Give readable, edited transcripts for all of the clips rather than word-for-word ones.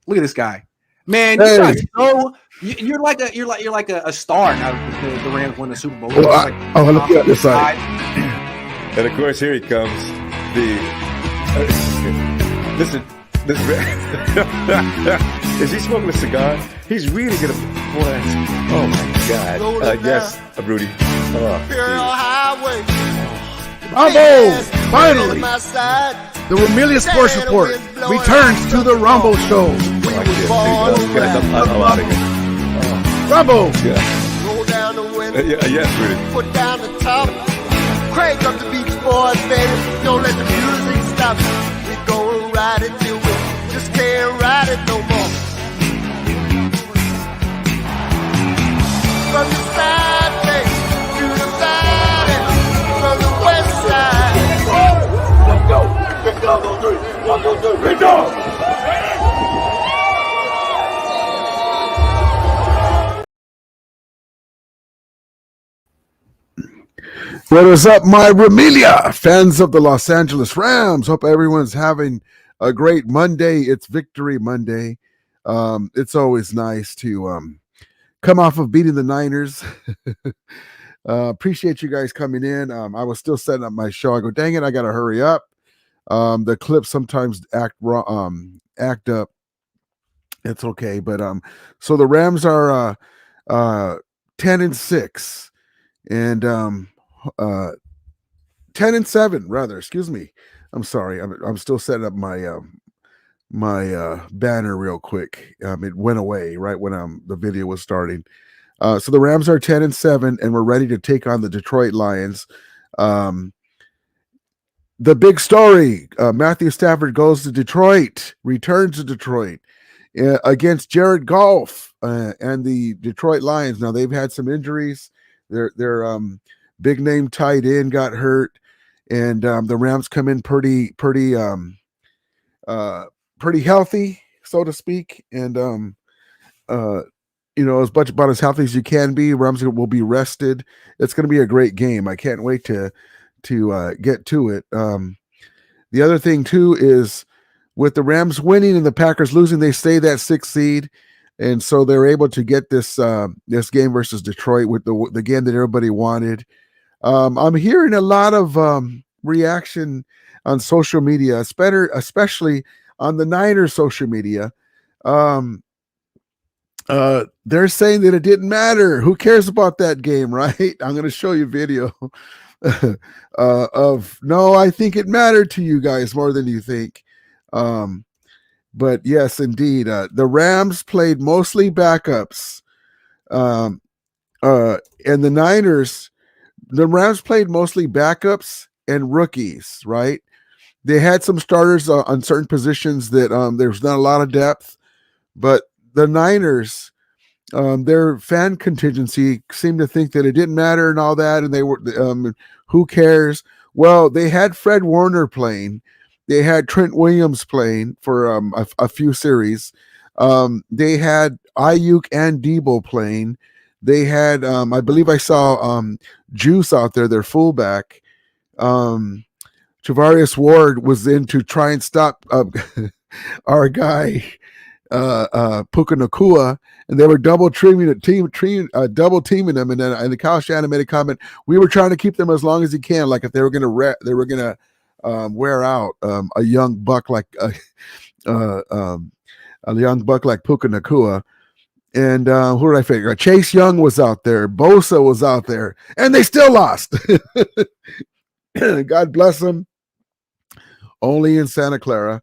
Look at this guy, man. Hey. You guys know you're like a star now. The Rams won the Super Bowl. Well, look at this side. And of course, here he comes. Listen, is he smoking a cigar? He's really gonna. What? Oh my God! Yes, Rudy. Rumble! Finally! The Rumillia Sports Report returns to the Rumble Show. I'm out of here. Rumble! Roll down the window. Yes, Rudy. Put down the top. Crank up the Beach Boys, baby. Don't let the music stop. We gon' ride it till we just can't ride it no more. From the side place to the valley, from the west side. Let's go. Let's go. 1, 2, 3. Let's go. What is up, my Rumillia fans of the Los Angeles Rams? Hope everyone's having a great Monday. It's Victory Monday. It's always nice to come off of beating the Niners. Appreciate you guys coming in. I was still setting up my show. I go, dang it, I got to hurry up. The clips sometimes act up. It's okay, but so the Rams are 10-6, and 10-7 rather. Excuse me. I'm sorry. I'm still setting up my my banner real quick. It went away right when the video was starting. So the Rams are 10-7, and we're ready to take on the Detroit Lions. The big story: Matthew Stafford goes to Detroit, returns to Detroit against Jared Goff and the Detroit Lions. Now they've had some injuries. Their big name tight end got hurt, and the Rams come in pretty healthy, so to speak, and about as healthy as you can be. Rams will be rested. It's going to be a great game. I can't wait to get to it. The other thing too is with the Rams winning and the Packers losing, they stay that 6th seed. And so they're able to get this game versus Detroit with the game that everybody wanted. I'm hearing a lot of reaction on social media, especially on the Niners social media. They're saying that it didn't matter. Who cares about that game, right? I'm going to show you a video of, no, I think it mattered to you guys more than you think. But yes, indeed, the Rams played mostly backups, and the Niners, the Rams played mostly backups and rookies, right? They had some starters on certain positions that there's not a lot of depth, but the Niners, their fan contingency seemed to think that it didn't matter and all that, and they were, who cares? Well, they had Fred Warner playing. They had Trent Williams playing for a few series. They had Ayuk and Debo playing. They had, I believe I saw Juice out there, their fullback. Travarius Ward was in to try and stop our guy, Puka Nacua, and they were double teaming him. And then Kyle Shanahan made a comment: we were trying to keep them as long as he can, like if they were going to wear out a young buck like a young buck like Puka Nacua. And who did I figure? Chase Young was out there, Bosa was out there, and they still lost. God bless them. Only in Santa Clara.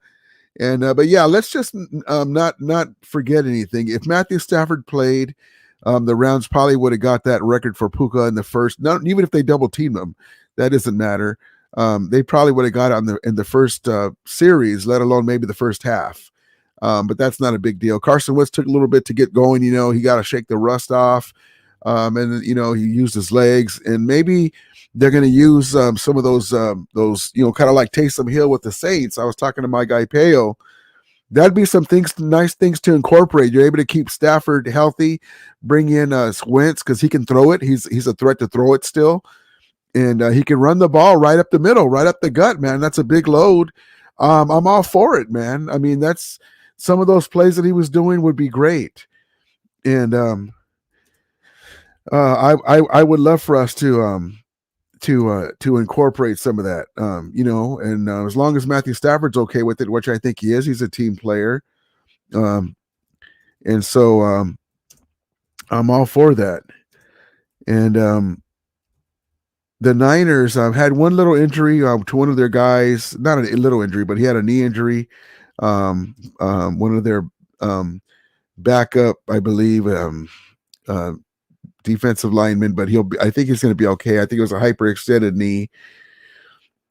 And but yeah, let's just not forget anything. If Matthew Stafford played, the Rams probably would have got that record for Puka in the first. Not even if they double teamed him, that doesn't matter. They probably would have got it in the first series, let alone maybe the first half. But that's not a big deal. Carson Wentz took a little bit to get going. He got to shake the rust off. And he used his legs, and maybe they're going to use some of those kind of like Taysom Hill with the Saints. I was talking to my guy Peo. That'd be some nice things to incorporate. You're able to keep Stafford healthy, bring in Wentz because he can throw it. He's a threat to throw it still, and he can run the ball right up the middle, right up the gut, man. That's a big load. I'm all for it, man. I mean, that's some of those plays that he was doing would be great. And I would love for us to incorporate some of that, and as long as Matthew Stafford's okay with it, which I think he is, he's a team player. And so I'm all for that. And the Niners had one little injury to one of their guys, not a little injury, but he had a knee injury. One of their backup, I believe, defensive lineman, but I think he's going to be okay. I think it was a hyperextended knee.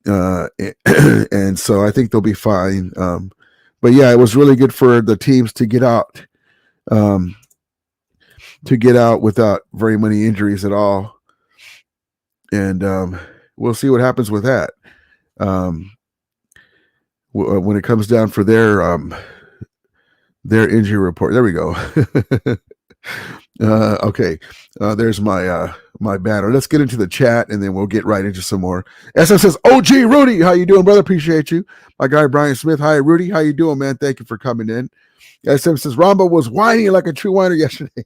And so I think they'll be fine. But yeah, it was really good for the teams to get out without very many injuries at all. And we'll see what happens with that. When it comes down for their injury report. There we go. Okay. There's my banner. Let's get into the chat and then we'll get right into some more. SM says, OG Rudy, how you doing, brother? Appreciate you. My guy Brian Smith. Hi, Rudy. How you doing, man? Thank you for coming in. SM says, Rambo was whining like a true whiner yesterday.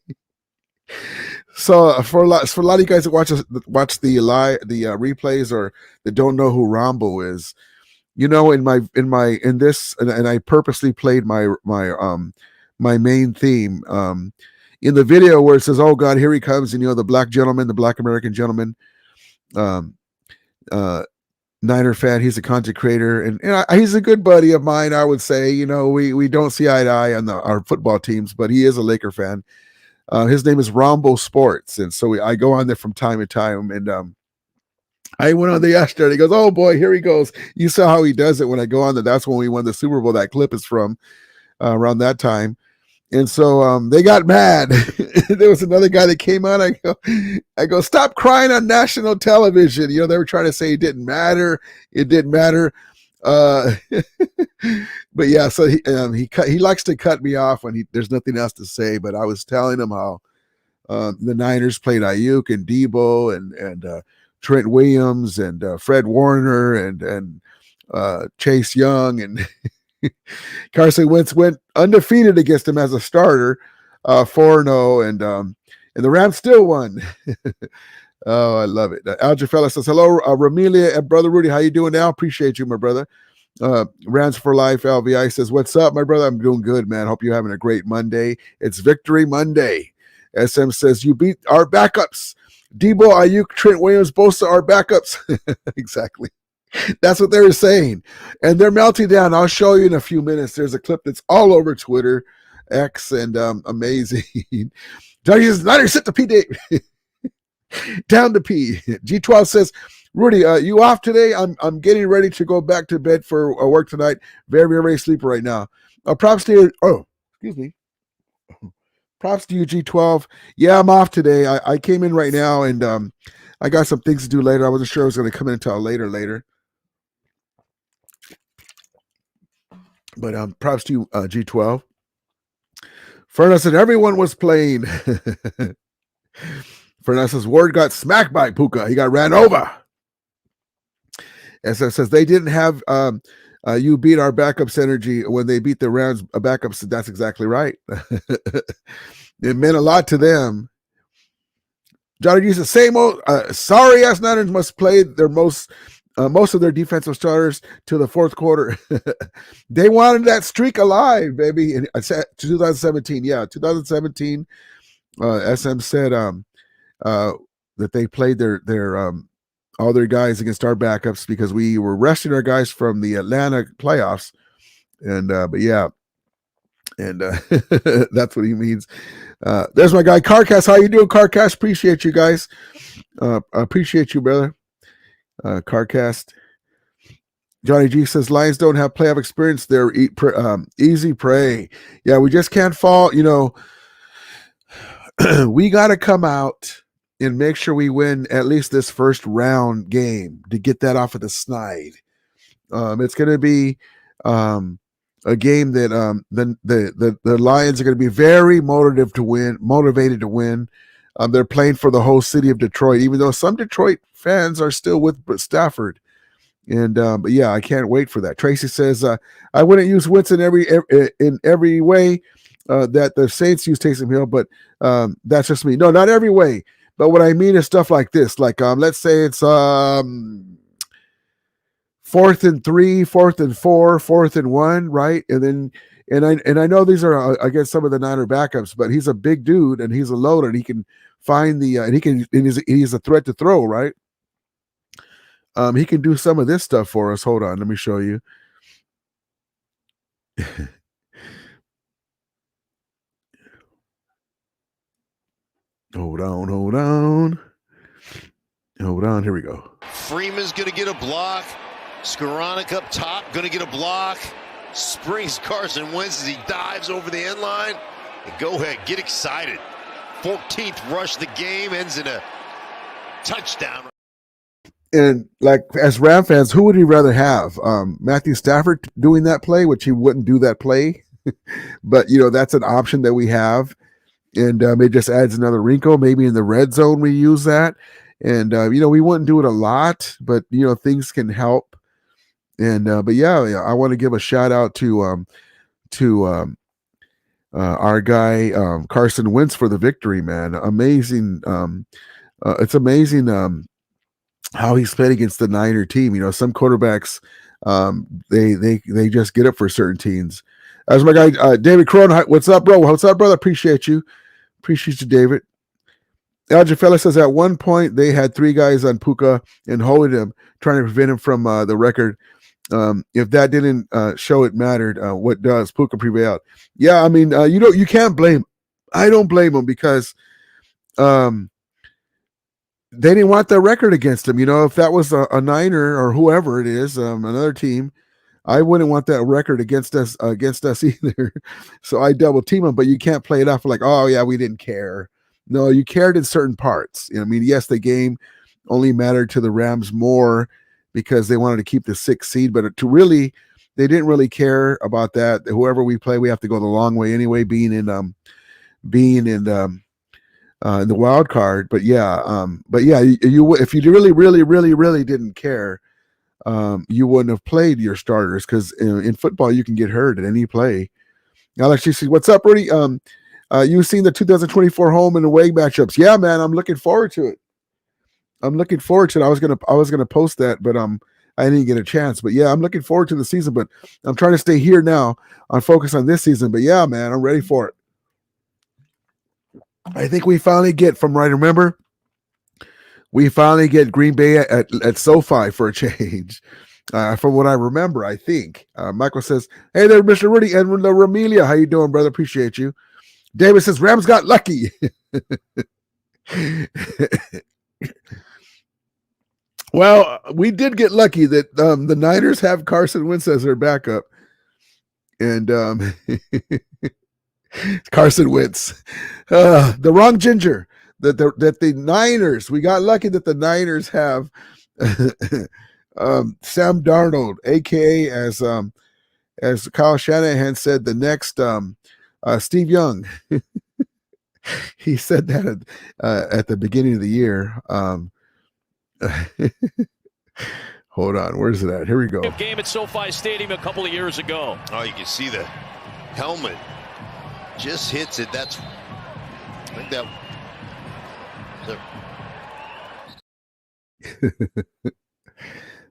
So for a lot of you guys that watch the replays or that don't know who Rambo is, in this, and I purposely played my main theme in the video where it says, "Oh God, here he comes," and the black gentleman, the black American gentleman, Niner fan. He's a content creator, and he's a good buddy of mine. I would say, we don't see eye to eye on our football teams, but he is a Laker fan. His name is Rambo Sports, and so I go on there from time to time, and I went on there yesterday. He goes, "Oh boy, here he goes." You saw how he does it when I go on there. That's when we won the Super Bowl. That clip is from around that time. And so they got mad. There was another guy that came on. I go, "Stop crying on national television." They were trying to say it didn't matter. It didn't matter. But yeah, so he likes to cut me off when there's nothing else to say. But I was telling him how the Niners played Ayuk and Debo and Trent Williams and Fred Warner and Chase Young and Carson Wentz went undefeated against him as a starter, 4-0, and the Rams still won. Oh, I love it. Algefella says, "Hello, Ramelia and Brother Rudy. How you doing now? Appreciate you, my brother." Rams for Life LVI says, "What's up, my brother? I'm doing good, man. Hope you're having a great Monday. It's Victory Monday." SM says, "You beat our backups. Debo, Ayuk, Trent Williams, Bosa are backups." Exactly. That's what they were saying. And they're melting down. I'll show you in a few minutes. There's a clip that's all over Twitter, X, and amazing. Johnny says, "Niners sit to P Dave." Down to P. G12 says, "Rudy, you off today? I'm getting ready to go back to bed for work tonight. Very, very, very sleepy right now. Props to you." Oh, excuse me. Props to you, G12. Yeah, I'm off today. I came in right now, and I got some things to do later. I wasn't sure I was going to come in until later. But props to you, G12. Furnace said everyone was playing. Furnace says Ward got smacked by Puka. He got ran over. And so it says they didn't have you beat our backups energy when they beat the Rams backups. That's exactly right. It meant a lot to them. Johnny used the same old sorry ass Niners must play their most of their defensive starters to the fourth quarter. They wanted that streak alive, baby. In 2017, yeah, 2017. SM said that they played their all their guys against our backups because we were resting our guys from the Atlanta playoffs, and but yeah, and that's what he means. There's my guy Carcass. How you doing, Carcass? Appreciate you guys. Appreciate you, brother. Carcast. Johnny G says Lions don't have playoff experience. They're easy prey. Yeah, we just can't fall. We got to come out and make sure we win at least this first round game to get that off of the snide. It's going to be a game that the Lions are going to be very motivated to win. They're playing for the whole city of Detroit, even though some Detroit fans are still with Stafford. And but yeah, I can't wait for that. Tracy says I wouldn't use Wentz in every way that the Saints use Taysom Hill, but that's just me. No, not every way. But what I mean is stuff like this. Like let's say it's 4th and 3, 4th and 4, 4th and 1, right? And then and I know these are against some of the Niner backups, but he's a big dude and he's a loader and he can find the and he's a threat to throw, right? He can do some of this stuff for us. Hold on, let me show you. Hold on. Here we go. Freeman's going to get a block. Skoranek up top, going to get a block. Springs Carson Wentz as he dives over the end line. And go ahead, get excited. 14th rush of the game ends in a touchdown. And like as Ram fans, who would he rather have? Matthew Stafford doing that play, which he wouldn't do that play. But, that's an option that we have. And it just adds another wrinkle. Maybe in the red zone we use that. And, we wouldn't do it a lot, but, things can help. And but yeah, I want to give a shout out to our guy Carson Wentz for the victory, man. Amazing. It's amazing how he's played against the Niner team. Some quarterbacks they just get up for certain teams. As my guy David Corona, what's up, bro? What's up, brother? Appreciate you, David. Alger Fella says at one point they had 3 guys on Puka and holding him, trying to prevent him from the record. If that didn't show it mattered, what does? Puka prevailed. Yeah, I mean, you can't blame. I don't blame them because they didn't want that record against him. If that was a Niner or whoever it is, another team, I wouldn't want that record against us either. So I double team them, but you can't play it off like, oh yeah, we didn't care. No, you cared in certain parts. I mean, yes, the game only mattered to the Rams more because they wanted to keep the 6th seed, but they didn't really care about that. Whoever we play, we have to go the long way anyway, being in the wild card. But yeah, you if you really didn't care, you wouldn't have played your starters because in football you can get hurt at any play. Alex, you see, what's up, Rudy? You've seen the 2024 home and away matchups. Yeah, man, I'm looking forward to it. I was gonna post that, but I didn't get a chance. But yeah, I'm looking forward to the season. But I'm trying to stay here now on focus on this season. But yeah, man, I'm ready for it. I think we finally get from right. Remember, we finally get Green Bay at SoFi for a change. From what I remember, I think. Michael says, "Hey there, Mr. Rudy and Ramelia. How you doing, brother? Appreciate you." David says, "Rams got lucky." Well, we did get lucky that the Niners have Carson Wentz as their backup, and Carson Wentz, the wrong ginger. That the Niners, we got lucky that the Niners have Sam Darnold, aka as Kyle Shanahan said, the next Steve Young. He said that at the beginning of the year. Hold on, where's it at? Here we go. Game at SoFi Stadium a couple of years ago. Oh, you can see the helmet just hits it. I think that.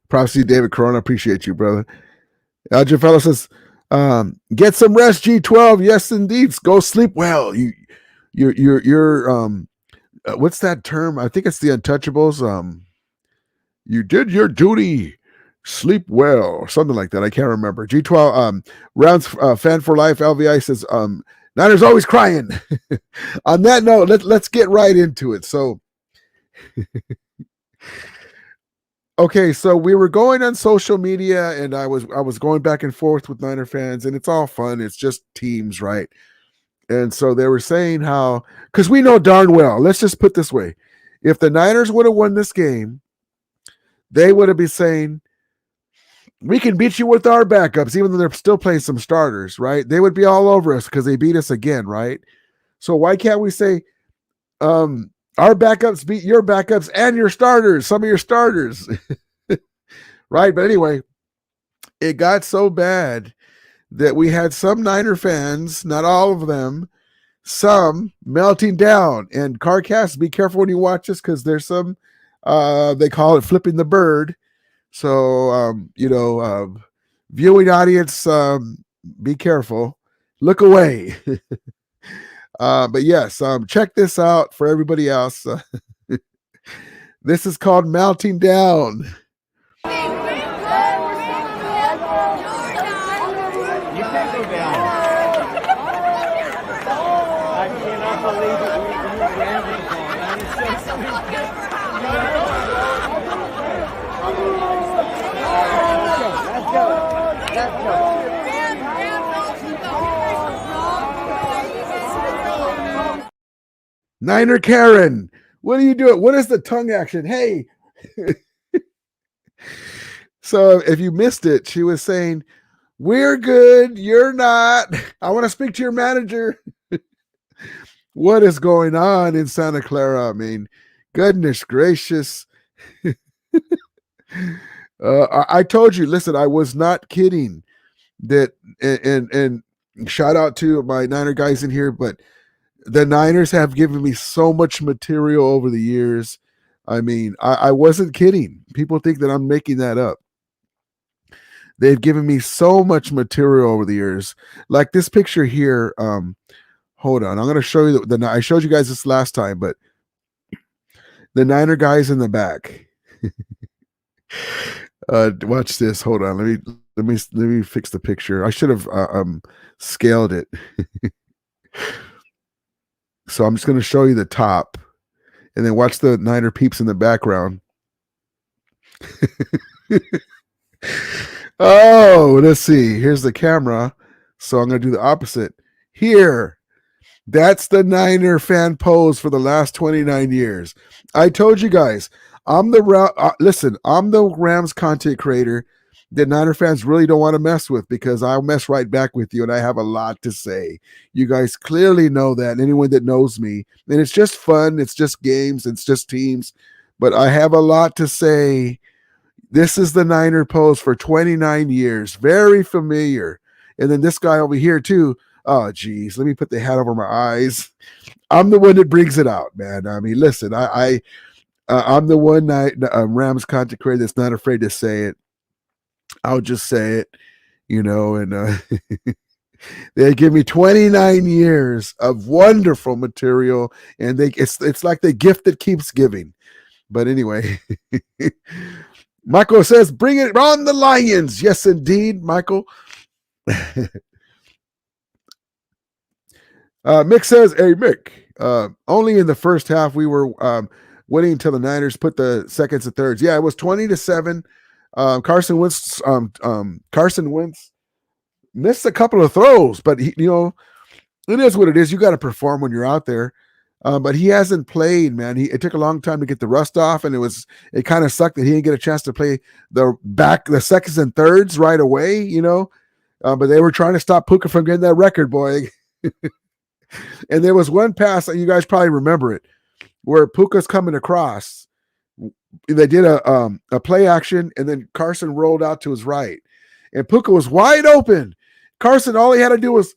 Props to you, David Corona. Appreciate you, brother. Alger Fellow says, get some rest, G12. Yes, indeed. Go sleep well. You're what's that term? I think it's the Untouchables. You did your duty. Sleep well, or something like that. I can't remember. G12 rounds fan for life. LVI says, Niners always crying. On that note, let's get right into it. So okay, so we were going on social media and I was going back and forth with Niner fans, and it's all fun. It's just teams, right? And so they were saying how, because we know darn well, let's just put this way, if the Niners would have won this game, they would have been saying, we can beat you with our backups, even though they're still playing some starters, right? They would be all over us because they beat us again, right? So why can't we say, our backups beat your backups and your starters, some of your starters, right? But anyway, it got so bad that we had some Niner fans, not all of them, some melting down. And CarCast, be careful when you watch this because there's some, they call it flipping the bird. So, viewing audience, be careful. Look away. But yes, check this out for everybody else. This is called Melting Down. You can't go down. I cannot believe it. Let's go. Let's go. Niner Karen, what are you doing? What is the tongue action? Hey. So if you missed it, she was saying, we're good, you're not. I want to speak to your manager. What is going on in Santa Clara? I mean, goodness gracious. I told you, listen, I was not kidding. That and shout out to my Niner guys in here, but the Niners have given me so much material over the years. I mean, I wasn't kidding. People think that I'm making that up. They've given me so much material over the years. Like this picture here. Hold on. I'm going to show you I showed you guys this last time, but the Niner guys in the back. Watch this. Hold on. Let me fix the picture. I should have scaled it. So I'm just going to show you the top and then watch the Niner peeps in the background. Oh, let's see. Here's the camera. So I'm going to do the opposite. Here. That's the Niner fan pose for the last 29 years. I told you guys, I'm the Rams content creator that Niner fans really don't want to mess with because I'll mess right back with you and I have a lot to say. You guys clearly know that, anyone that knows me. And it's just fun. It's just games. It's just teams. But I have a lot to say. This is the Niner pose for 29 years. Very familiar. And then this guy over here too. Oh, geez. Let me put the hat over my eyes. I'm the one that brings it out, man. I mean, listen, I'm the one Rams content creator that's not afraid to say it. I'll just say it, and they give me 29 years of wonderful material, and it's like the gift that keeps giving. But anyway, Michael says, bring it on the Lions. Yes, indeed, Michael. Mick says, hey, Mick, only in the first half we were winning until the Niners put the seconds and thirds. Yeah, it was 20-7. Carson Wentz missed a couple of throws, but it is what it is. You got to perform when you're out there. But he hasn't played, man. It took a long time to get the rust off, and it kind of sucked that he didn't get a chance to play the seconds and thirds right away, but they were trying to stop Puka from getting that record, boy. And there was one pass, and you guys probably remember it, where Puka's coming across. They did a play action, and then Carson rolled out to his right, and Puka was wide open. Carson, all he had to do was,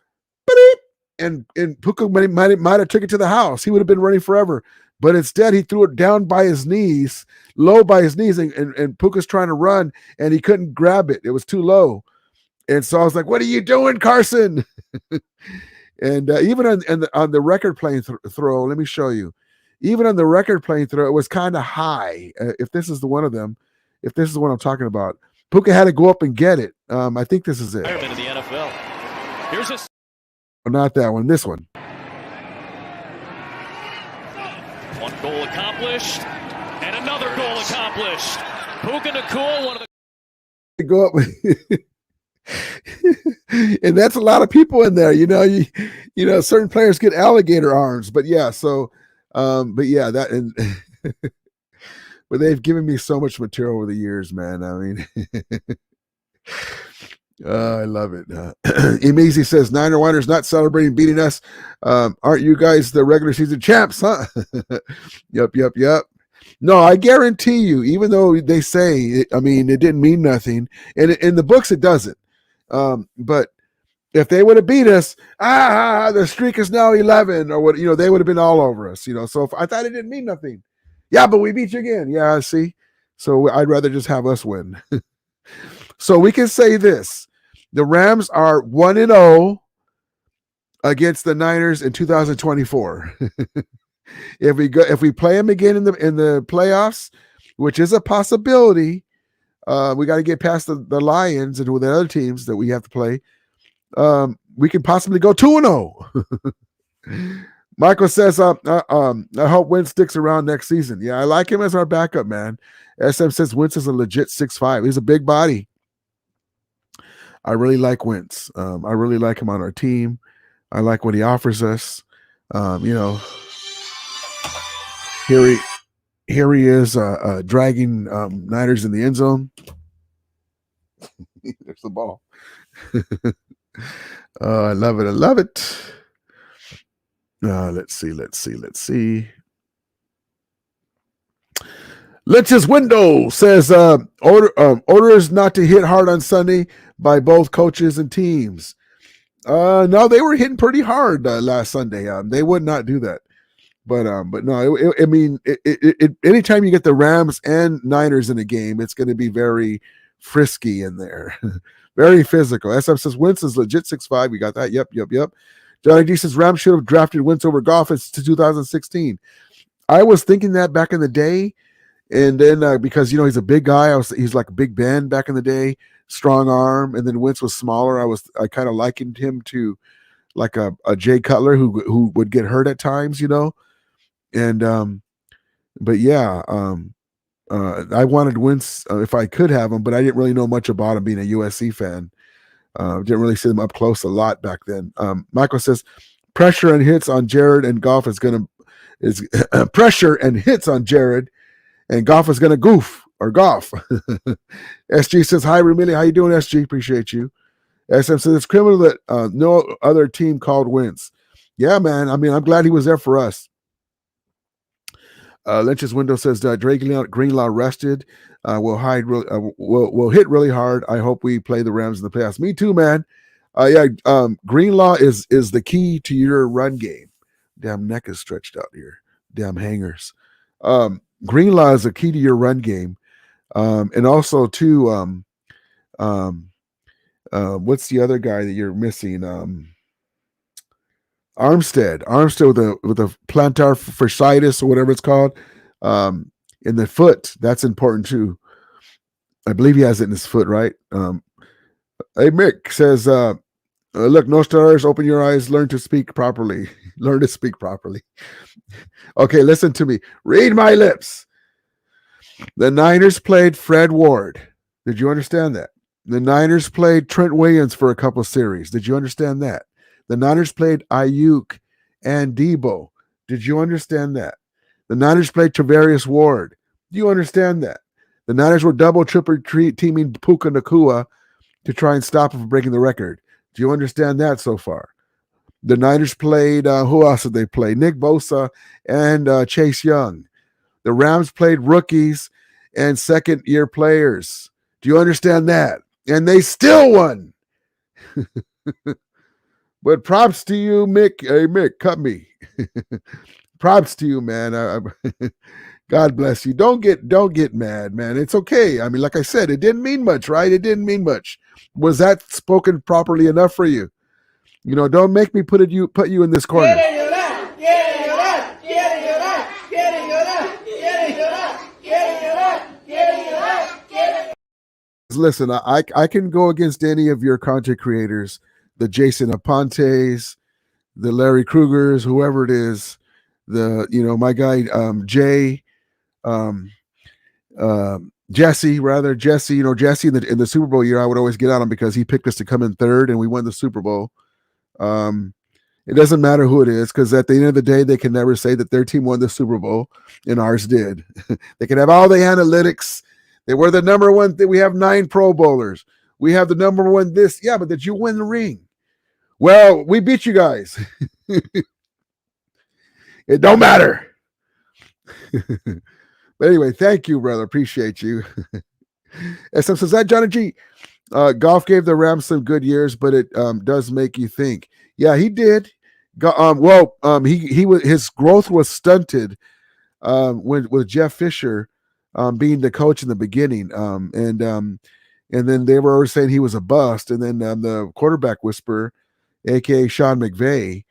and Puka might have took it to the house. He would have been running forever, but instead he threw it down by his knees, low by his knees, and Puka's trying to run, and he couldn't grab it. It was too low, and so I was like, "What are you doing, Carson?" And even on the record playing throw, let me show you. Even on the record playing throw, it was kind of high. If this is the one of them, if this is the one I'm talking about, Puka had to go up and get it. I think this is it. In the NFL. Here's a not that one. This one. one goal accomplished, and another goal accomplished. Puka Nacua, one of the Go up. And that's a lot of people in there. Certain players get alligator arms, but yeah. So, but yeah, that and. But they've given me so much material over the years, man. I mean, I love it. Emizi says, Niner Whiners not celebrating beating us. Aren't you guys the regular season champs, huh? Yep. No, I guarantee you, even though they say, I mean, it didn't mean nothing, and in the books it doesn't. But if they would have beat us, the streak is now 11, or what, they would have been all over us, So if I thought it didn't mean nothing. Yeah, but we beat you again. Yeah, see. So I'd rather just have us win. So we can say this: the Rams are 1-0 against the Niners in 2024. If we play them again in the playoffs, which is a possibility, we got to get past the Lions and with the other teams that we have to play. We can possibly go 2-0. Michael says, I hope Wentz sticks around next season. Yeah, I like him as our backup, man. SM says Wentz is a legit 6'5". He's a big body. I really like Wentz. I really like him on our team. I like what he offers us. Here he is dragging Niners in the end zone. There's the ball. I love it. I love it. Let's see. Lynch's window says orders not to hit hard on Sunday by both coaches and teams. No, they were hitting pretty hard last Sunday. They would not do that. But no, anytime you get the Rams and Niners in a game, it's going to be very frisky in there. Very physical. SM says Wentz is legit 6'5". We got that. Yep. Johnny D says Rams should have drafted Wentz over Goff in 2016. I was thinking that back in the day. And then because, he's a big guy. He's like Big Ben back in the day, strong arm. And then Wentz was smaller. I kind of likened him to like a Jay Cutler who would get hurt at times, And but yeah, I wanted Wentz if I could have him, but I didn't really know much about him being a USC fan. Didn't really see them up close a lot back then. Michael says pressure and hits on Jared and Goff is pressure and hits on Jared and Goff is gonna goof or golf. SG says hi, Remilly. How you doing, SG? Appreciate you. SM says it's criminal that no other team called Wentz. Yeah, man. I mean, I'm glad he was there for us. Lynch's window says Dre Greenlaw rested. Will hit really hard. I hope we play the Rams in the playoffs. Me too, man. Greenlaw is the key to your run game. Damn neck is stretched out here. Damn hangers. Greenlaw is a key to your run game. And also too, what's the other guy that you're missing? Armstead with a plantar fasciitis or whatever it's called, in the foot. That's important too. I believe he has it in his foot, right? Hey, Mick says, look, no stars, open your eyes, learn to speak properly. Learn to speak properly. Okay, listen to me. Read my lips. The Niners played Fred Ward. Did you understand that? The Niners played Trent Williams for a couple of series. Did you understand that? The Niners played Ayuk and Debo. Did you understand that? The Niners played Travarius Ward. Do you understand that? The Niners were triple teaming Puka Nacua to try and stop him from breaking the record. Do you understand that so far? The Niners played, who else did they play? Nick Bosa and Chase Young. The Rams played rookies and second-year players. Do you understand that? And they still won. But props to you, Mick. Hey, Mick, cut me. Props to you, man. God bless you. Don't get mad, man. It's okay. I mean, like I said, it didn't mean much, right? It didn't mean much. Was that spoken properly enough for you? Don't make me put you in this corner. Listen, I can go against any of your content creators, the Jason Apontes, the Larry Krugers, whoever it is, my guy Jay, Jesse, Jesse in the Super Bowl year, I would always get on him because he picked us to come in third and we won the Super Bowl. It doesn't matter who it is, because at the end of the day, they can never say that their team won the Super Bowl and ours did. They can have all the analytics. They were the number one. We have 9 Pro Bowlers. We have the number one this. Yeah, but did you win the ring? Well, we beat you guys. It don't matter. But anyway, thank you, brother. Appreciate you. SM says that Johnny G. Golf gave the Rams some good years, but it does make you think. Yeah, he did. He was his growth was stunted with Jeff Fisher being the coach in the beginning, and then they were always saying he was a bust, and then the quarterback whisperer, aka Sean McVay,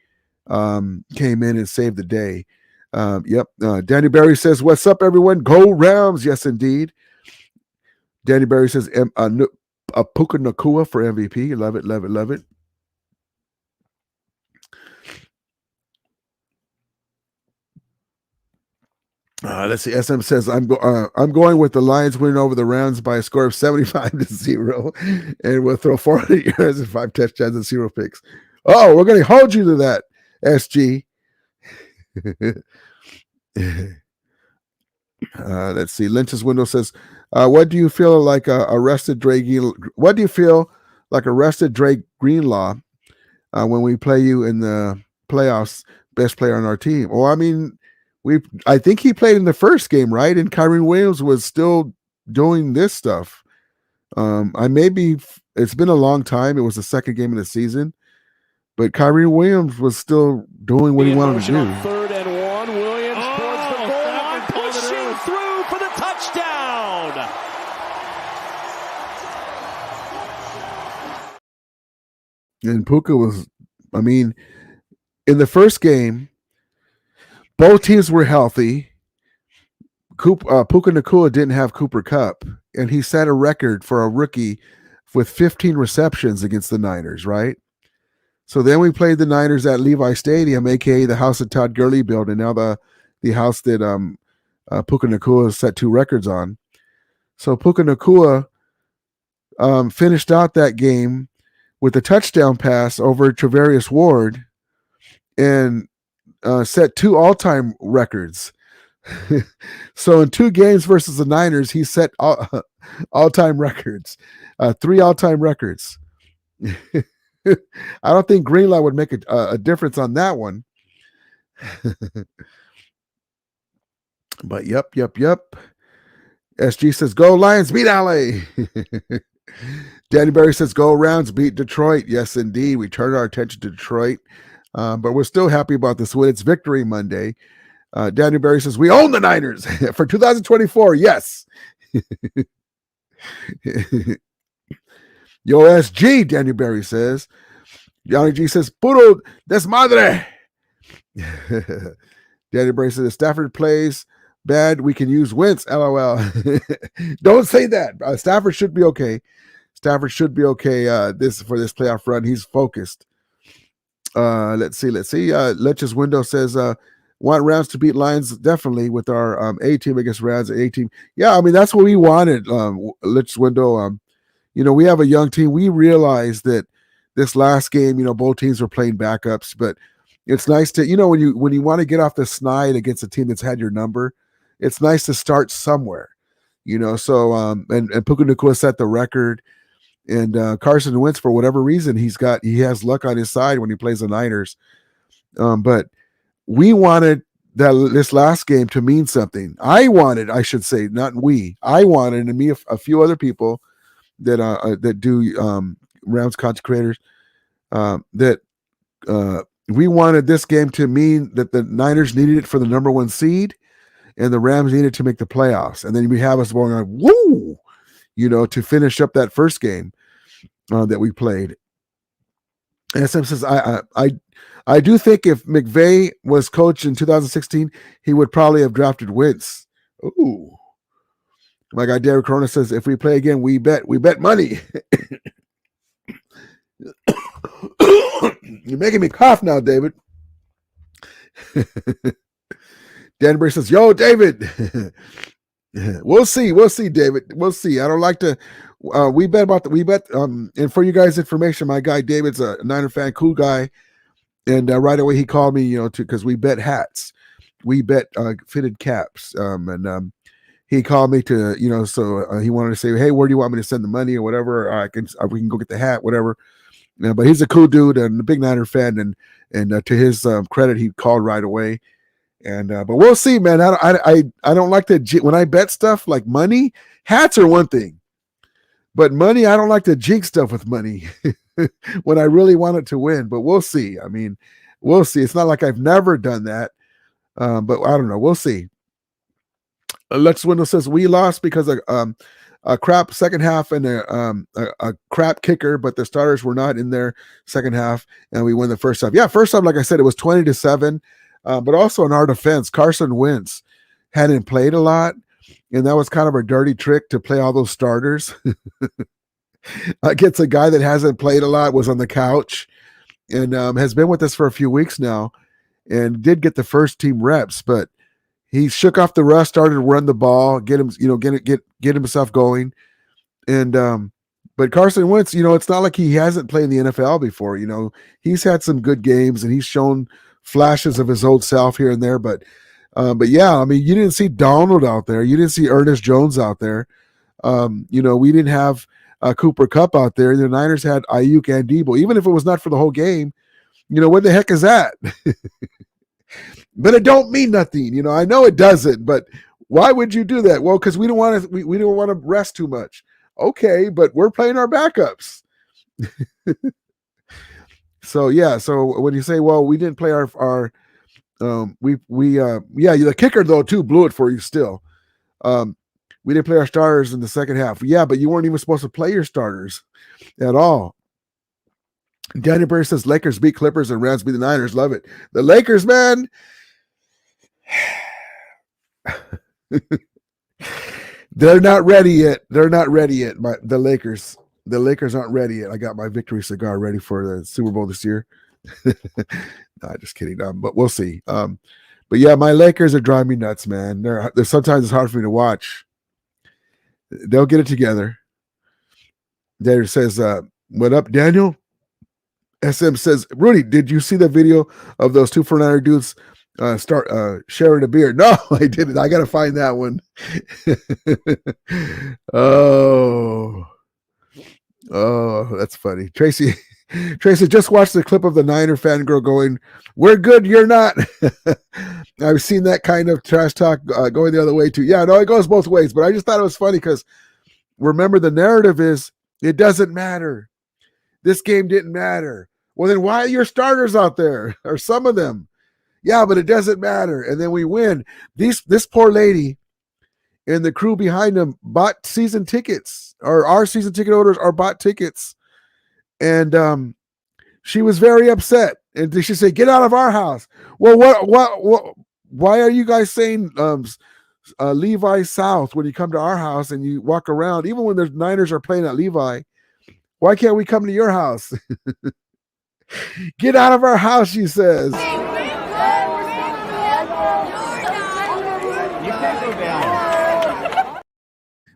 came in and saved the day. Danny Barry says, "What's up, everyone? Go Rams!" Yes, indeed. Danny Barry says, Puka Nacua for MVP. Love it, love it, love it. Let's see. SM says, I'm going with the Lions winning over the Rams by a score of 75-0, and we'll throw 400 yards and 5 touchdowns and 0 picks. Oh, we're going to hold you to that, SG. Let's see. Lynch's window says, "What do you feel like arrested Dre? What do you feel like arrested Dre Greenlaw when we play you in the playoffs? Best player on our team." Well, I mean, I think he played in the first game, right? And Kyren Williams was still doing this stuff. It's been a long time. It was the second game of the season, but Kyren Williams was still doing what he wanted to do. 3rd and 1. Williams towards the goal line, pushing through for the touchdown. And Puka was, I mean, in the first game, both teams were healthy. Puka Nacua didn't have Cooper Kupp, and he set a record for a rookie with 15 receptions against the Niners, right? So then we played the Niners at Levi Stadium, aka the house that Todd Gurley built, and now the house that Puka Nacua set 2 records on. So Puka Nacua finished out that game with a touchdown pass over Travarius Ward and set 2 all-time records. So in 2 games versus the Niners, he set all-time records, 3 all-time records. I don't think Greenlaw would make a difference on that one. But yep. SG says, "Go Lions, beat LA." Danny Barry says, "Go Rounds, beat Detroit." Yes, indeed. We turned our attention to Detroit. But we're still happy about this win. It's Victory Monday. Danny Barry says, "We own the Niners for 2024. Yes." Yo, SG, Danny Barry says. Johnny G says, "Puro desmadre." Danny Barry says, "If Stafford plays bad, we can use Wentz. LOL." Don't say that. Stafford should be okay. Stafford should be okay for this playoff run. He's focused. Let's see. Let's Window says, "Want Rams to beat Lions definitely with our A team against Rams A team." Yeah, I mean that's what we wanted. Let's Window. We have a young team. We realized that this last game, both teams were playing backups, but it's nice to, when you want to get off the snide against a team that's had your number, it's nice to start somewhere. So and Puka Nacua set the record. And Carson Wentz, for whatever reason, he has luck on his side when he plays the Niners. But we wanted this last game to mean something. I should say, not we. I wanted, and me, a few other people that do Rams content creators, that we wanted this game to mean that the Niners needed it for the number 1 seed, and the Rams needed to make the playoffs. And then we have us going like, woo, to finish up that first game that we played. And SM says, I do think if McVay was coach in 2016, he would probably have drafted Wentz. Ooh. My guy Derek Corona says, "If we play again, we bet money." You're making me cough now, David. Danbury says, "Yo, David." We'll see, David. We'll see. I don't like to. We bet. And for you guys' information, my guy David's a Niner fan, cool guy, and right away he called me, because we bet hats, we bet fitted caps, and he called me to, so he wanted to say, "Hey, where do you want me to send the money or whatever? We can go get the hat, whatever." But he's a cool dude and a big Niner fan, and to his credit, he called right away. And but we'll see, man. I don't like to when I bet stuff like money. Hats are one thing, but money, I don't like to jinx stuff with money when I really want it to win. But we'll see. I mean, we'll see. It's not like I've never done that, but I don't know. We'll see. Let's Window says we lost because of a crap second half and a crap kicker, but the starters were not in their second half, and we win the first half. Yeah, first half, like I said, it was 20-7. But also in our defense, Carson Wentz hadn't played a lot, and that was kind of a dirty trick to play all those starters. Gets a guy that hasn't played a lot, was on the couch, and has been with us for a few weeks now, and did get the first team reps, but he shook off the rust, started to run the ball, get him, get himself going, and but Carson Wentz, it's not like he hasn't played in the NFL before. He's had some good games, and he's shown flashes of his old self here and there, but yeah, I mean, you didn't see Donald out there, you didn't see Ernest Jones out there, we didn't have Cooper Kupp out there. The Niners had Ayuk and Debo, even if it was not for the whole game. What the heck is that? But it don't mean nothing. I know it doesn't, but why would you do that? Well, because we don't want to. We don't want to rest too much. Okay, but we're playing our backups. So yeah. So when you say, well, we didn't play our the kicker though too blew it for you still. We didn't play our starters in the second half. Yeah, but you weren't even supposed to play your starters at all. Danny Berry says Lakers beat Clippers and Rams beat the Niners. Love it. The Lakers, man. They're not ready yet. The Lakers aren't ready yet. I got my victory cigar ready for the Super Bowl this year. No, just kidding. But we'll see. But yeah, my Lakers are driving me nuts, man. They're sometimes it's hard for me to watch. They'll get it together. There says, what up, Daniel? SM says, Rudy, did you see the video of those two 49er dudes sharing a beer? No, I didn't. I got to find that one. Oh, that's funny. Tracy just watched the clip of the Niner fangirl going, "We're good, you're not." I've seen that kind of trash talk going the other way too. Yeah, no, it goes both ways, but I just thought it was funny because remember the narrative is it doesn't matter. This game didn't matter. Well, then why are your starters out there or some of them? Yeah, but it doesn't matter. And then we win. This poor lady and the crew behind them bought season tickets, or our season ticket holders are bought tickets. And she was very upset. And she said, "Get out of our house." Well, what why are you guys saying Levi South when you come to our house and you walk around, even when the Niners are playing at Levi? Why can't we come to your house? Get out of our house, she says. You can't go down.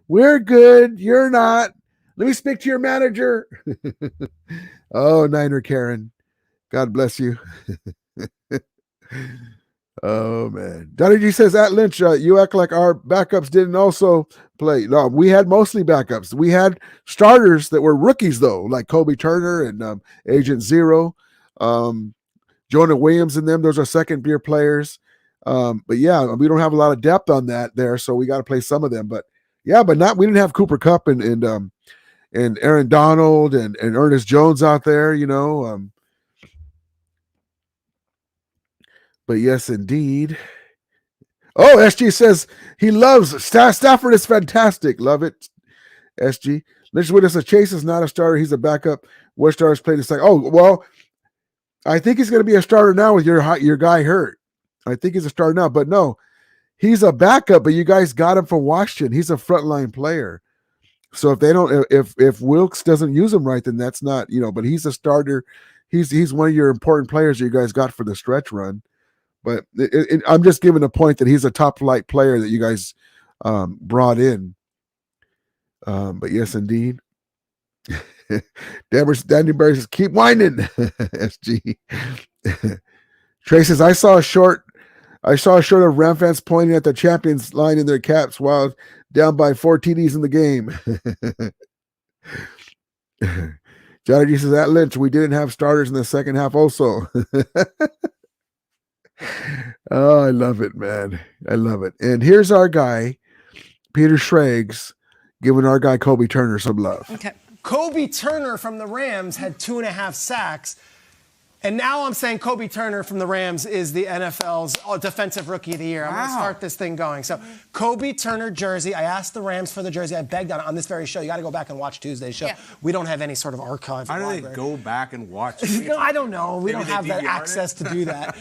We're good. You're not. Let me speak to your manager. Oh, Niner Karen. God bless you. Oh, man. Donnie G says, at Lynch, you act like our backups didn't also play. No, we had mostly backups. We had starters that were rookies, though, like Kobe Turner and Agent Zero. Jonah Williams and them, those are second-year players. But, yeah, we don't have a lot of depth on that there, so we got to play some of them. But, yeah, we didn't have Cooper Kupp and Aaron Donald and Ernest Jones out there, But yes, indeed. Oh, SG says he loves Stafford is fantastic. Love it, SG. Lynch Witness says Chase is not a starter. He's a backup. What starters played this like? Oh, well, I think he's going to be a starter now with your guy hurt. I think he's a starter now, but no, he's a backup. But you guys got him from Washington. He's a frontline player. So if they don't, if Wilkes doesn't use him right, then that's not, but he's a starter. He's one of your important players you guys got for the stretch run. But I'm just giving a point that he's a top flight player that you guys brought in. But yes, indeed. Danny Berry says, keep whining, SG. Trey says, I saw a short of Ram fans pointing at the champions line in their caps while down by 4 TDs in the game. Johnny G says, at Lynch, we didn't have starters in the second half also. Oh, I love it, man. I love it. And here's our guy, Peter Schrags, giving our guy Kobe Turner some love. Okay. Kobe Turner from the Rams had 2.5 sacks. And now I'm saying Kobe Turner from the Rams is the NFL's Defensive Rookie of the Year. I'm going to start this thing going. So, Kobe Turner jersey. I asked the Rams for the jersey. I begged on this very show. You got to go back and watch Tuesday's show. Yeah. We don't have any sort of archive. How do they go back and watch? No, I don't know. We don't have that access to do that.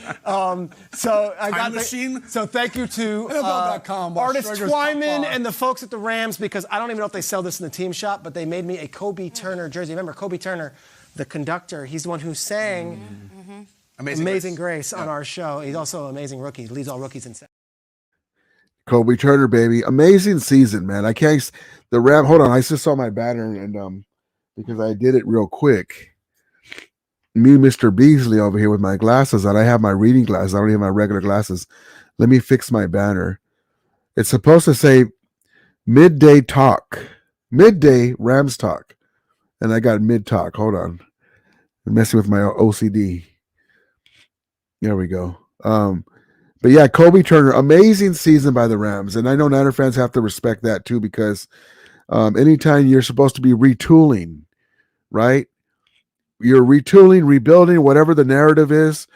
So I got machine. So thank you to Artist Twyman and the folks at the Rams, because I don't even know if they sell this in the team shop, but they made me a Kobe Turner jersey. Remember, Kobe Turner, the conductor, he's the one who sang Amazing Grace on our show. He's also an amazing rookie. He leads all rookies in sacks. Kobe Turner, baby. Amazing season, man. I can't, the Ram, hold on. I just saw my banner and because I did it real quick. Me, Mr. Beasley over here with my glasses on. I have my reading glasses. I don't have my regular glasses. Let me fix my banner. It's supposed to say midday talk, midday Rams talk. And I got mid talk. Hold on. I'm messing with my OCD. There we go. But yeah, Kobe Turner, amazing season by the Rams. And I know Niner fans have to respect that too, because anytime you're supposed to be retooling, right? You're retooling, rebuilding, whatever the narrative is.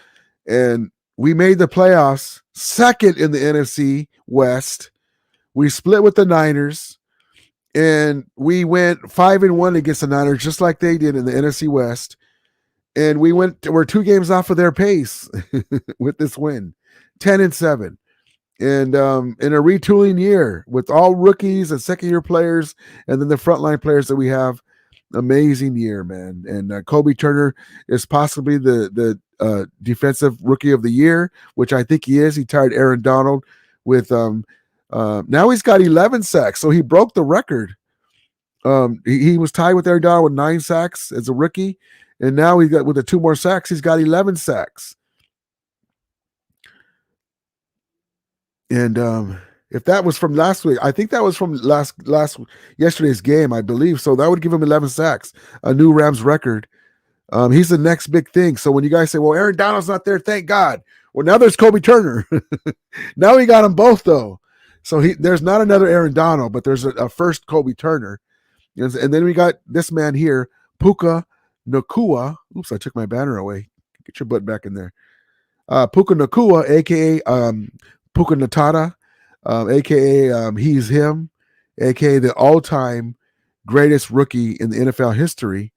And we made the playoffs second in the NFC West. We split with the Niners. And we went 5-1 against the Niners, just like they did in the NFC West. And we're 2 games off of their pace with this win, 10-7. And in a retooling year with all rookies and second-year players, and then the frontline players that we have, amazing year, man. And Kobe Turner is possibly the defensive rookie of the year, which I think he is. He tied Aaron Donald with now he's got 11 sacks, so he broke the record. He was tied with Aaron Donald with 9 sacks as a rookie, and now he got with the 2 more sacks. He's got 11 sacks. And if that was from last week, I think that was from yesterday's game, I believe. So that would give him 11 sacks, a new Rams record. He's the next big thing. So when you guys say, "Well, Aaron Donald's not there," thank God. Well, now there's Kobe Turner. Now he got them both though. So there's not another Aaron Donald, but there's a first Kobe Turner. And then we got this man here, Puka Nacua. Oops, I took my banner away. Get your butt back in there. Puka Nacua, a.k.a. Puka Natata, a.k.a. He's Him, a.k.a. the all-time greatest rookie in the NFL history.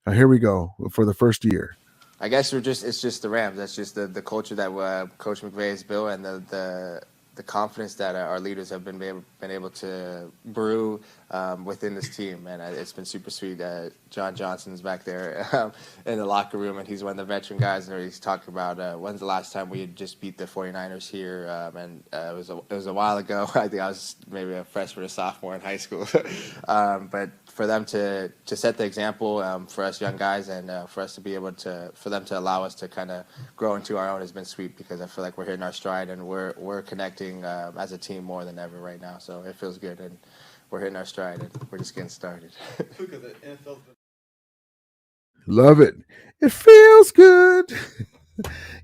Here we go for the first year. I guess it's just the Rams. That's just the culture that Coach McVay has built, and the confidence that our leaders have been able to brew within this team, and it's been super sweet. John Johnson's back there in the locker room, and he's one of the veteran guys, and he's talking about when's the last time we had just beat the 49ers here, and it was a while ago. I think I was maybe a freshman or sophomore in high school, but for them to set the example for us young guys, and for us to be able for them to allow us to kind of grow into our own has been sweet, because I feel like we're hitting our stride and we're connecting as a team more than ever right now. So it feels good, and we're hitting our stride, and we're just getting started. Love it. It feels good.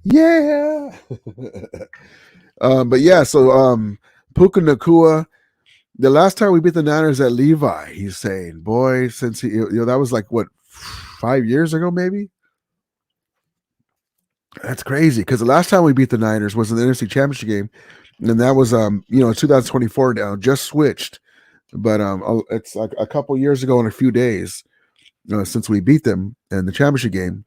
Yeah. But yeah, so Puka Nacua, the last time we beat the Niners at Levi, he's saying, boy, since that was like what, 5 years ago, maybe? That's crazy, because the last time we beat the Niners was in the NFC Championship game, and that was 2024 now, just switched. But it's like a couple years ago in a few days since we beat them in the championship game.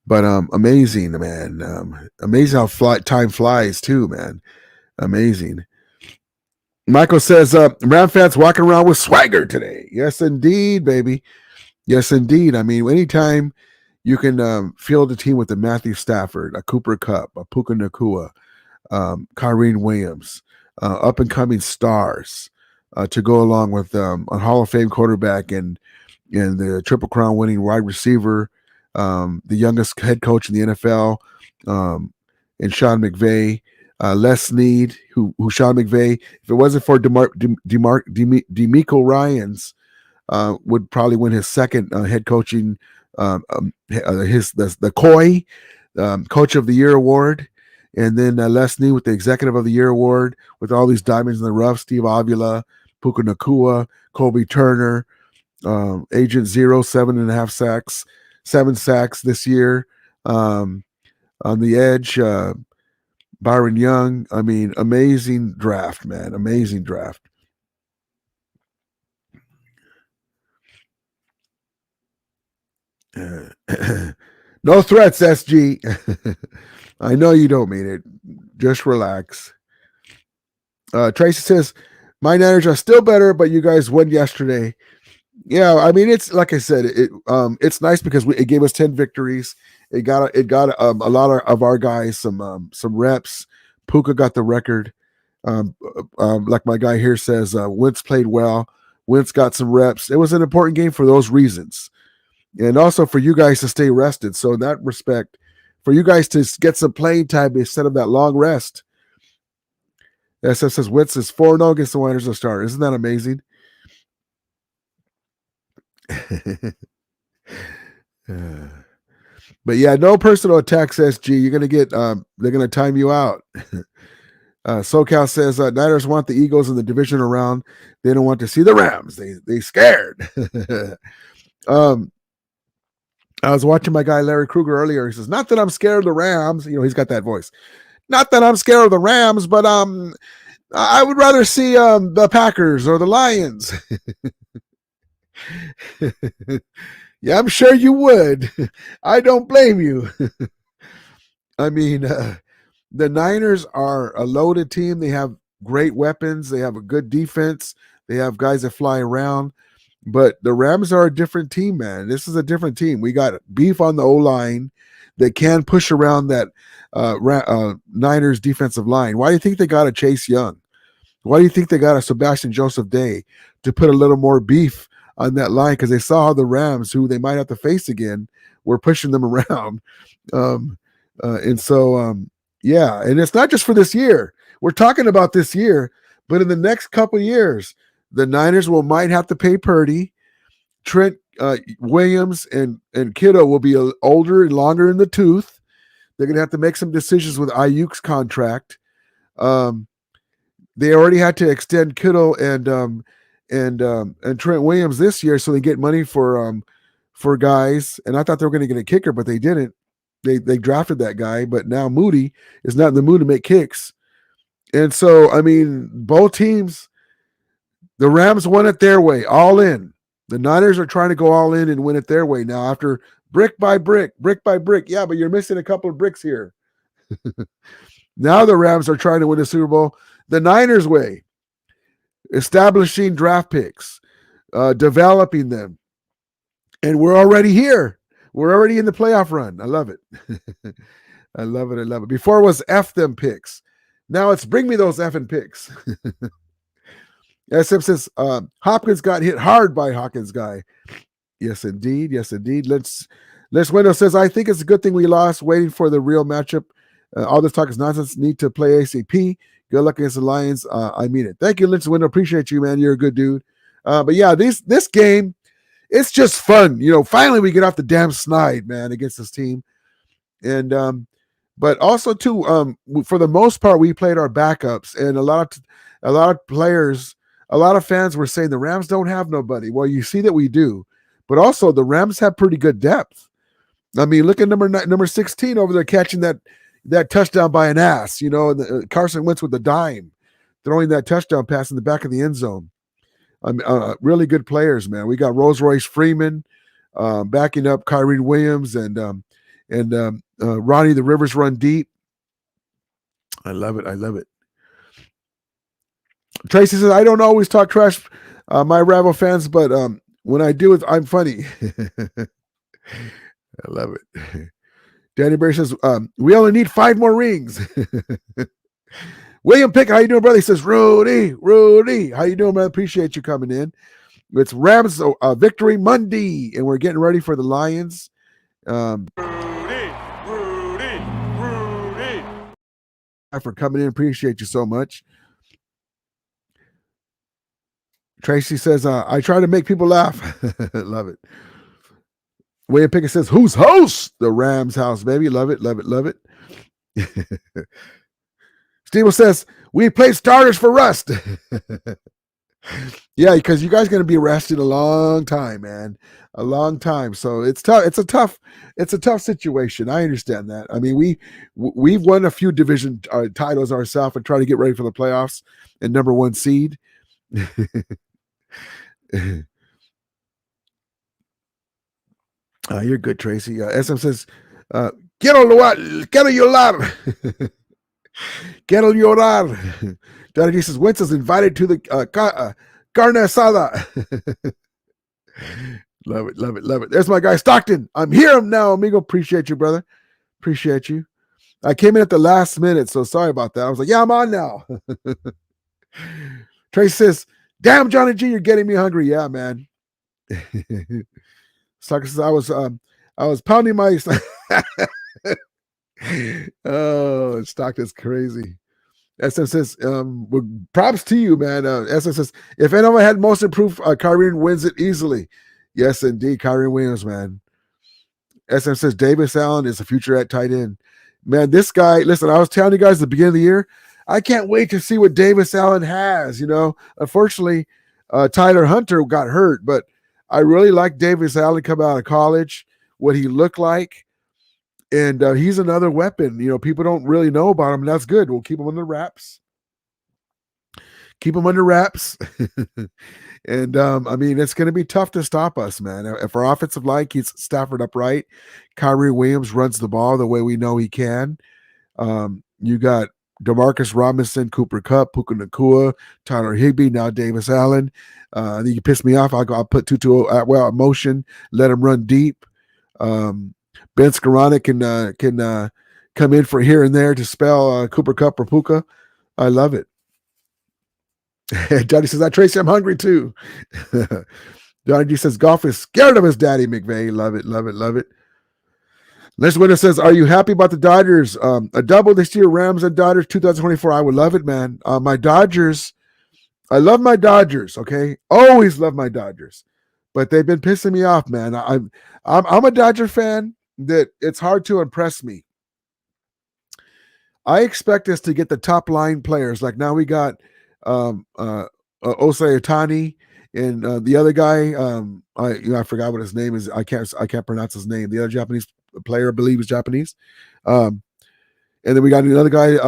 But amazing, man. Amazing how time flies too, man. Amazing. Michael says, Ram fans walking around with swagger today. Yes, indeed, baby. Yes, indeed. I mean, anytime you can field a team with a Matthew Stafford, a Cooper Kupp, a Puka Nacua, Kyrene Williams, up-and-coming stars to go along with a Hall of Fame quarterback and the Triple Crown winning wide receiver, the youngest head coach in the NFL, and Sean McVay, Les Snead, who Sean McVay, if it wasn't for DeMeco Ryans, would probably win his second head coaching, the Coach of the Year award, and then Les Nee with the Executive of the Year award with all these diamonds in the rough. Steve Avila, Puka Nacua, Kobe Turner, Agent Zero, 7.5 sacks, 7 sacks this year. On the edge, Byron Young. I mean, amazing draft, man. Amazing draft. No threats, SG. I know you don't mean it. Just relax. Tracy says, my Niners are still better, but you guys won yesterday. Yeah, I mean, it's like I said, it's nice because it gave us 10 victories. It got a lot of our guys some reps. Puka got the record. Like my guy here says, Wentz played well. Wentz got some reps. It was an important game for those reasons, and also for you guys to stay rested. So in that respect, for you guys to get some playing time instead of that long rest. SF says Wentz is 4-0 against the Niners to start. Isn't that amazing? But yeah, no personal attacks, SG. You're gonna get they're gonna time you out. SoCal says Niners want the Eagles in the divisional round. They don't want to see the Rams. They scared. I was watching my guy Larry Kruger earlier. He says, not that I'm scared of the Rams. You know, he's got that voice. Not that I'm scared of the Rams, but I would rather see the Packers or the Lions. Yeah, I'm sure you would. I don't blame you. I mean, the Niners are a loaded team. They have great weapons. They have a good defense. They have guys that fly around. But the Rams are a different team, man. This is a different team. We got beef on the O-line that can push around that Niners defensive line. Why do you think they got a Chase Young? Why do you think they got a Sebastian Joseph Day to put a little more beef on that line? Because they saw how the Rams, who they might have to face again, were pushing them around. And it's not just for this year. We're talking about this year, but in the next couple of years, the Niners might have to pay Purdy. Trent Williams and Kittle will be older and longer in the tooth. They're going to have to make some decisions with Ayuk's contract. They already had to extend Kittle and Trent Williams this year, so they get money for guys. And I thought they were going to get a kicker, but they didn't. They drafted that guy, but now Moody is not in the mood to make kicks. And so, I mean, both teams, the Rams won it their way, all in. The Niners are trying to go all in and win it their way now after brick by brick. Yeah, but you're missing a couple of bricks here. Now the Rams are trying to win the Super Bowl the Niners way, establishing draft picks, developing them. And we're already here. We're already in the playoff run. I love it. I love it. Before it was F them picks. Now it's bring me those effing picks. SF says, Hopkins got hit hard by Hawkins guy. Yes, indeed. Les Window says, I think it's a good thing we lost, waiting for the real matchup. All this talk is nonsense. Need to play ACP. Good luck against the Lions. I mean it. Thank you, Lynch Window. Appreciate you, man. You're a good dude. But yeah, this game, it's just fun. You know, finally we get off the damn snide, man, against this team. And but also too, for the most part, we played our backups, and a lot of players, a lot of fans were saying the Rams don't have nobody. Well, you see that we do, but also the Rams have pretty good depth. I mean, look at number 16 over there catching that touchdown by an ass. You know, Carson Wentz with the dime, throwing that touchdown pass in the back of the end zone. I mean, really good players, man. We got Rolls-Royce Freeman backing up Kyrie Williams and Ronnie the Rivers Run Deep. I love it. Tracy says, I don't always talk trash, my Ravo fans, but when I do it, I'm funny. I love it. Danny Berry says, we only need 5 more rings. William Pick, how you doing, brother? He says, Rudy, how you doing, man? Appreciate you coming in. It's Rams Victory Monday, and we're getting ready for the Lions. Rudy. For coming in, appreciate you so much. Tracy says, I try to make people laugh. Love it. William Pickett says, "Who's host?" The Rams house, baby. Love it, love it, love it. Steve says, "We play starters for rust." Yeah, because you guys are going to be resting a long time, man, a long time. So it's tough. It's a tough situation. I understand that. I mean, we've won a few division titles ourselves and try to get ready for the playoffs and number 1 seed. You're good, Tracy. SM says, quiero llorar. Quiero llorar. Donnie G says, Wentz is invited to the carne asada. Love it, love it, love it. There's my guy, Stockton. I'm here now, amigo. Appreciate you, brother. Appreciate you. I came in at the last minute, so sorry about that. I was like, yeah, I'm on now. Tracy says, damn, Johnny G, you're getting me hungry. Yeah, man. Stockton says, I was pounding my... Oh, Stockton's crazy. SM says, props to you, man. SM says, if anyone had most improved, Kyrie wins it easily. Yes, indeed. Kyrie Williams, man. SM says, Davis Allen is a future at tight end. Man, this guy, listen, I was telling you guys at the beginning of the year, I can't wait to see what Davis Allen has. Unfortunately, Tyler Hunter got hurt, but I really like Davis Allen coming out of college, what he looked like. And he's another weapon. People don't really know about him, and that's good. We'll keep him under wraps. Keep him under wraps. And, I mean, it's going to be tough to stop us, man. If our offensive line keeps Stafford upright, Kyrie Williams runs the ball the way we know he can. You got Demarcus Robinson, Cooper Kupp, Puka Nacua, Tyler Higbee, now Davis Allen. You can piss me off. I'll put Tutu Atwell in motion, let him run deep. Ben Skoranek can come in for here and there to spell Cooper Kupp or Puka. I love it. Johnny says, Tracy, I'm hungry too. Johnny G says, Goff is scared of his daddy, McVay. Love it, love it, love it. Les Winter says, are you happy about the Dodgers? A double this year, Rams and Dodgers 2024. I would love it, man. My Dodgers, I love my Dodgers, okay? Always love my Dodgers. But they've been pissing me off, man. I'm a Dodger fan that it's hard to impress me. I expect us to get the top line players. Like now we got Osei Ohtani and the other guy. I forgot what his name is. I can't pronounce his name. The other Japanese player, I believe, is Japanese. And then we got another guy.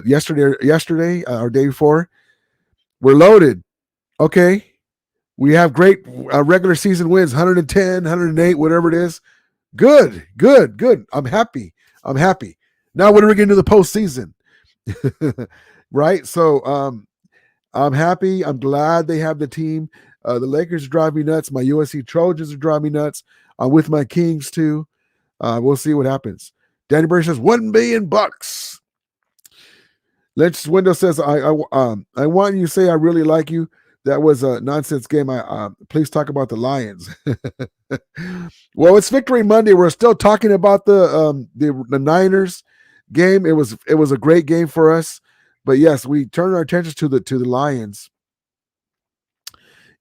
Yesterday or day before. We're loaded. Okay. We have great regular season wins, 110, 108, whatever it is. Good. I'm happy. Now when are we getting to the postseason? Right? So I'm happy. I'm glad they have the team. The Lakers drive me nuts. My USC Trojans are driving me nuts. I'm with my Kings too. We'll see what happens. Danny Berry says $1 billion. Lynch Window says, I want you to say I really like you. That was a nonsense game. Please talk about the Lions. Well, it's Victory Monday. We're still talking about the Niners game. It was a great game for us, but yes, we turned our attention to the Lions.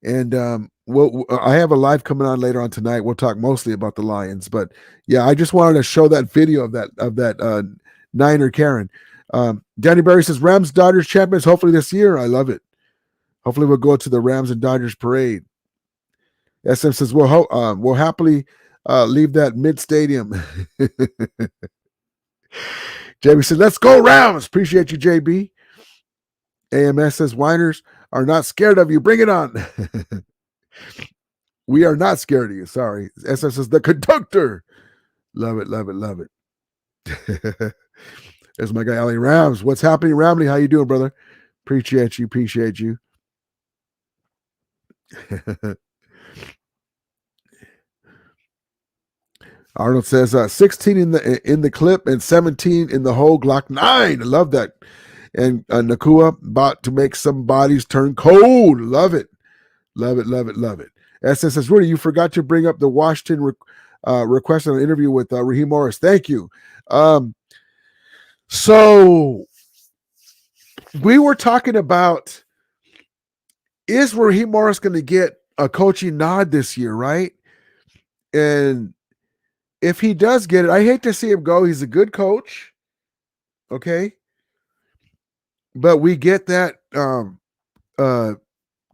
And I have a live coming on later on tonight. We'll talk mostly about the Lions, but yeah, I just wanted to show that video of that Niner Karen. Danny Berry says Rams Dodgers champions hopefully this year. I love it. Hopefully we'll go to the Rams and Dodgers parade. SM says we'll happily leave that mid stadium. JB said, let's go Rams. Appreciate you, JB. AMS says whiners are not scared of you. Bring it on. We are not scared of you. Sorry. SM says the conductor. Love it, love it, love it. There's my guy, Ali Rams. What's happening, Ramley? How you doing, brother? Appreciate you. Arnold says 16 in the clip and 17 in the whole Glock 9. I love that. And Nacua about to make some bodies turn cold. Love it. SS says, Rudy, you forgot to bring up the Washington request on an interview with Raheem Morris. Thank you. So we were talking about, is Raheem Morris going to get a coaching nod this year, right? And if he does get it, I hate to see him go. He's a good coach. Okay. But we get that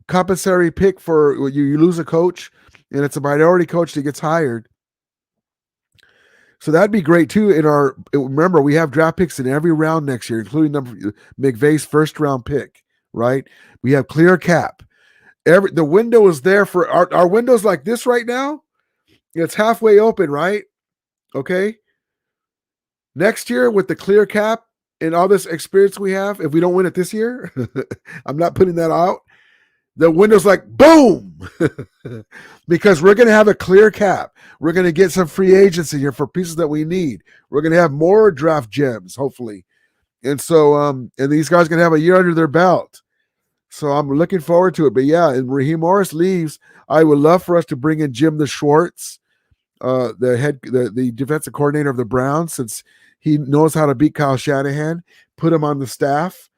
compensatory pick for you lose a coach, and it's a minority coach that gets hired. So that'd be great too. Remember, we have draft picks in every round next year, including McVay's first round pick, right? We have clear cap. The window is there for our window's like this right now. It's halfway open, right? Okay. Next year with the clear cap and all this experience we have, if we don't win it this year, I'm not putting that out. The window's like boom, because we're going to have a clear cap. We're going to get some free agents in here for pieces that we need. We're going to have more draft gems, hopefully. And so, and these guys are going to have a year under their belt. So I'm looking forward to it. But yeah, and Raheem Morris leaves. I would love for us to bring in Jim the Schwartz, the defensive coordinator of the Browns, since he knows how to beat Kyle Shanahan, put him on the staff.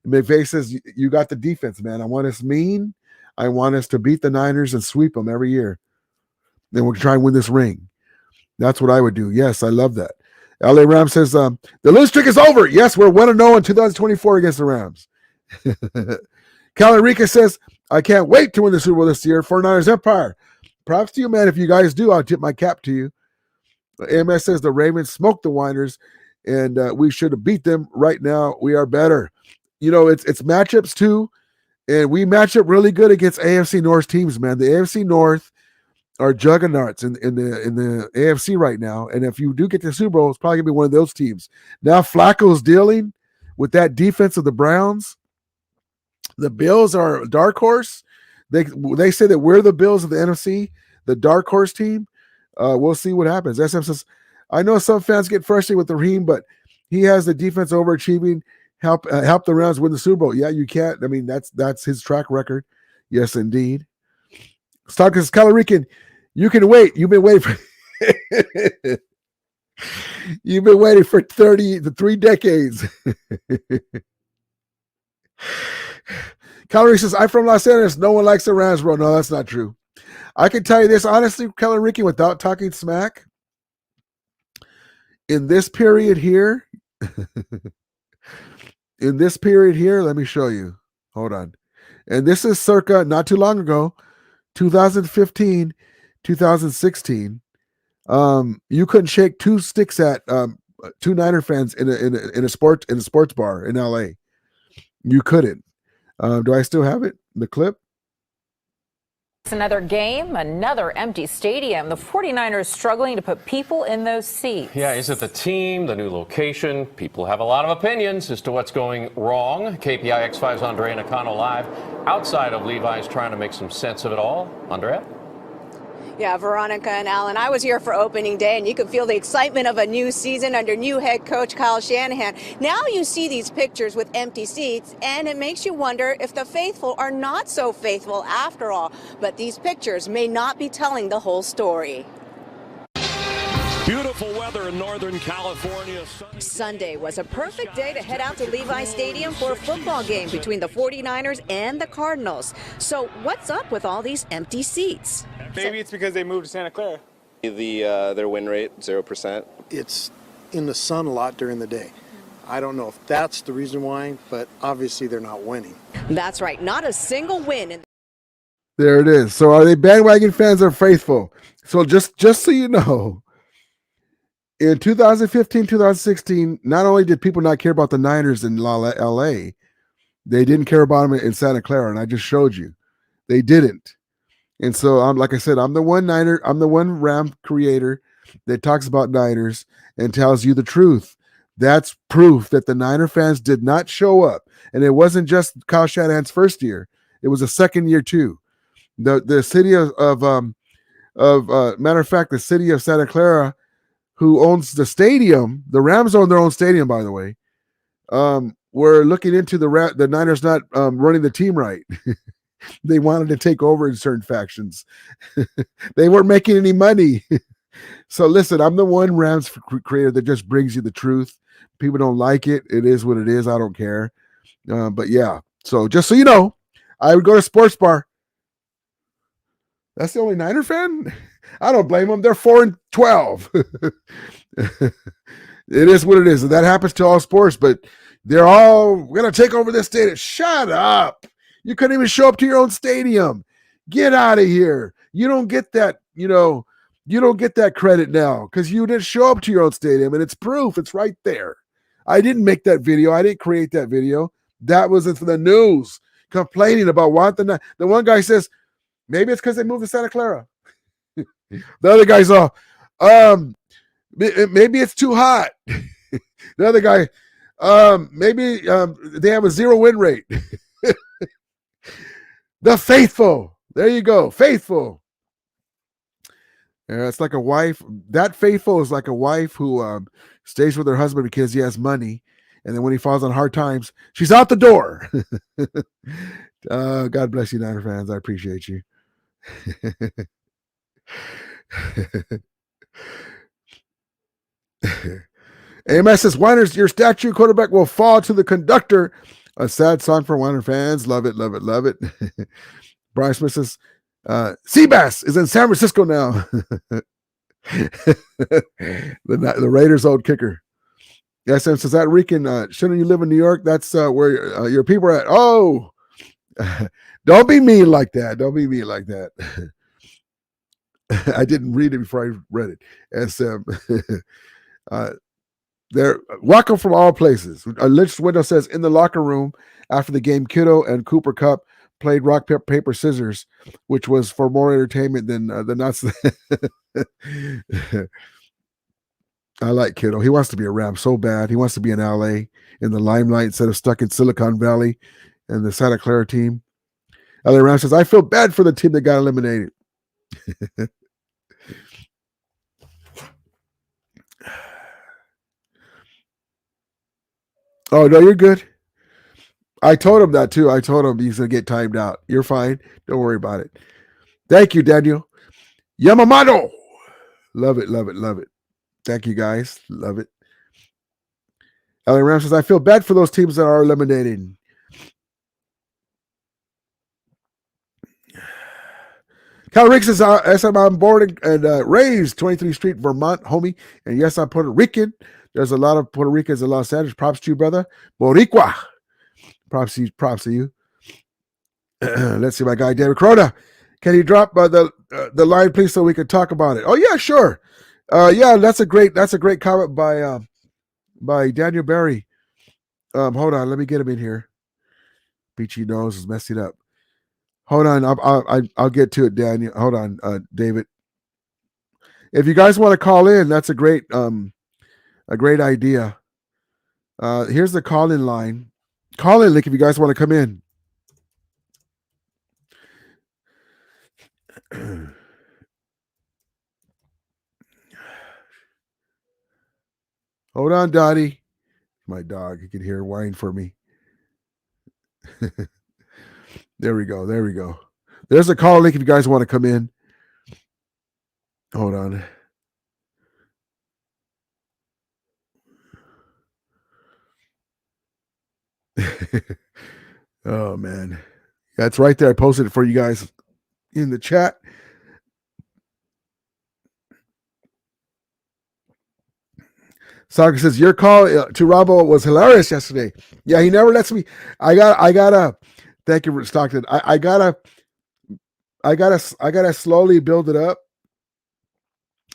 McVay says, you got the defense, man. I want us mean. I want us to beat the Niners and sweep them every year. Then we'll try and win this ring. That's what I would do. Yes, I love that. LA Rams says, the losing streak is over. Yes, we're 1-0 in 2024 against the Rams. Cal Enriquez says, I can't wait to win the Super Bowl this year. 49ers Empire. Props to you, man. If you guys do, I'll tip my cap to you. AMS says the Ravens smoked the Niners, and we should have beat them. Right now, we are better. You know, it's matchups too, and we match up really good against AFC North teams, man. The AFC North are juggernauts in the AFC right now, and if you do get to the Super Bowl, it's probably gonna be one of those teams. Now Flacco's dealing with that defense of the Browns. The Bills are a dark horse. They say that we're the Bills of the NFC, the dark horse team. We'll see what happens. SM says, I know some fans get frustrated with Raheem, but he has the defense overachieving. Help the Rams win the Super Bowl. Yeah, you can't. I mean, that's his track record. Yes, indeed. Starkers Calorican, you can wait. You've been waiting for you've been waiting for 3 decades. Calorican says, I'm from Los Angeles. No one likes the Rams, bro. No, that's not true. I can tell you this honestly, Calorican, without talking smack. In this period here. In this period here, let me show you. Hold on. And this is circa not too long ago, 2015, 2016. You couldn't shake 2 sticks at 2 Niner fans in a sports bar in LA. You couldn't. Do I still have it? The clip? It's another game, another empty stadium. The 49ers struggling to put people in those seats. Yeah, is it the team, the new location? People have a lot of opinions as to what's going wrong. KPI X5's Andrea Nakano live outside of Levi's trying to make some sense of it all. Andrea? Yeah, Veronica and Alan, I was here for opening day, and you could feel the excitement of a new season under new head coach Kyle Shanahan. Now you see these pictures with empty seats, and it makes you wonder if the faithful are not so faithful after all. But these pictures may not be telling the whole story. Beautiful weather in Northern California. Sunday was a perfect day to head out to Levi Stadium for a football game between the 49ers and the Cardinals. So what's up with all these empty seats? Maybe it's because they moved to Santa Clara. Their win rate, 0%. It's in the sun a lot during the day. I don't know if that's the reason why, but obviously they're not winning. That's right, not a single win. There it is. So are they bandwagon fans or faithful? So just so you know, in 2015, 2016, not only did people not care about the Niners in LA, they didn't care about them in Santa Clara, and I just showed you. They didn't. And so like I said, I'm the one Ram creator that talks about Niners and tells you the truth. That's proof that the Niner fans did not show up. And it wasn't just Kyle Shanahan's first year. It was a second year too. The city of matter of fact, the city of Santa Clara, who owns the stadium, the Rams own their own stadium, by the way. We're looking into the Niners not running the team right. They wanted to take over in certain factions. They weren't making any money. So listen, I'm the one Rams creator that just brings you the truth. People don't like it. It is what it is. I don't care. But yeah, so just so you know, I would go to sports bar. That's the only Niner fan? I don't blame them. They're 4-12. It is what it is. That happens to all sports, but they're all going to take over this stadium. Shut up. You couldn't even show up to your own stadium. Get out of here. You don't get that, you don't get that credit now because you didn't show up to your own stadium, and it's proof. It's right there. I didn't make that video. I didn't create that video. That was for the news complaining about what the one guy says, maybe it's because they moved to Santa Clara. The other guy's all, maybe it's too hot. The other guy, maybe they have a 0 win rate. The faithful. There you go. Faithful. It's like a wife. That faithful is like a wife who stays with her husband because he has money. And then when he falls on hard times, she's out the door. God bless you, Niner fans. I appreciate you. AMS says, Winers, your statue quarterback will fall to the conductor. A sad song for Winer fans. Love it, love it, love it. Brian Smith says, Seabass is in San Francisco now. the Raiders' old kicker. Yes, says that Rican, shouldn't you live in New York? That's where your people are at. Oh, don't be mean like that. Don't be mean like that. I didn't read it before I read it. As they're welcome from all places. Lynch Window says in the locker room after the game, Kittle and Cooper Kupp played rock, paper, scissors, which was for more entertainment than the nuts. I like Kittle. He wants to be a Ram so bad. He wants to be in LA in the limelight instead of stuck in Silicon Valley and the Santa Clara team. LA Ram says, I feel bad for the team that got eliminated. Oh, no, you're good. I told him that too. I told him he's going to get timed out. You're fine. Don't worry about it. Thank you, Daniel. Yamamoto. Love it, love it, love it. Thank you, guys. Love it. LA Ram says, I feel bad for those teams that are eliminated. Cal Rick says, I'm born and raised 23th Street, Vermont, homie. And yes, I'm Puerto Rican. There's a lot of Puerto Ricans in Los Angeles. Props to you, brother. Boricua. Props to you. Let's see, my guy, David Crota. Can you drop the line, please, so we can talk about it? Oh, yeah, sure. Yeah, that's a great comment by Daniel Barry. Hold on, let me get him in here. Beachy nose is messing up. Hold on, I'll get to it, Daniel. Hold on, David. If you guys want to call in, that's a great idea. Here's the call-in line. Call-in link if you guys want to come in. Hold on, Dottie. My dog, you can hear her whine for me. There we go. There we go. There's a call link if you guys want to come in. Hold on. Oh, man. That's right there. I posted it for you guys in the chat. Soccer says your call to Robbo was hilarious yesterday. Yeah, he never lets me. I gotta. Thank you, Stockton. I gotta slowly build it up,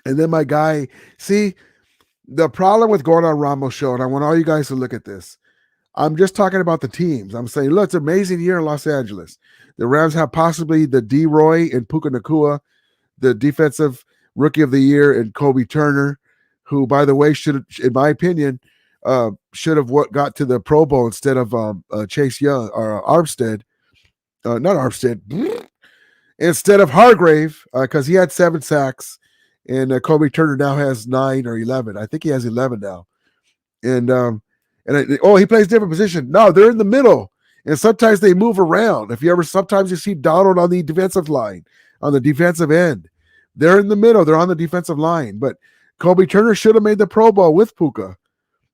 and then my guy. See, the problem with going on Ramos show, and I want all you guys to look at this. I'm just talking about the teams. I'm saying, look, it's an amazing year in Los Angeles. The Rams have possibly the D. Roy and Puka Nacua, the defensive rookie of the year, and Kobe Turner, who, by the way, should, in my opinion, should have got to the Pro Bowl instead of Chase Young or Armstead. Not Armstead. Instead of Hargrave, because he had 7 sacks, and Kobe Turner now has 9 or 11. I think he has 11 now. And he plays different position. No, they're in the middle, and sometimes they move around. Sometimes you see Donald on the defensive line, on the defensive end. They're in the middle. They're on the defensive line, but Kobe Turner should have made the Pro Bowl with Puka.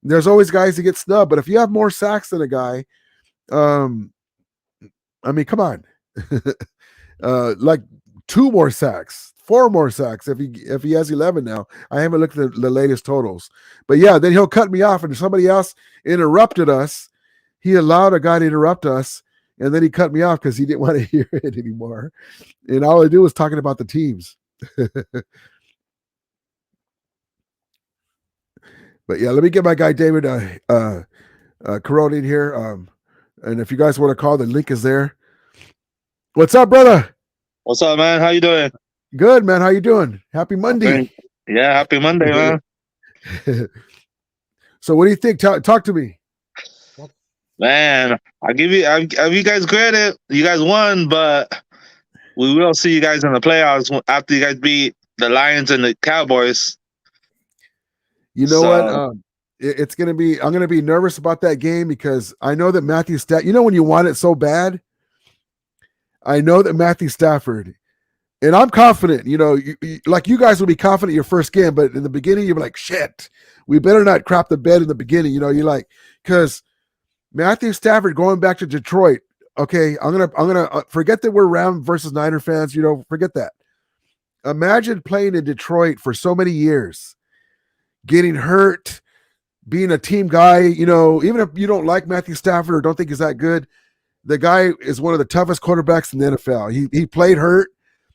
There's always guys that get snubbed, but if you have more sacks than a guy, I mean, come on. Like 2 more sacks, 4 more sacks if he has 11 now. I haven't looked at the latest totals. But yeah, then he'll cut me off, and if somebody else interrupted us, he allowed a guy to interrupt us, and then he cut me off because he didn't want to hear it anymore. And all I do was talking about the teams. But yeah, let me get my guy David Corona in here. And if you guys want to call, the link is there. What's up, brother? What's up, man? How you doing? Good, man. How you doing? Happy Monday. Yeah, happy Monday, man. So what do you think? Talk to me. Man, I give you guys credit. You guys won, but we will see you guys in the playoffs after you guys beat the Lions and the Cowboys. You know what? It's gonna be. I'm gonna be nervous about that game because I know that Matthew Stafford. You know when you want it so bad. I know that Matthew Stafford, and I'm confident. You know, like you guys will be confident your first game, but in the beginning you're like, shit, we better not crap the bed in the beginning. You know, you're like, because Matthew Stafford going back to Detroit. Okay, I'm gonna forget that we're Ram versus Niner fans. You know, forget that. Imagine playing in Detroit for so many years, getting hurt, being a team guy. You know, even if you don't like Matthew Stafford or don't think he's that good, the guy is one of the toughest quarterbacks in the NFL. He played hurt.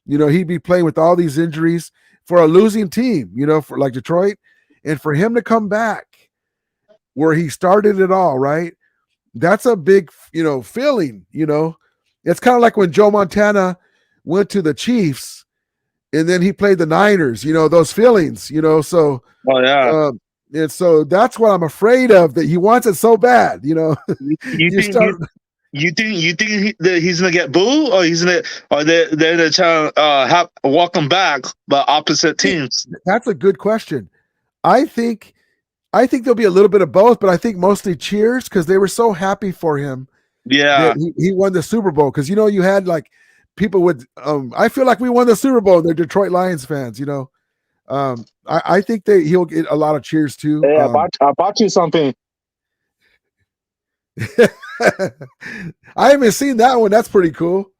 You know, he'd be playing with all these injuries for a losing team. You know, for like Detroit, and for him to come back where he started it all, right? That's a big, you know, feeling, you know. It's kind of like when Joe Montana went to the Chiefs and then he played the Niners, you know, those feelings, you know. So, and so that's what I'm afraid of, that he wants it so bad, you know. You think he's gonna get booed, or they're gonna try to walk him back, but opposite teams? That's a good question. I think there'll be a little bit of both, but I think mostly cheers because they were so happy for him. Yeah, he won the Super Bowl because, you know, you had like people would. I feel like we won the Super Bowl. They're Detroit Lions fans, you know. I think he'll get a lot of cheers too. Hey, I bought you something. I haven't seen that one. That's pretty cool.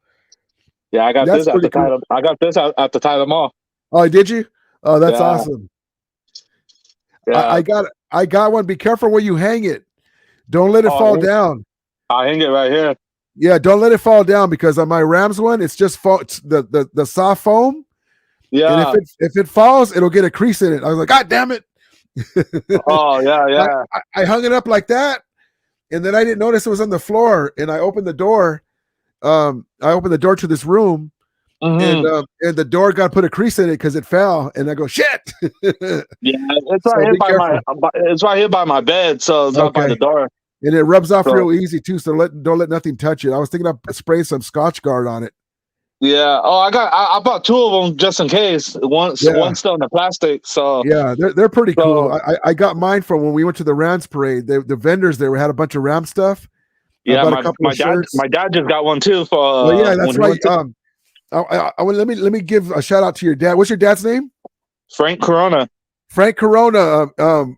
Yeah, I got this at the title. I got this at the title mall. Oh, did you? Oh, that's awesome. Yeah. I got one. Be careful where you hang it. Don't let it fall down. I hang it right here. Yeah, don't let it fall down because on my Rams one, it's just the soft foam. Yeah. And if it falls, it'll get a crease in it. I was like, God damn it. Oh, yeah. I hung it up like that, and then I didn't notice it was on the floor, and I opened the door. I opened the door to this room, and the door got put a crease in it because it fell, and I go, shit. Yeah, it's right here by my bed, so it's not by the door. And it rubs off real easy too, so don't let nothing touch it. I was thinking of spraying some Scotch Guard on it. Yeah. Oh, I bought 2 of them just in case. One's still in the plastic. So yeah, they're pretty cool. I got mine from when we went to the Rams parade. The vendors there had a bunch of Ram stuff. Yeah, my dad just got one too. For yeah, that's right. Let me give a shout out to your dad. What's your dad's name? Frank Corona. Frank Corona.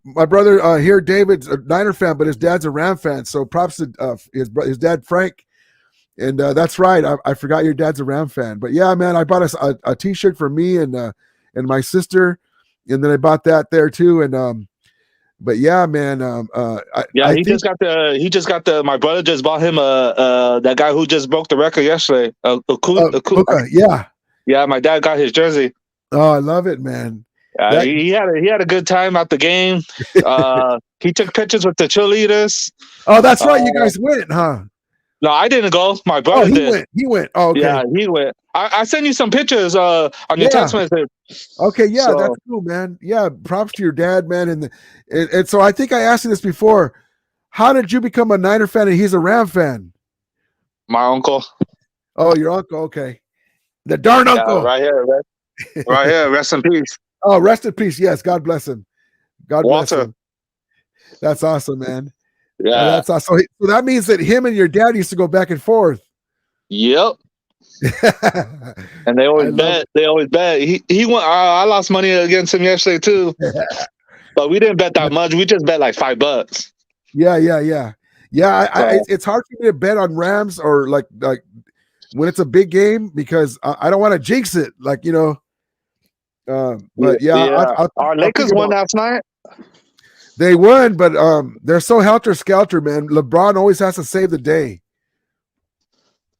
My brother here, David's a Niner fan, but his dad's a Ram fan. So props to his dad, Frank. And that's right. I forgot your dad's a Ram fan. But yeah, man, I bought a T-shirt for me and my sister, and then I bought that there too. And but yeah, man. He just got the. My brother just bought him that guy who just broke the record yesterday. Puka, yeah. Yeah, my dad got his jersey. Oh, I love it, man. He had a good time at the game. He took pictures with the cheerleaders. Oh, that's right. You guys went, huh? No, I didn't go. My brother did. He went. Oh, okay. Yeah, he went. I sent you some pictures on your text message. Okay, yeah, that's cool, man. Yeah, props to your dad, man. And so I think I asked you this before. How did you become a Niner fan and he's a Ram fan? My uncle. Oh, your uncle. Okay. The darn uncle. Right here. Right here. Rest in peace. Oh, rest in peace. Yes, God bless him. God bless Walter. him. That's awesome, man. Yeah, that's awesome. So that means that him and your dad used to go back and forth. Yep. And they always bet. They always bet. He went. I lost money against him yesterday too, but we didn't bet that much. We just bet like $5. Yeah. It's hard for me to bet on Rams or like when it's a big game because I don't want to jinx it. Like, you know, but yeah. Our Lakers won last night. They won, but they're so helter-skelter, man. LeBron always has to save the day.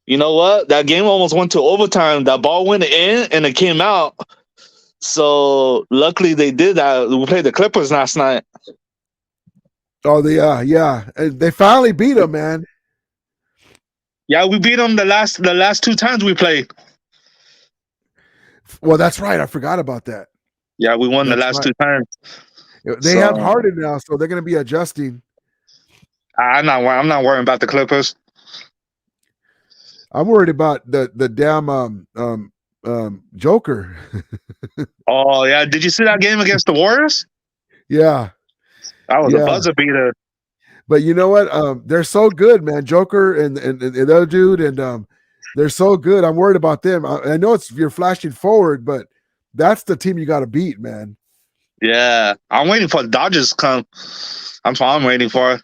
You know what? That game almost went to overtime. That ball went in and it came out. So luckily they did that. We played the Clippers last night. Oh, yeah. And they finally beat them, man. Yeah, we beat them the last 2 times we played. Well, that's right. I forgot about that. Yeah, we won the last 2 times. They have Harden now, so they're going to be adjusting. I'm not worrying about the Clippers. I'm worried about the damn Joker. Oh yeah, did you see that game against the Warriors? Yeah, that was a buzzer beater. But you know what? They're so good, man. Joker and the other dude, and they're so good. I'm worried about them. I know you're flashing forward, but that's the team you got to beat, man. Yeah, I'm waiting for the Dodgers to come. That's what I'm waiting for.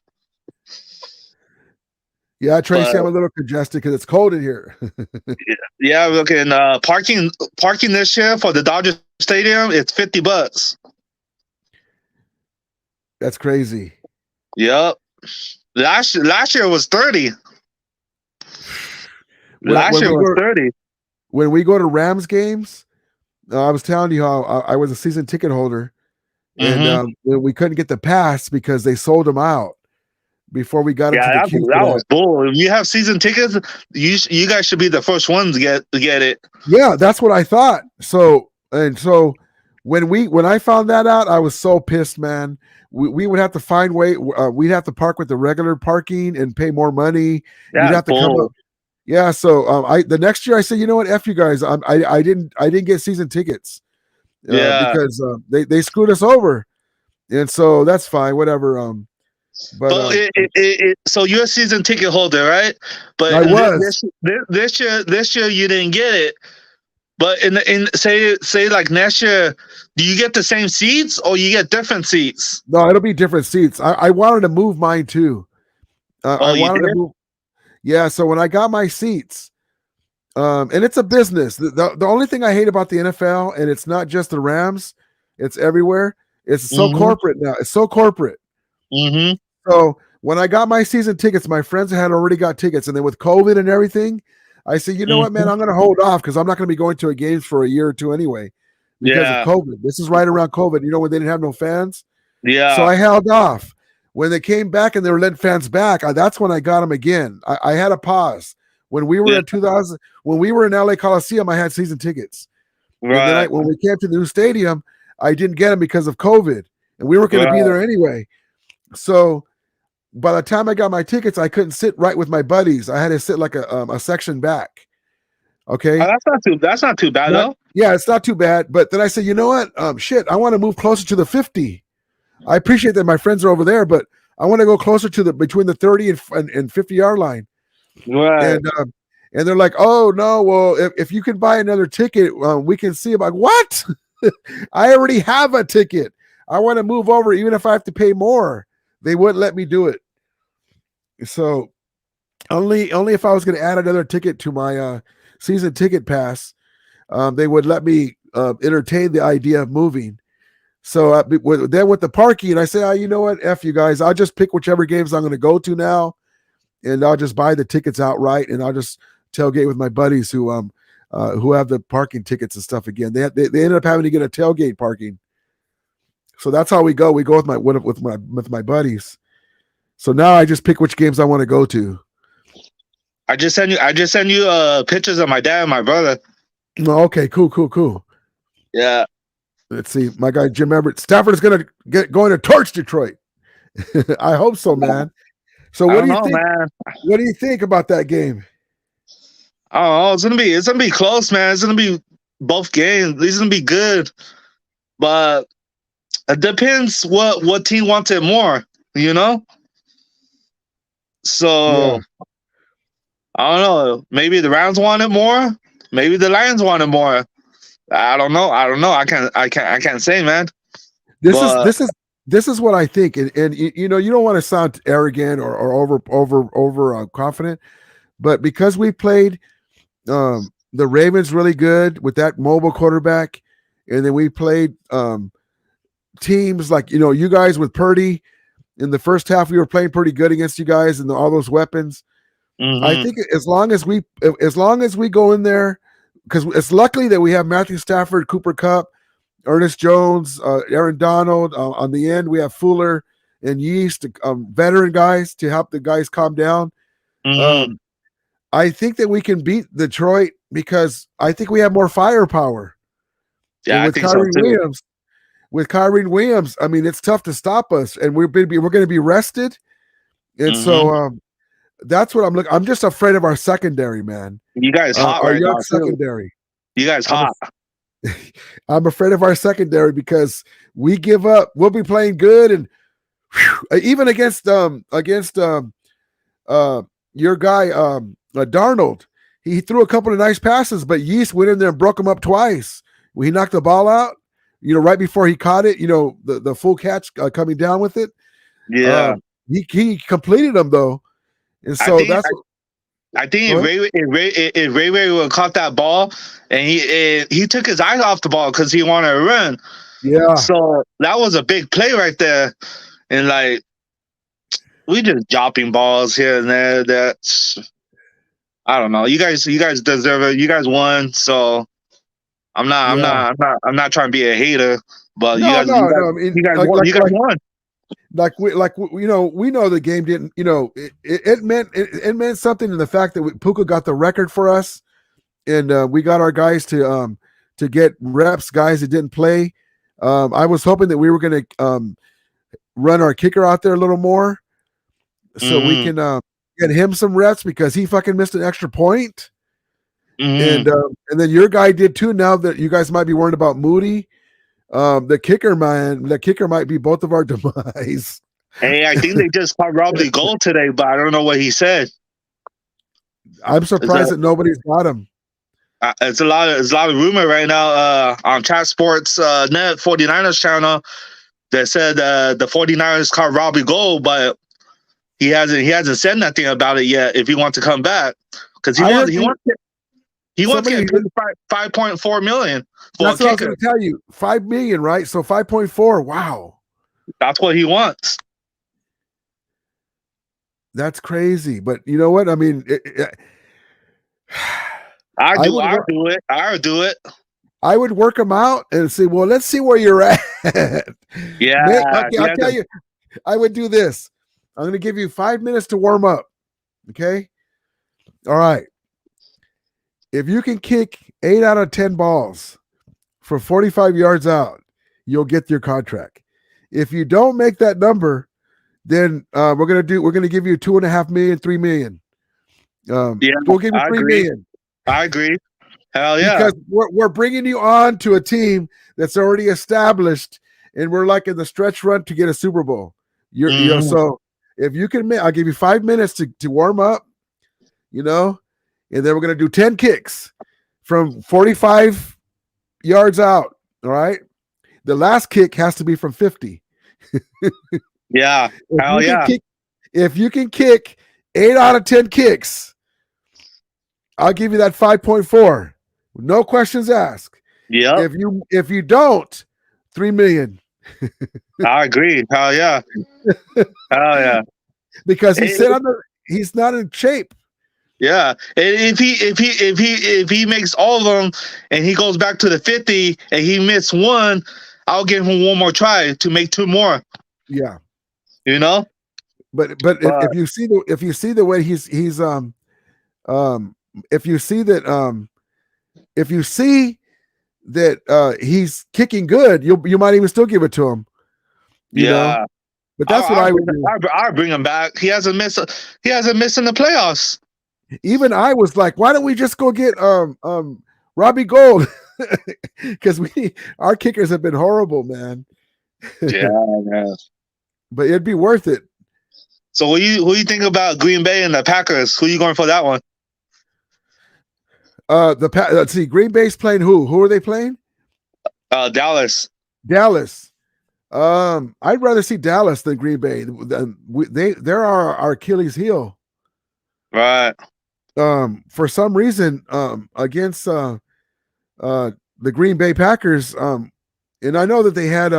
Yeah, Tracy, I'm a little congested because it's cold in here. Yeah, look, and parking this year for the Dodger Stadium, it's $50. That's crazy. Yep. Last year was 30. Last year was 30. When we go to Rams games, I was telling you how I was a season ticket holder, and we couldn't get the pass because they sold them out before we got into the queue. That was bull. If you have season tickets, you guys should be the first ones to get it. Yeah, that's what I thought. So when I found that out, I was so pissed, man. We would have to find we'd have to park with the regular parking and pay more money. Yeah, you'd have to come up. Yeah, so the next year I said, you know what, F you guys, I didn't get season tickets. Because they screwed us over, and so that's fine, whatever. But so you're a season ticket holder, right? But I was this year you didn't get it. But in say like next year, do you get the same seats or you get different seats? No, it'll be different seats. I wanted to move mine too. I wanted to move. Yeah, so when I got my seats, and it's a business. The only thing I hate about the NFL, and it's not just the Rams, it's everywhere. It's so corporate now. It's so corporate. Mm-hmm. So when I got my season tickets, my friends had already got tickets, and then with COVID and everything, I said, you know what, man, I'm going to hold off because I'm not going to be going to a games for a year or two anyway because of COVID. This is right around COVID, you know, when they didn't have no fans. Yeah. So I held off. When they came back and they were letting fans back, that's when I got them again. I had a pause. When we were in 2000, when we were in LA Coliseum, I had season tickets. Right. And then when we came to the new stadium, I didn't get them because of COVID, and we were going to be there anyway. So by the time I got my tickets, I couldn't sit right with my buddies. I had to sit like a section back. Okay, that's not too bad though. Yeah, it's not too bad. But then I said, you know what? Shit, I want to move closer to the 50. I appreciate that my friends are over there, but I want to go closer to between the 30 and 50-yard line. Right. And they're like, oh no, well, if you can buy another ticket, we can see. I'm like, what? I already have a ticket. I want to move over, even if I have to pay more. They wouldn't let me do it. So only if I was going to add another ticket to my season ticket pass, they would let me entertain the idea of moving. So then with the parking, I say, you know what, F you guys, I'll just pick whichever games I'm going to go to now, and I'll just buy the tickets outright, and I'll just tailgate with my buddies who have the parking tickets and stuff again. They ended up having to get a tailgate parking. So that's how we go. We go with my buddies. So now I just pick which games I want to go to. I just send you pictures of my dad and my brother. Oh, okay, cool. Yeah. Let's see. My guy Jim Everett. Stafford is going to torch Detroit. I hope so, man. So what do you think? Man. What do you think about that game? Oh, it's gonna be close, man. It's gonna be both games. These gonna be good, but it depends what team wants it more. You know. So I don't know. Maybe the Rams want it more. Maybe the Lions want it more. I don't know. I can't say, man. This is what I think, and you know, you don't want to sound arrogant or over confident, but because we played the Ravens really good with that mobile quarterback, and then we played teams like you guys with Purdy. In the first half, we were playing pretty good against you guys and all those weapons. Mm-hmm. I think as long as we go in there, because it's luckily that we have Matthew Stafford, Cooper Kupp, Ernest Jones, Aaron Donald. On the end, we have Fuller and Yeast, veteran guys to help the guys calm down. Mm-hmm. I think that we can beat Detroit because I think we have more firepower. Yeah, with I think so too. With Kyrie Williams, I mean, it's tough to stop us, and we're going to be rested, and so that's what I'm looking. I'm just afraid of our secondary, man. You guys hot our right young now, secondary. You guys hot. I'm afraid of our secondary because we give up. We'll be playing good, and even against your guy Darnold, he threw a couple of nice passes, but Yeast went in there and broke him up twice. He knocked the ball out. Right before he caught it, the full catch coming down with it. Yeah. He completed them though. And so I think if Ray would have caught that ball and he took his eyes off the ball because he wanted to run. Yeah. So that was a big play right there. And like we just dropping balls here and there. That's I don't know. You guys deserve it. You guys won, so I'm not trying to be a hater, but you guys won. We know the game didn't. It meant something in the fact that Puka got the record for us, and we got our guys to get reps. Guys that didn't play. I was hoping that we were going to run our kicker out there a little more, so we can get him some reps because he fucking missed an extra point. And then your guy did too. Now that you guys might be worried about Moody, the kicker might be both of our demise. Hey, I think they just caught Robbie Gold today, but I don't know what he said. I'm surprised that nobody's got him. It's a lot of rumor right now on Chat Sports Net 49ers channel that said the 49ers caught Robbie Gold, but he hasn't said nothing about it yet. If he wants to come back, because he wants to get $5.4 million. That's what I was going to tell you. $5 million, right? So 5.4. Wow, that's what he wants. That's crazy. But you know what? I mean, I'll do it. I would work him out and say, well, let's see where you're at. Yeah. I'll tell you. I would do this. I'm going to give you 5 minutes to warm up. Okay. All right. If you can kick 8 out of 10 balls for 45 yards out, you'll get your contract. If you don't make that number, then we're going to give you $2.5 million, $3 million. We'll give you $3 million. I agree. Hell yeah. Because we're bringing you on to a team that's already established, and we're like in the stretch run to get a Super Bowl. So if you can, I'll give you 5 minutes to warm up, and then we're going to do 10 kicks from 45 yards out. All right. The last kick has to be from 50. Yeah. Hell yeah. If you can kick 8 out of 10 kicks, I'll give you that 5.4. No questions asked. Yeah. If you don't, $3 million. I agree. Hell yeah. Hell yeah. Because he's not in shape. Yeah. And if he makes all of them and he goes back to the 50 and he missed one, I'll give him one more try to make 2 more. Yeah. But if you see the way if you see that he's kicking good, you might even still give it to him. You know? But that's what I would do. I'll bring him back. He hasn't missed in the playoffs. Even I was like, why don't we just go get Robbie Gold? Because our kickers have been horrible, man. Yeah, man. But it'd be worth it. So who you think about Green Bay and the Packers? Who are you going for that one? Let's see. Green Bay's playing who? Who are they playing? Dallas. I'd rather see Dallas than Green Bay. They're our Achilles heel. Right. for some reason, against the Green Bay Packers, and I know that they had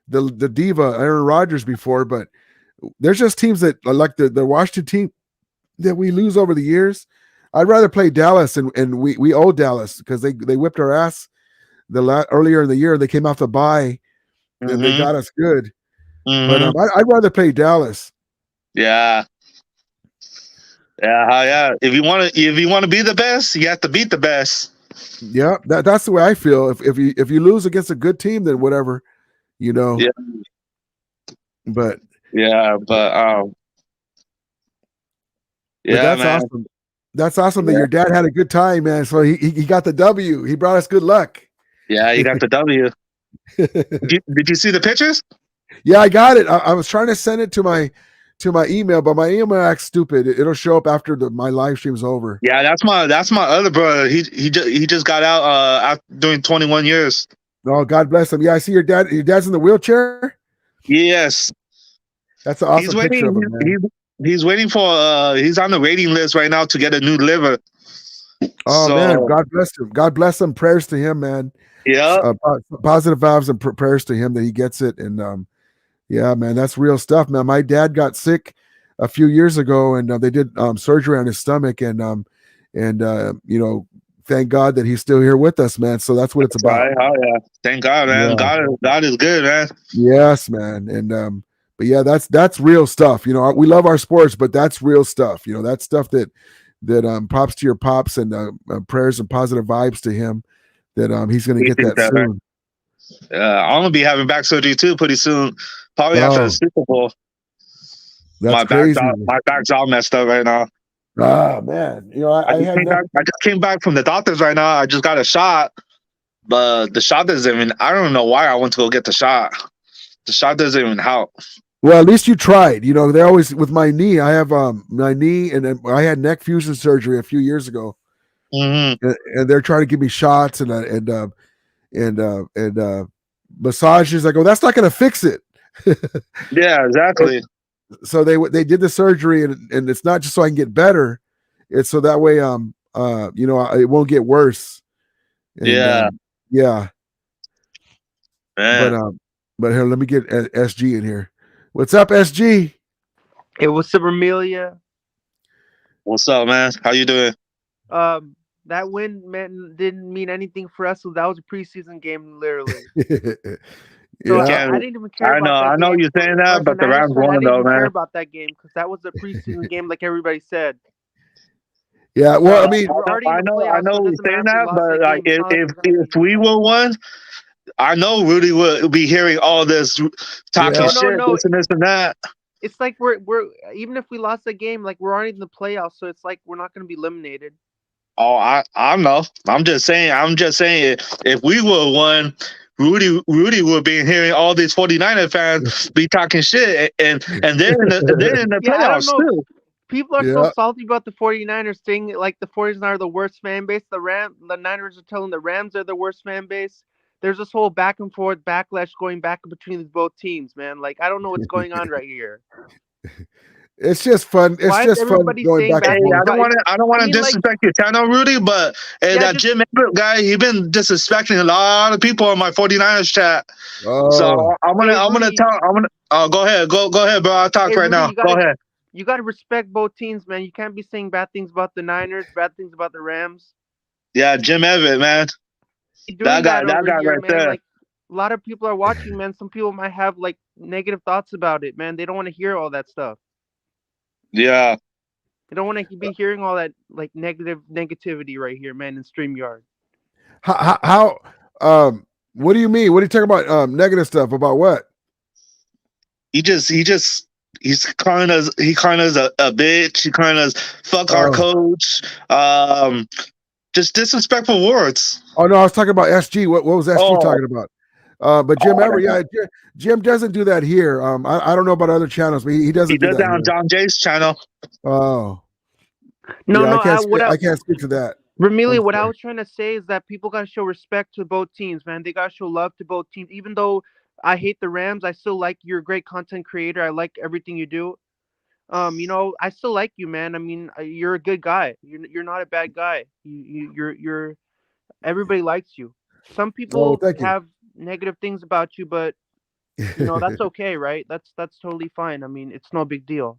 the diva Aaron Rodgers before, but there's just teams that like the Washington team that we lose over the years. I'd rather play Dallas, and we owe Dallas because they whipped our ass earlier in the year. They came off the bye, and they got us good. But I'd rather play Dallas. Yeah. Yeah. If you want to be the best, you have to beat the best. Yeah, that's the way I feel. If you lose against a good team, then whatever, you know. Yeah. But yeah, that's man. awesome. That's awesome that your dad had a good time, man. So he got the W. He brought us good luck. Yeah, you got the W. Did you see the pictures? Yeah, I got it. I was trying to send it to my email, but my email acts stupid. It'll show up after my live stream's over. Yeah, that's my other brother. He just got out after doing 21 years. Oh, God bless him. Yeah, I see your dad. Your dad's in the wheelchair. Yes, that's an awesome picture of him, man. He's waiting for he's on the waiting list right now to get a new liver. Oh man, God bless him. God bless him. Prayers to him, man. Yeah. Positive vibes and prayers to him that he gets it. And yeah, man, that's real stuff, man. My dad got sick a few years ago, and they did surgery on his stomach, and you know, thank God that he's still here with us, man. So that's what it's about. Right. Oh yeah, thank God, man. Yeah. God is good, man. Yes, man. And but yeah, that's real stuff. You know, we love our sports, but that's real stuff. You know, that's stuff that props to your pops, and prayers and positive vibes to him that he's going to get that soon. I'm gonna be having back surgery too pretty soon. Probably after the Super Bowl. That's crazy. My back's all messed up right now. Ah, man. You know, I just came back from the doctors right now. I just got a shot, but the shot doesn't even. I don't know why I went to go get the shot. The shot doesn't even help. Well, at least you tried. You know, they always with my knee. I have my knee, and I had neck fusion surgery a few years ago, and they're trying to give me shots and massages. I go, that's not going to fix it. Yeah, exactly. So they did the surgery, and it's not just so I can get better. It's so that way, you know, it won't get worse. And, yeah. Yeah. Man. But here, let me get SG in here. What's up, SG? Hey, what's up, Amelia? What's up, man? How you doing? That win, man, didn't mean anything for us. So that was a preseason game, literally. So Yeah. I didn't even care. I know you're saying that, but the Rams won, though, man. I didn't care about that game because that was a preseason game, like everybody said. Yeah, well, I mean, I know you're saying that, but like, if we were one, I know Rudy would be hearing all this talking shit, this and that. It's like we're even if we lost the game, like we're already in the playoffs, so it's like we're not going to be eliminated. Oh, I know. I'm just saying. If we were one, Rudy would be hearing all these 49er fans be talking shit, and they're in the playoffs too. People are so salty about the 49ers saying like the 49ers are the worst fan base. The Niners are telling the Rams are the worst fan base. There's this whole back and forth backlash going back between both teams, man. Like I don't know what's going on right here. It's just fun. It's just fun going back and forth. I don't want to disrespect your channel, Rudy, but that Jim Everett guy, he's been disrespecting a lot of people on my 49ers chat. Oh. So I'm gonna go ahead, bro. I'll talk right now. Go ahead. You gotta respect both teams, man. You can't be saying bad things about the Niners, bad things about the Rams. Yeah, Jim Everett, man. That guy right there. Like, a lot of people are watching, man. Some people might have like negative thoughts about it, man. They don't want to hear all that stuff. Yeah. They don't want to be hearing all that like negativity right here, man, in StreamYard. How what do you mean? What are you talking about? Negative stuff about what? He's calling us a bitch. He calling us fuck our coach. Just disrespectful words. Oh no, I was talking about SG. What was SG talking about? But Jim Everett, Jim doesn't do that here. I don't know about other channels, but he doesn't. He does that on John Jay's channel. Oh, no, I can't speak to that. Ramelia, what I was trying to say is that people gotta show respect to both teams, man. They gotta show love to both teams. Even though I hate the Rams, I still like you're a great content creator. I like everything you do. I still like you, man. I mean, you're a good guy. You're not a bad guy. You're everybody likes you. Some people thank you. have negative things about you, but that's okay, right? That's totally fine. I mean, it's no big deal.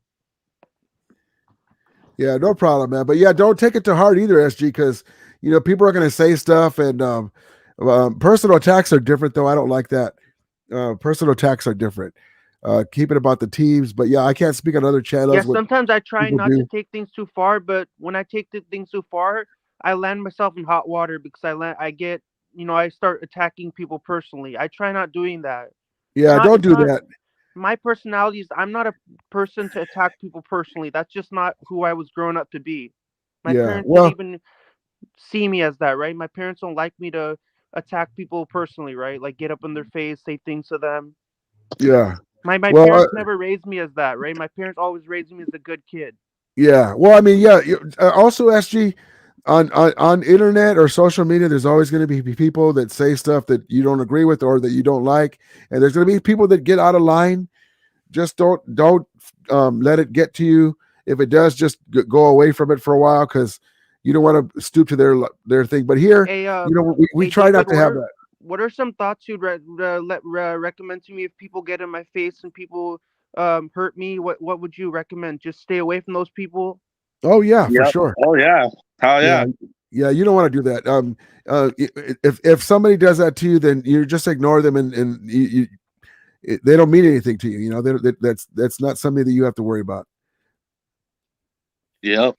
Yeah, no problem, man. But yeah, don't take it to heart either, SG, because people are going to say stuff, and personal attacks are different, though. I don't like that. Personal attacks are different. Keep it about the teams, but yeah, I can't speak on other channels. Yeah, sometimes I try not to take things too far, but when I take the things too far, I land myself in hot water because I start attacking people personally. I try not doing that. Yeah, don't do that. My personality is I'm not a person to attack people personally. That's just not who I was growing up to be. My parents didn't even see me as that, right? My parents don't like me to attack people personally, right? Like get up in their face, say things to them. Yeah. My parents never raised me as that, right? My parents always raised me as a good kid. Yeah. Well, I mean, yeah. Also, SG, on internet or social media, there's always going to be people that say stuff that you don't agree with or that you don't like, and there's going to be people that get out of line. Just don't let it get to you. If it does, just go away from it for a while because you don't want to stoop to their thing. But here, we try not to have that. What are some thoughts you'd recommend to me if people get in my face and people hurt me? What would you recommend? Just stay away from those people? Oh yeah, for sure. Oh yeah. Hell yeah. Yeah, you don't want to do that. If somebody does that to you, then you just ignore them and they don't mean anything to you. That's not something that you have to worry about. Yep.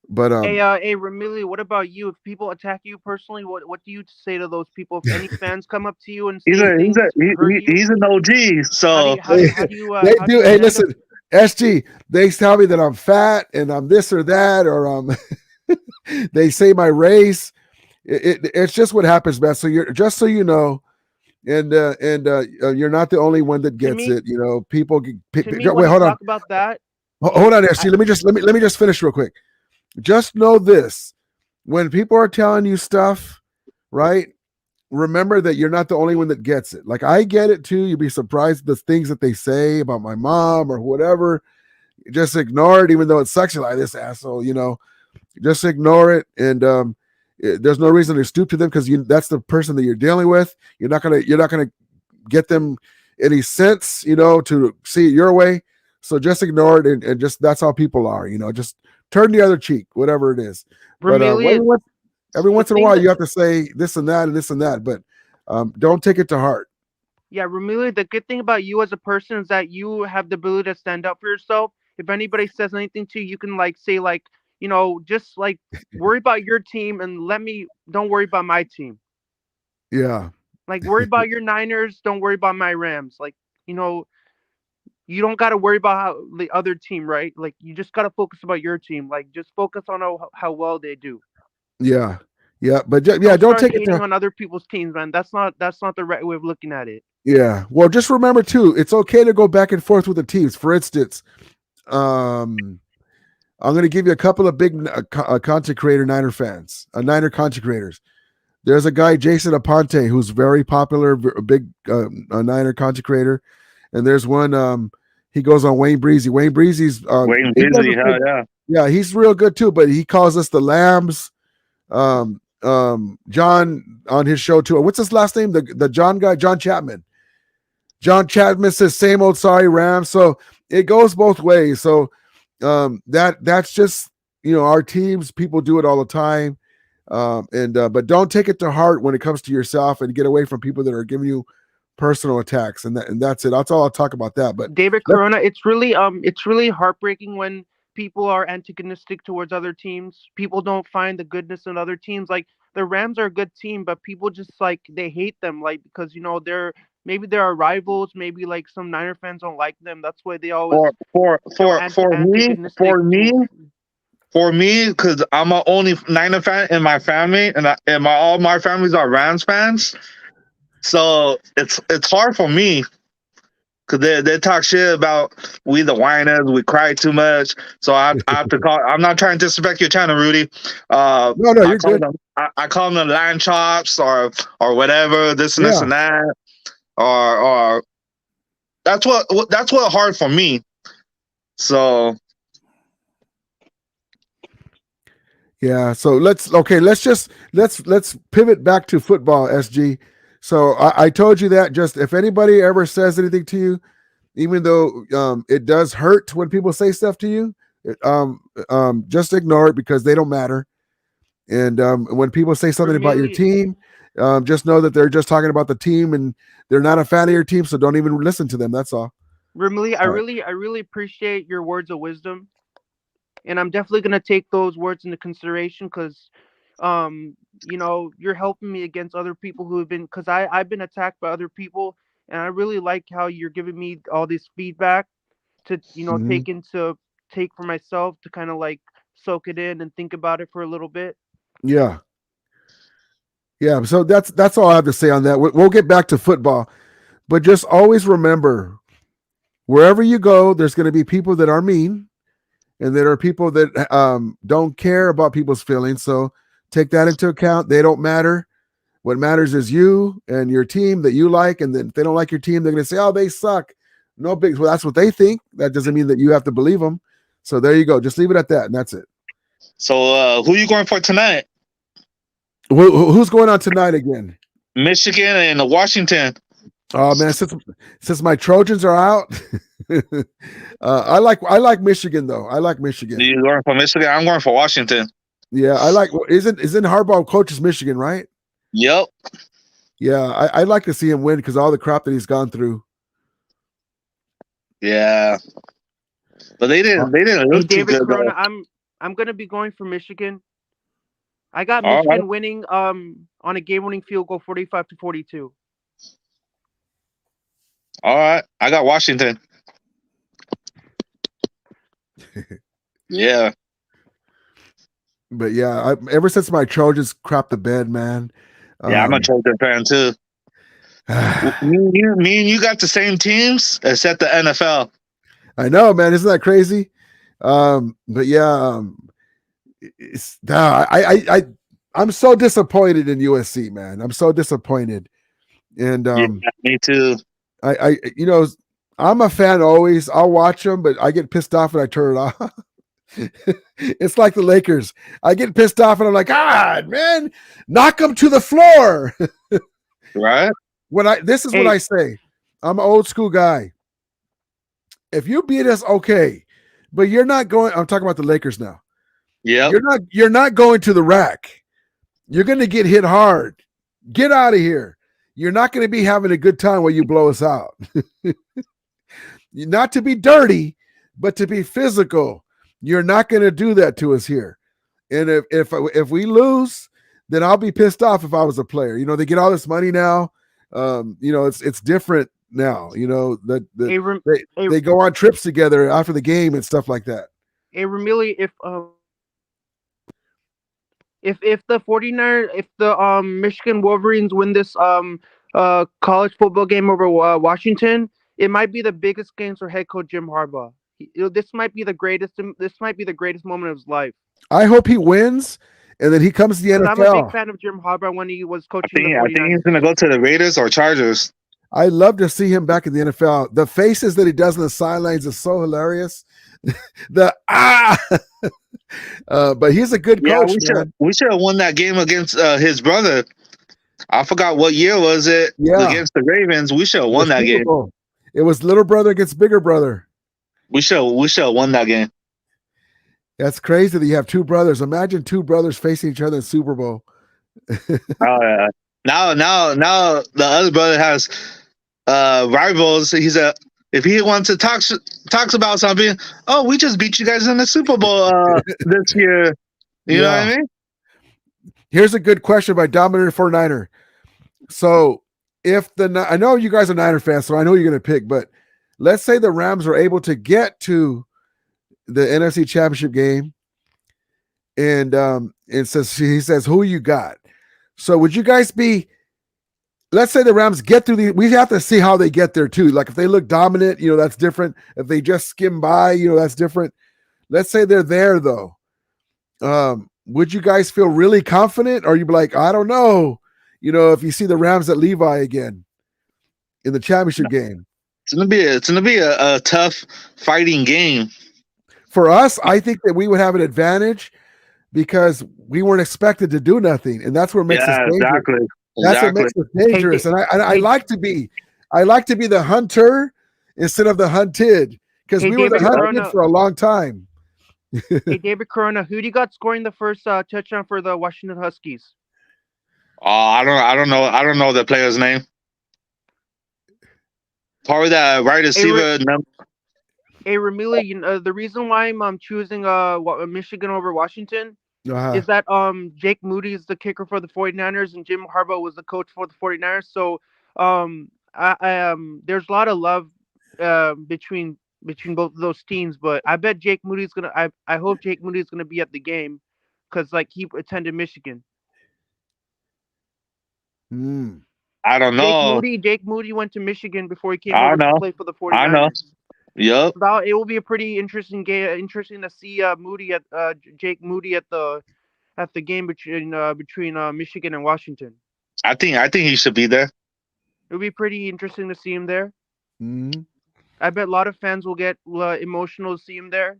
But hey, Ramili, what about you? If people attack you personally, what do you say to those people? If any fans come up to you and say he's an OG, so how do you Hey, listen, SG, they tell me that I'm fat and I'm this or that, or they say my race. It's just what happens, man. So you know, and you're not the only one that gets it. People. Wait, hold on. Talk about that. Hold on, SG. Let me just finish real quick. Just know this: when people are telling you stuff, right? Remember that you're not the only one that gets it. Like I get it too. You'd be surprised at the things that they say about my mom or whatever. Just ignore it, even though it sucks. You're like this asshole, Just ignore it, and there's no reason to stoop to them because that's the person that you're dealing with. You're not gonna get them any sense, to see it your way. So just ignore it, and just that's how people are. Just turn the other cheek, whatever it is. But every once in a while, you have to say this and that and this and that, but don't take it to heart. Yeah, Ramili, the good thing about you as a person is that you have the ability to stand up for yourself. If anybody says anything to you, you can say just worry about your team and don't worry about my team. Yeah. Worry about your Niners, don't worry about my Rams. You don't got to worry about how the other team, right? You just got to focus about your team. Just focus on how well they do. Yeah. Yeah. But don't take it on other people's teams, man. That's not the right way of looking at it. Yeah. Well, just remember too, it's okay to go back and forth with the teams. For instance, I'm going to give you a couple of big content creator Niner fans, Niner content creators. There's a guy, Jason Aponte, who's very popular, a big Niner content creator. And there's one, he goes on Wayne Breezy. Wayne Breezy's Wayne Breezy, yeah. Yeah, he's real good too, but he calls us the Lambs. John on his show too. What's his last name? The John guy, John Chapman. John Chapman says same old sorry Rams. So it goes both ways. So that's just our teams. People do it all the time. But don't take it to heart when it comes to yourself, and get away from people that are giving you personal attacks, and that's it. That's all I'll talk about that. But David Corona, it's really heartbreaking when people are antagonistic towards other teams. People don't find the goodness in other teams. The Rams are a good team, but people just they hate them, because they're our rivals. Maybe some Niner fans don't like them. That's why they always for me, because I'm the only Niner fan in my family, and all my families are Rams fans. So it's hard for me because they talk shit about we the whiners, we cry too much. So I have to call. I'm not trying to disrespect your channel, Rudy. No, you're good. I call them lamb chops or whatever, this and this and that, or that's what hard for me. So Yeah, so let's pivot back to football, SG. So I told you that just if anybody ever says anything to you, even though it does hurt when people say stuff to you, just ignore it because they don't matter. And when people say something about your team, just know that they're just talking about the team and they're not a fan of your team, so don't even listen to them. That's all. Rimley, I really appreciate your words of wisdom. And I'm definitely going to take those words into consideration because, you're helping me against other people who have been, because I've been attacked by other people. And I really like how you're giving me all this feedback to, take for myself to kind of like soak it in and think about it for a little bit. Yeah. Yeah. So that's all I have to say on that. We'll get back to football, but just always remember wherever you go, there's going to be people that are mean. And there are people that don't care about people's feelings. So take that into account. They don't matter. What matters is you and your team that you like. And then if they don't like your team, they're going to say, oh, they suck. No big. Well, that's what they think. That doesn't mean that you have to believe them. So there you go. Just leave it at that. And that's it. So who are you going for tonight? Who's going on tonight again? Michigan and Washington. Oh man, since my Trojans are out, I like Michigan though. I like Michigan. You're going for Michigan? I'm going for Washington. Yeah, I like. Isn't Harbaugh coaches Michigan, right? Yep. Yeah, I like to see him win because all the crap that he's gone through. Yeah, but they didn't look too good. Corona, I'm gonna be going for Michigan. I got Michigan winning on a game-winning field goal, 45-42. All right, I got Washington. Yeah. But yeah, ever since my Trojans crapped the bed, man. Yeah, I'm a Trojan fan too. me and you got the same teams except the NFL. I know, man. Isn't that crazy? But yeah, I'm so disappointed in USC, man. I'm so disappointed. And yeah, me too. I'm a fan always. I'll watch them, but I get pissed off and I turn it off. It's like the Lakers. I get pissed off and I'm like, God, man, knock them to the floor. Right? This is what I say. I'm an old school guy. If you beat us, okay, but you're not going. I'm talking about the Lakers now. Yeah, you're not going to the rack. You're going to get hit hard. Get out of here. You're not going to be having a good time while you blow us out. Not to be dirty, but to be physical. You're not going to do that to us here. And if we lose, then I'll be pissed off if I was a player. They get all this money now. It's different now. They go on trips together after the game and stuff like that. Hey, Ramili, if the 49ers, if the Michigan Wolverines win this college football game over Washington, it might be the biggest game for head coach Jim Harbaugh. This might be the greatest moment of his life. I hope he wins, and then he comes to the NFL. I'm a big fan of Jim Harbaugh when he was coaching. I think he's going to go to the Raiders or Chargers. I love to see him back in the NFL. The faces that he does on the sidelines is so hilarious. But he's a good coach. We should have won that game against his brother. I forgot what year was it against the Ravens. We should have won that game. It was little brother against bigger brother. We should have won that game. That's crazy that you have two brothers. Imagine two brothers facing each other in Super Bowl. Oh yeah. Now the other brother has rivals. If he wants to talks about something, we just beat you guys in the Super Bowl this year. You know what I mean? Here's a good question by Dominator 49er. So I know you guys are Niner fans, so I know you're going to pick, but let's say the Rams are able to get to the NFC Championship game, and he says, who you got? So would you guys be? Let's say the Rams get through we have to see how they get there too. Like if they look dominant, that's different. If they just skim by, that's different. Let's say they're there though. Would you guys feel really confident, or you'd be like, I don't know, if you see the Rams at Levi again in the championship game? It's gonna be a tough fighting game. for us, I think that we would have an advantage because we weren't expected to do nothing, and that's what makes us dangerous. Exactly. That's what makes us dangerous. And I like to be the hunter instead of the hunted, because we were the hunted for a long time. Hey, David Corona, who do you got scoring the first touchdown for the Washington Huskies? Oh, I don't know the player's name. Probably that wide receiver. Hey, Ramila, the reason why I'm choosing Michigan over Washington is that Jake Moody is the kicker for the 49ers and Jim Harbaugh was the coach for the 49ers. So there's a lot of love between both of those teams, but I bet Jake Moody's gonna. I hope Jake Moody's gonna be at the game because he attended Michigan. I don't know. Jake Moody went to Michigan before he came over to play for the 49ers. I know. Yep. So it will be a pretty interesting game. Interesting to see Jake Moody at the game between Michigan and Washington. I think he should be there. It'll be pretty interesting to see him there. I bet a lot of fans will get emotional to see him there.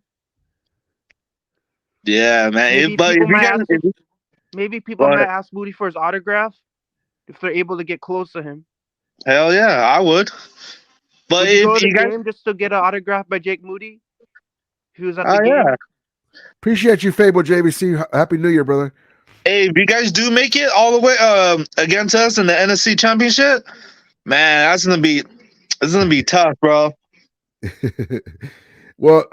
Yeah, man. Maybe people might ask Moody for his autograph if they're able to get close to him. Hell yeah, I would. But if you go to the game just to get an autograph by Jake Moody, he was at the game. Yeah. Appreciate you, Fable JVC. Happy New Year, brother. Hey, if you guys do make it all the way against us in the NFC Championship, man, it's gonna be tough, bro. Well,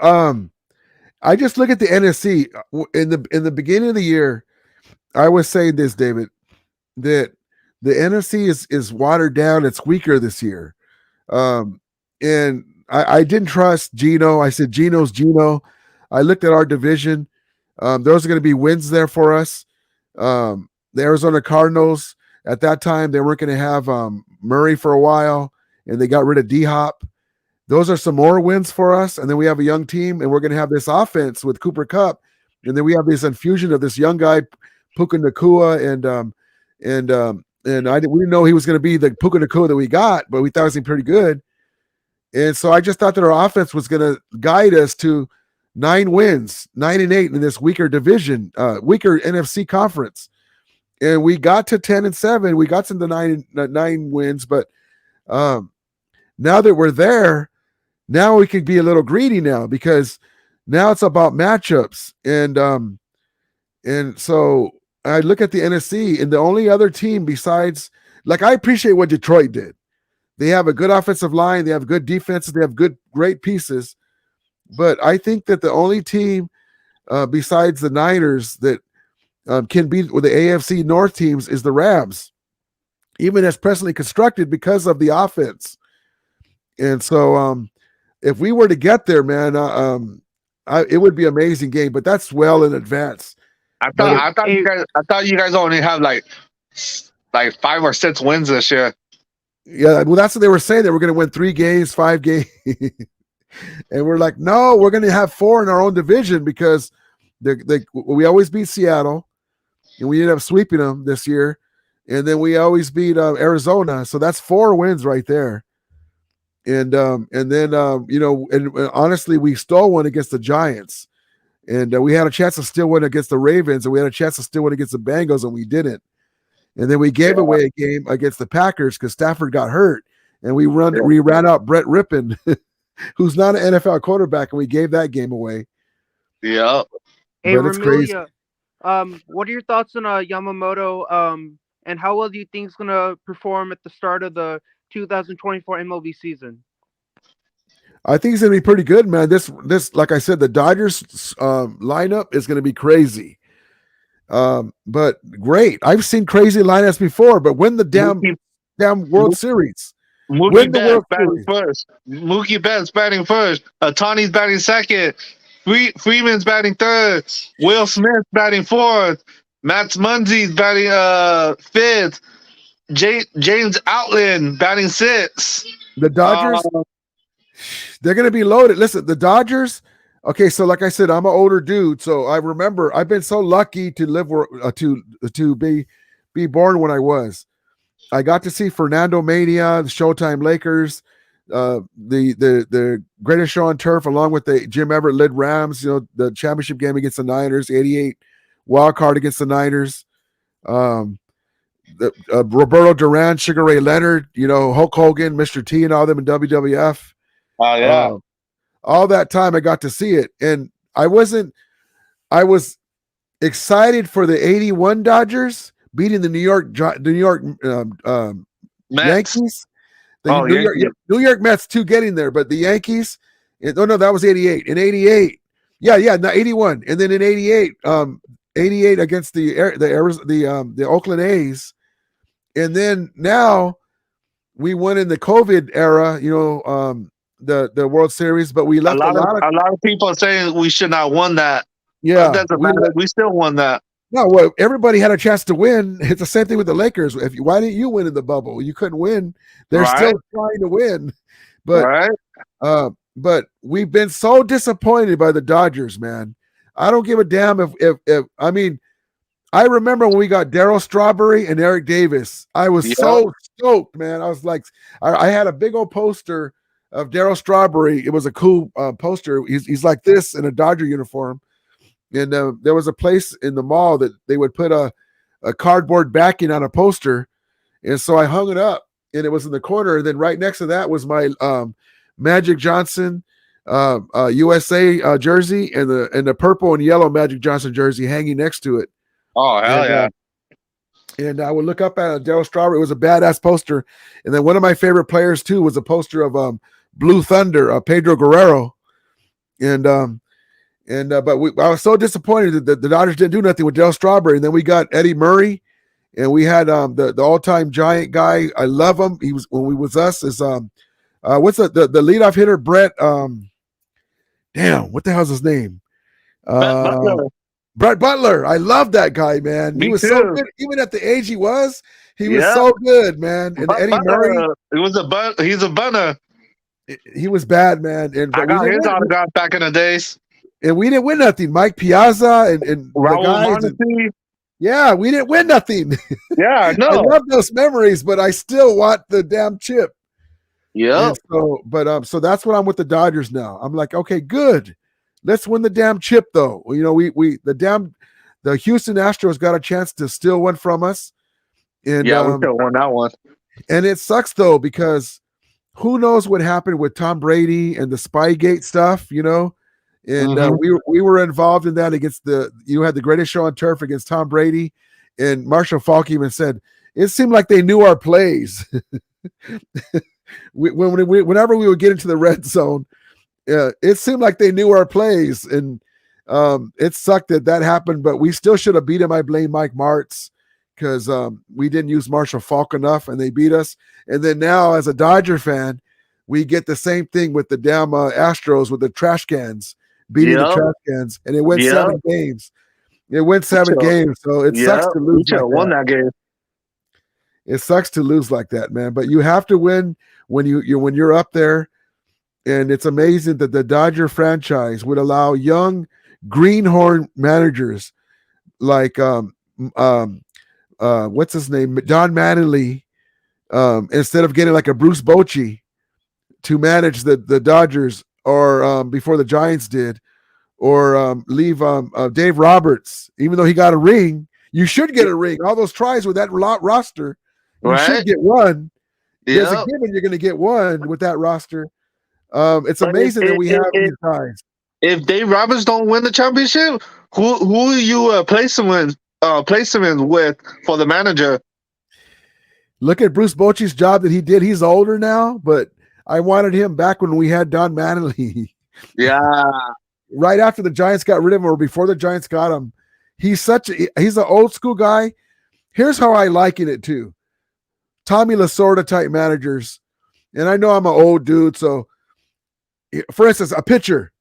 I just look at the NFC in the beginning of the year. I was saying this, David, that the NFC is watered down. It's weaker this year. And I didn't trust Geno. I said, Geno's Geno. I looked at our division. Those are going to be wins there for us. The Arizona Cardinals, at that time, they weren't going to have Murray for a while, and they got rid of D-Hop. Those are some more wins for us. And then we have a young team, and we're going to have this offense with Cooper Kupp. And then we have this infusion of this young guy, Puka Nacua, we didn't know he was going to be the Puka Nacua that we got, but we thought he was pretty good. And so I just thought that our offense was going to guide us to 9 wins, 9-8 in this weaker division, weaker NFC conference. And we got to 10-7. We got to the 9 wins, but now that we're there, now we can be a little greedy now because now it's about matchups. And so I look at the NFC, and the only other team besides, I appreciate what Detroit did. They have a good offensive line. They have good defenses. They have great pieces. But I think that the only team besides the Niners that can beat with the AFC North teams is the Rams, even as presently constructed because of the offense. And so if we were to get there, man, it would be an amazing game, but that's well in advance. I thought you guys only have like 5 or 6 wins this year. Yeah, well, that's what they were saying. They were going to win 3 games, 5 games. And we're like, no, we're going to have 4 in our own division because we always beat Seattle, and we ended up sweeping them this year. And then we always beat Arizona. So that's 4 wins right there. And then honestly, we stole one against the Giants. And we had a chance to steal one against the Ravens, and we had a chance to steal one against the Bengals, and we didn't. And then we gave away a game against the Packers because Stafford got hurt, and we ran out Brett Rippon, who's not an NFL quarterback, and we gave that game away. Yeah. Hey, Ramilia, what are your thoughts on Yamamoto, and how well do you think he's going to perform at the start of the 2024 MLB season? I think he's going to be pretty good, man. This, like I said, the Dodgers lineup is going to be crazy. But great. I've seen crazy lineups before, but win the damn World Series. Mookie Betts batting first. Mookie Betts batting first. Tony's batting second. Freeman's batting third. Will Smith batting fourth. Matt Muncy's batting fifth. James Outland batting sixth. The Dodgers, they're going to be loaded. Listen, the Dodgers. Okay, so like I said, I'm an older dude, so I remember I've been so lucky to live to be born when I was. I got to see Fernando Mania, the Showtime Lakers, the greatest show on turf, along with the Jim Everett led Rams. The championship game against the Niners, '88 wild card against the Niners. Roberto Duran, Sugar Ray Leonard, Hulk Hogan, Mr. T, and all them in WWF. Oh yeah. All that time I got to see it, and I was excited for the '81 Dodgers beating the New York Yankees. New York Mets too getting there, but the Yankees. No, that was '88. In '88, '81, and then in '88, '88 against the Oakland A's, and then now we won in the COVID era. The World Series, but we left a lot of people are saying we should not won that. Yeah, we still won that. No, well, everybody had a chance to win. It's the same thing with the Lakers. Why didn't you win in the bubble? You couldn't win. They're still trying to win, but but we've been so disappointed by the Dodgers, man. I don't give a damn if I mean, I remember when we got Darryl Strawberry and Eric Davis. I was so stoked, man. I was like, I had a big old poster of Darryl Strawberry. It was a cool poster. He's like this in a Dodger uniform. And there was a place in the mall that they would put a cardboard backing on a poster. And so I hung it up, and it was in the corner. And then right next to that was my Magic Johnson USA jersey and the purple and yellow Magic Johnson jersey hanging next to it. Oh, hell yeah. And I would look up at Darryl Strawberry. It was a badass poster. And then one of my favorite players, too, was a poster of Blue Thunder, Pedro Guerrero. And but I was so disappointed that the Dodgers didn't do nothing with Darryl Strawberry. And then we got Eddie Murray, and we had the all-time Giant guy. I love him. He was when we was us is what's the leadoff hitter Brett? Damn, what the hell's his name? Brett Butler. I love that guy, man. He was so good, even at the age he was. He was so good, man. And Eddie Murray, he's a bunner. He was bad, man. And I got his autograph back in the days. And we didn't win nothing. Mike Piazza and Raul the guys. Yeah, we didn't win nothing. Yeah, no. I love those memories, but I still want the damn chip. Yeah. So that's what I'm with the Dodgers now. I'm like, okay, good. Let's win the damn chip, though. The Houston Astros got a chance to steal one from us. And we still won that one. And it sucks though, because who knows what happened with Tom Brady and the Spygate stuff, And we were involved in that you had the greatest show on turf against Tom Brady, and Marshall Faulk even said it seemed like they knew our plays. Whenever we would get into the red zone, it seemed like they knew our plays, and it sucked that happened. But we still should have beat him. I blame Mike Martz because we didn't use Marshall Faulk enough, and they beat us. And then now, as a Dodger fan, we get the same thing with the damn Astros with the trash cans. Beating the trash cans, and it went 7 games. It went 7 games, so it sucks to lose. Won that game. It sucks to lose like that, man. But you have to win when you're up there, and it's amazing that the Dodger franchise would allow young greenhorn managers like what's his name, Don Mattingly, instead of getting like a Bruce Bochy to manage the Dodgers. Or before the Giants did, or leave Dave Roberts, even though he got a ring. You should get a ring. All those tries with that roster, you should get one. There's a given you're going to get one with that roster. It's amazing that we have these guys. If Dave Roberts don't win the championship, who you place him in with for the manager? Look at Bruce Bochy's job that he did. He's older now, but I wanted him back when we had Don Mattingly. Yeah. Right after the Giants got rid of him, or before the Giants got him. He's an old school guy. Here's how I liken it too. Tommy Lasorda type managers. And I know I'm an old dude. So for instance, a pitcher,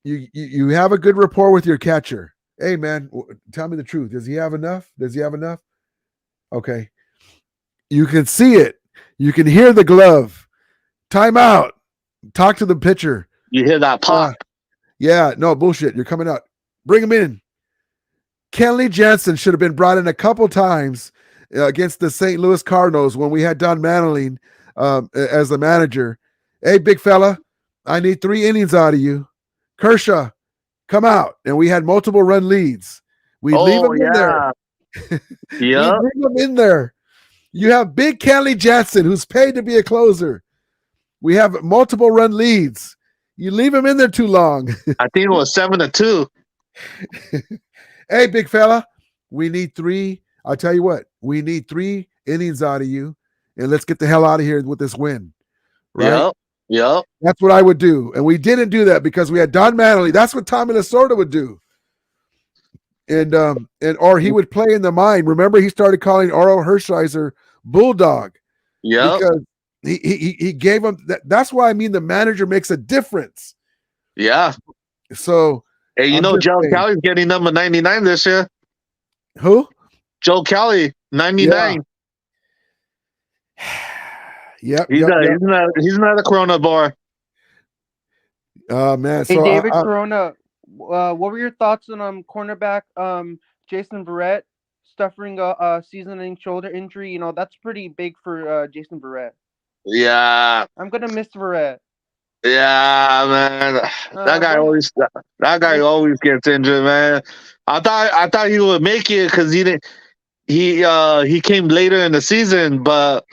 you have a good rapport with your catcher. Hey man, tell me the truth. Does he have enough? Okay. You can see it. You can hear the glove. Time out. Talk to the pitcher. You hear that pop. Yeah, no bullshit. You're coming out. Bring him in. Kenley Jansen should have been brought in a couple times against the St. Louis Cardinals when we had Don Mattingly as the manager. Hey, big fella, I need 3 innings out of you. Kershaw, come out. And we had multiple run leads. We leave him in there. Yeah. We bring him in there. You have big Kenley Jansen, who's paid to be a closer. We have multiple run leads. You leave him in there too long. I think it was 7-2. Hey, big fella, we need 3. I'll tell you what, we need 3 innings out of you, and let's get the hell out of here with this win. Right? Yep. That's what I would do. And we didn't do that because we had Don Mattingly. That's what Tommy Lasorda would do. And or he would play in the mind. Remember, he started calling Oro Hershiser Bulldog. Yeah. Because he gave him that's why I mean the manager makes a difference. Yeah. So hey, you know Joe Kelly's getting number 99 this year. Who? Joe Kelly, 99. Yeah. He's not a Corona boy. Man. Hey, So David Corona, what were your thoughts on cornerback Jason Verrett suffering a season-ending shoulder injury? You know, that's pretty big for Jason Verrett. Yeah. I'm gonna miss Verrett. Yeah, man. That guy always gets injured, man. I thought he would make it because he came later in the season, but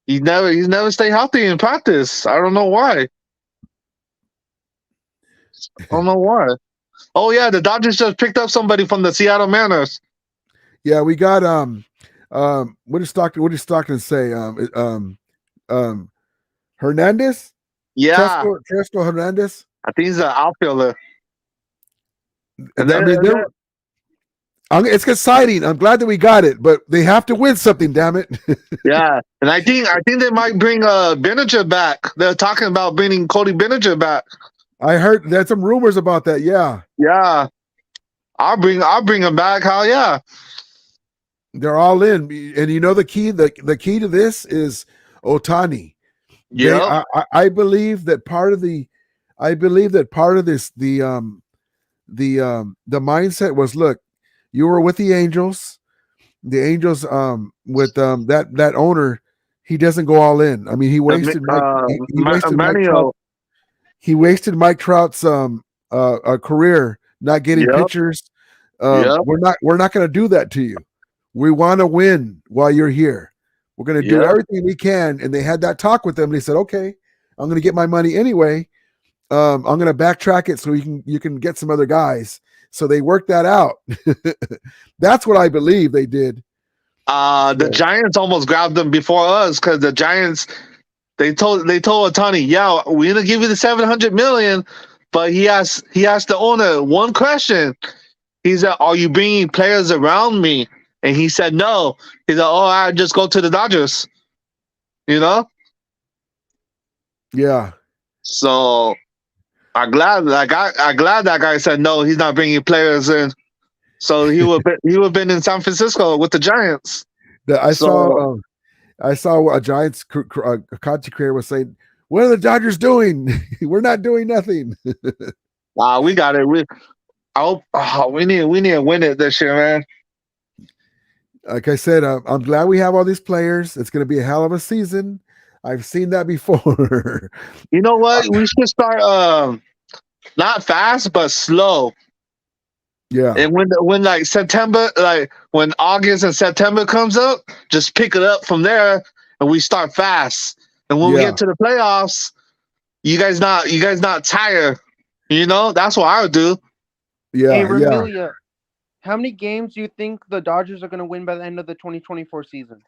he's never stayed healthy in practice. I don't know why. Oh yeah, the Dodgers just picked up somebody from the Seattle Mariners. Yeah, we got what did Stockton say? Hernandez? Yeah. Tresco Hernandez? I think he's an outfielder. It's exciting. I'm glad that we got it, but they have to win something, damn it. Yeah. And I think they might bring Bellinger back. They're talking about bringing Cody Bellinger back. I heard there's some rumors about that. Yeah. Yeah. I'll bring him back. Hell yeah. They're all in. And you know the key to this is Ohtani. Yeah. I believe that part of this the mindset was, look, you were with the Angels. The Angels with that owner, he doesn't go all in. I mean, he wasted Mike Trout's career not getting pitchers. We're not going to do that to you. We want to win while you're here. We're going to do everything we can. And they had that talk with them. They said, okay, I'm going to get my money anyway. I'm going to backtrack it so you can get some other guys. So they worked that out. That's what I believe they did. The Giants almost grabbed them before us because the Giants, they told Ohtani, yeah, we're going to give you the $700 million, but he asked the owner one question. He said, are you bringing players around me? And he said no. He said, oh, I just go to the Dodgers. You know? Yeah. So I'm glad that guy said no. He's not bringing players in. So he would have been in San Francisco with the Giants. I saw a Giants content creator was saying, "What are the Dodgers doing? We're not doing nothing." We got it. We need to win it this year, man. Like I said, I'm glad we have all these players. It's going to be a hell of a season. I've seen that before. You know what? We should start not fast but slow. Yeah. And when like September, like when August and September comes up, just pick it up from there and we start fast. And when we get to the playoffs, you guys not tired. You know, that's what I would do. Yeah. Hey, Remilia, how many games do you think the Dodgers are going to win by the end of the 2024 season?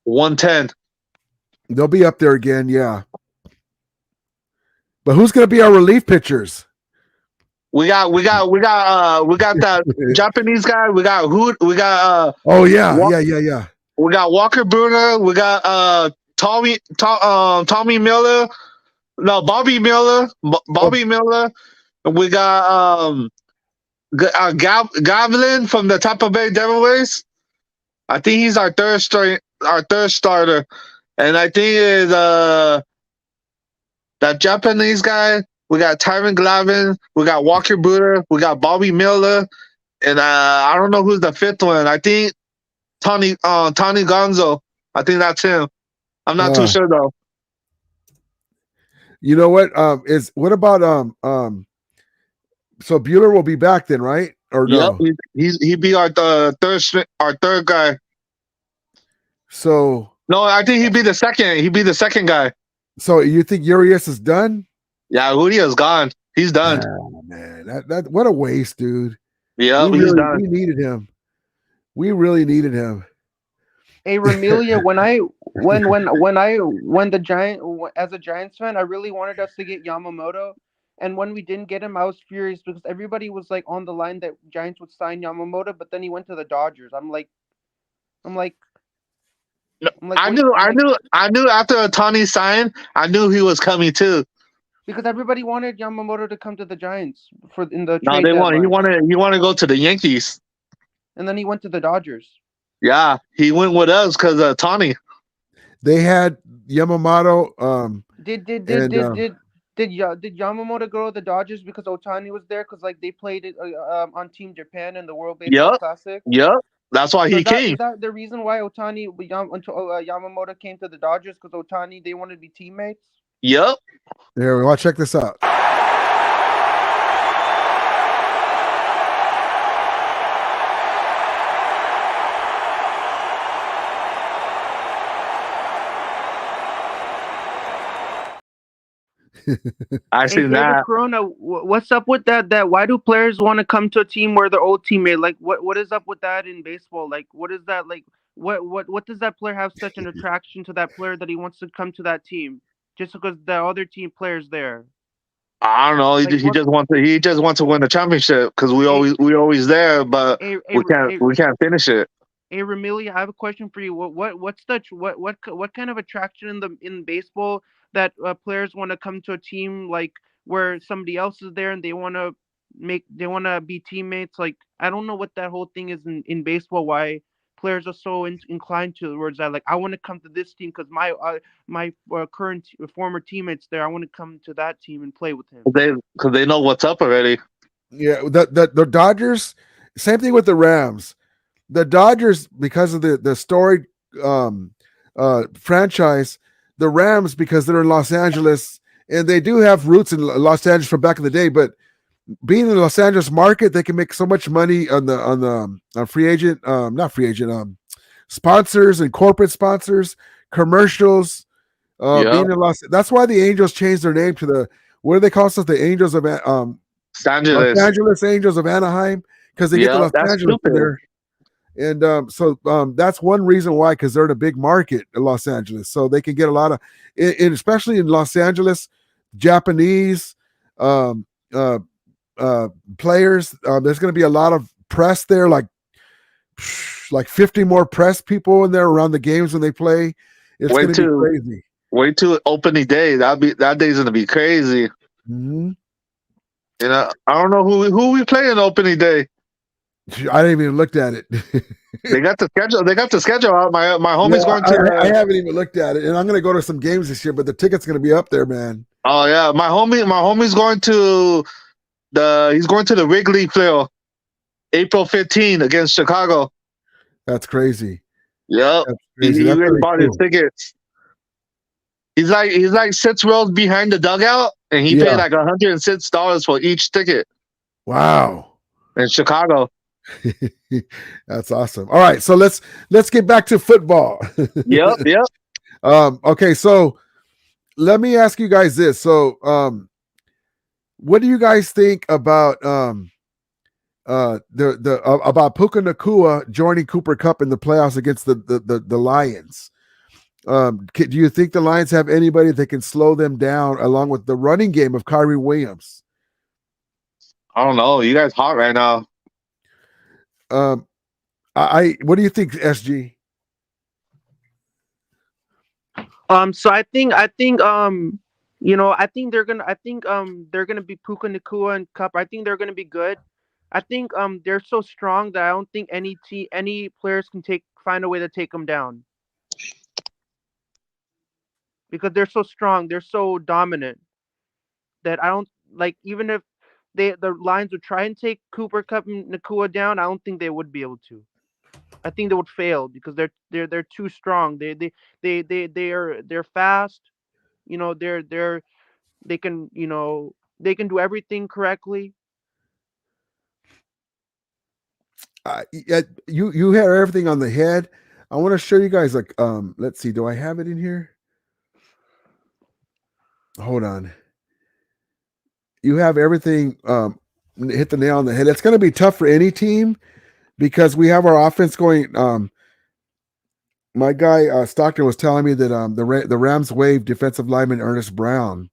110. They'll be up there again, yeah. But who's going to be our relief pitchers? We got that Japanese guy. We got yeah. We got Walker Buehler. We got Tommy Miller. No, Bobby Miller. Miller. We got Gavlin from the Tampa Bay Devil Rays. I think he's our third starter. And I think is that Japanese guy. We got Tyron Glavine. We got Walker Buehler. We got Bobby Miller. And I don't know who's the fifth one. I think Tony Gonzo. I think that's him. I'm not too sure though. You know what? What about so Bueller will be back then, right? Or no? Yep, he'd be our third guy. So no, I think he'd be the second. He'd be the second guy. So you think Urias is done? Yeah, Urias gone. He's done. Oh, man, that what a waste, dude. Yeah, we he's done. We needed him. We really needed him. Hey, Ramilia, when the as a Giants fan, I really wanted us to get Yamamoto, and when we didn't get him, I was furious because everybody was like on the line that Giants would sign Yamamoto, but then he went to the Dodgers. I knew after Ohtani signed, I knew he was coming too. Because everybody wanted Yamamoto to come to the Giants in the no, trade they want he deadline. wanted to go to the Yankees, and then he went to the Dodgers. Yeah, he went with us because of Ohtani. They had Yamamoto. Did Yamamoto go to the Dodgers because Ohtani was there? Because like they played it on Team Japan in the World Baseball Classic. Yep, that's why he came. Is that the reason why Yamamoto came to the Dodgers? Because Ohtani, they wanted to be teammates. Yep. There, well, check this out. I see that. Corona, what's up with that? Why do players want to come to a team where their old teammate? Like, what is up with that in baseball? Like, what is that like? What does that player have such an attraction to that player that he wants to come to that team just because the other team players there? I don't know. Like, he just wants to win the championship because we always there, but we can't finish it. Hey, Ramilia, I have a question for you. What kind of attraction in baseball that players want to come to a team like where somebody else is there and they want to be teammates? Like, I don't know what that whole thing is in baseball. Why players are so inclined towards that? Like, I want to come to this team because my current former teammates there. I want to come to that team and play with him. Because they know what's up already. Yeah, the Dodgers. Same thing with the Rams. The Dodgers, because of the storied franchise, the Rams, because they're in Los Angeles, and they do have roots in Los Angeles from back in the day, but being in the Los Angeles market, they can make so much money on free agent, not free agent, sponsors and corporate sponsors, commercials. Being in that's why the Angels changed their name to what do they call themselves? The Angels of Los Angeles Angels of Anaheim, because they get to Los Angeles there. And that's one reason why, because they're in a big market in Los Angeles, so they can get a lot of, especially in Los Angeles, Japanese players. There's going to be a lot of press there, like 50 more press people in there around the games when they play. It's going to be crazy. Wait till opening day. That day's going to be crazy. Mm-hmm. You know, I don't know who we play in opening day. I didn't even look at it. They got the schedule. They got the schedule out. My homie's going to. I haven't even looked at it, and I'm going to go to some games this year. But the ticket's going to be up there, man. Oh yeah, my homie's going to the Wrigley Field, April 15 against Chicago. That's crazy. Yep, he already bought his tickets. He's like 6 rows behind the dugout, and he paid like $106 for each ticket. Wow. In Chicago. That's awesome. All right, so let's get back to football. Yep. Okay, so let me ask you guys this. So what do you guys think about about Puka Nacua joining Cooper Kupp in the playoffs against the Lions? Do you think the Lions have anybody that can slow them down along with the running game of Kyrie Williams? I don't know. You guys hot right now. What do you think, SG? So I think they're gonna be Puka Nacua and Kupp. I think they're gonna be good. I think they're so strong that I don't think any players can find a way to take them down. Because they're so strong, they're so dominant that I don't like, even if the Lions would try and take Cooper Kupp and Nacua down, I don't think they would be able to. I think they would fail because they're too strong. They're fast. You know, they can, you know, they can do everything correctly. You had everything on the head. I want to show you guys like let's see, do I have it in here? Hold on. You have everything hit the nail on the head. It's going to be tough for any team because we have our offense going. My guy Stockton was telling me that the Rams waived defensive lineman Ernest Brown.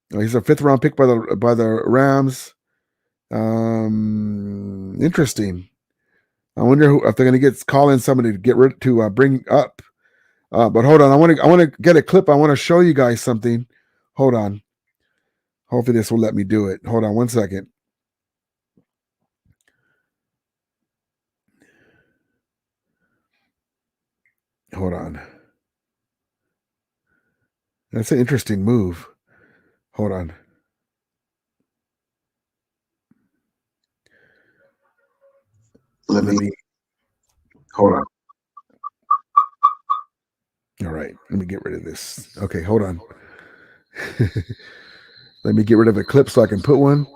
He's a 5th round pick by the Rams. Interesting. I wonder if they're going to call in somebody to bring up. But hold on, I want to get a clip. I want to show you guys something. Hold on. Hopefully this will let me do it. Hold on 1 second. Hold on. That's an interesting move. Hold on. Let me hold on. All right, let me get rid of this. Okay, hold on. Let me get rid of a clip so I can put one.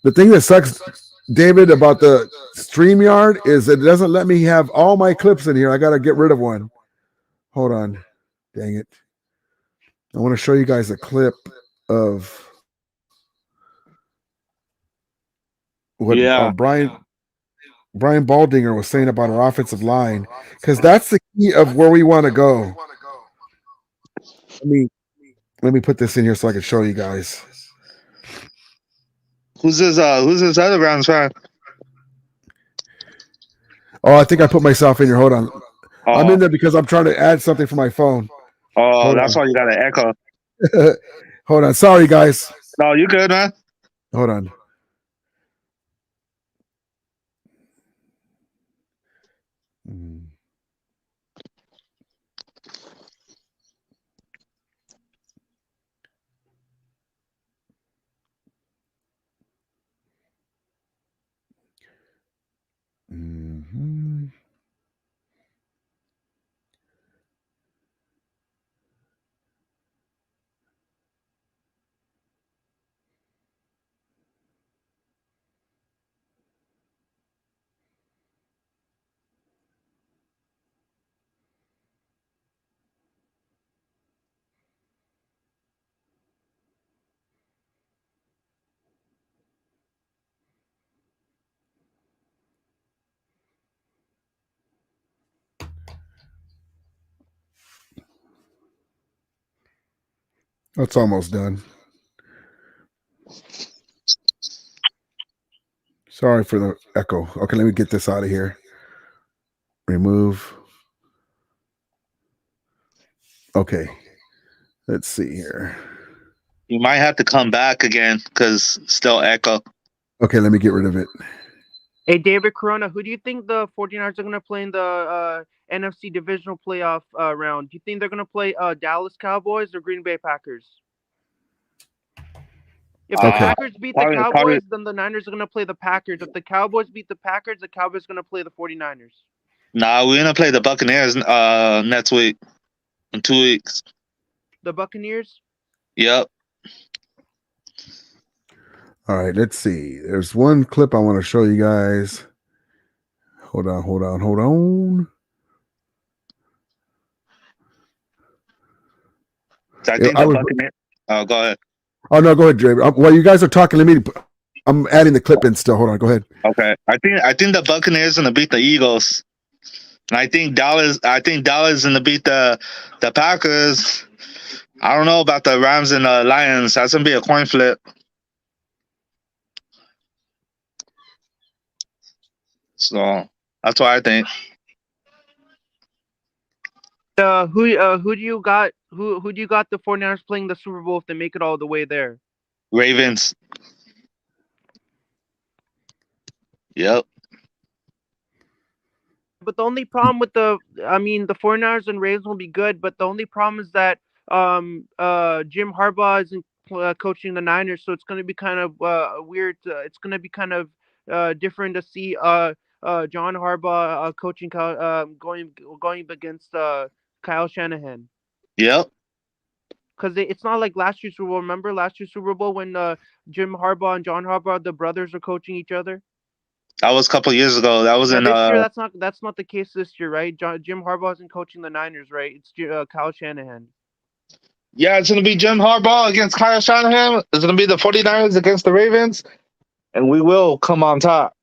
The thing that sucks, David, about the StreamYard is it doesn't let me have all my clips in here. I got to get rid of one. Hold on. Dang it. I want to show you guys a clip of what Brian Baldinger was saying about our offensive line, because that's the key of where we want to go. Let me put this in here so I can show you guys. Who's this other Rams fan? Oh, I think I put myself in here. Hold on. Oh. I'm in there because I'm trying to add something for my phone. Oh, hold that's on. Why you got an echo. Hold on. Sorry, guys. No, you good, man. Hold on. Mm-hmm. That's almost done. Sorry for the echo. Okay, let me get this out of here. Remove. Okay. Let's see here. You might have to come back again because still echo. Okay, let me get rid of it. Hey, David Corona, who do you think the 49ers are going to play in the NFC divisional playoff round? Do you think they're going to play Dallas Cowboys or Green Bay Packers? If the Packers beat the Cowboys, then the Niners are going to play the Packers. If the Cowboys beat the Packers are going to play the 49ers. Nah, we're going to play the Buccaneers next week. In 2 weeks. The Buccaneers? Yep. All right, let's see. There's one clip I want to show you guys. Hold on. I think the Buccaneers. Oh, go ahead. Oh no, go ahead, Dre. While you guys are talking, I'm adding the clip in still. Hold on, go ahead. Okay. I think the Buccaneers are gonna beat the Eagles. And I think Dallas is gonna beat the Packers. I don't know about the Rams and the Lions. That's gonna be a coin flip. So that's what I think. Who do you got? Who do you got the 49ers playing the Super Bowl if they make it all the way there? Ravens. Yep. But the only problem with the 49ers and Ravens will be good, but the only problem is that Jim Harbaugh isn't coaching the Niners, so it's going to be kind of weird. It's going to be kind of different to see John Harbaugh coaching going against Kyle Shanahan. Yep. Because it's not like last year's Super Bowl. Remember last year's Super Bowl when Jim Harbaugh and John Harbaugh, the brothers, are coaching each other? That was a couple of years ago. That was in. This year, that's not the case this year, right? Jim Harbaugh isn't coaching the Niners, right? It's Kyle Shanahan. Yeah, it's going to be Jim Harbaugh against Kyle Shanahan. It's going to be the 49ers against the Ravens, and we will come on top.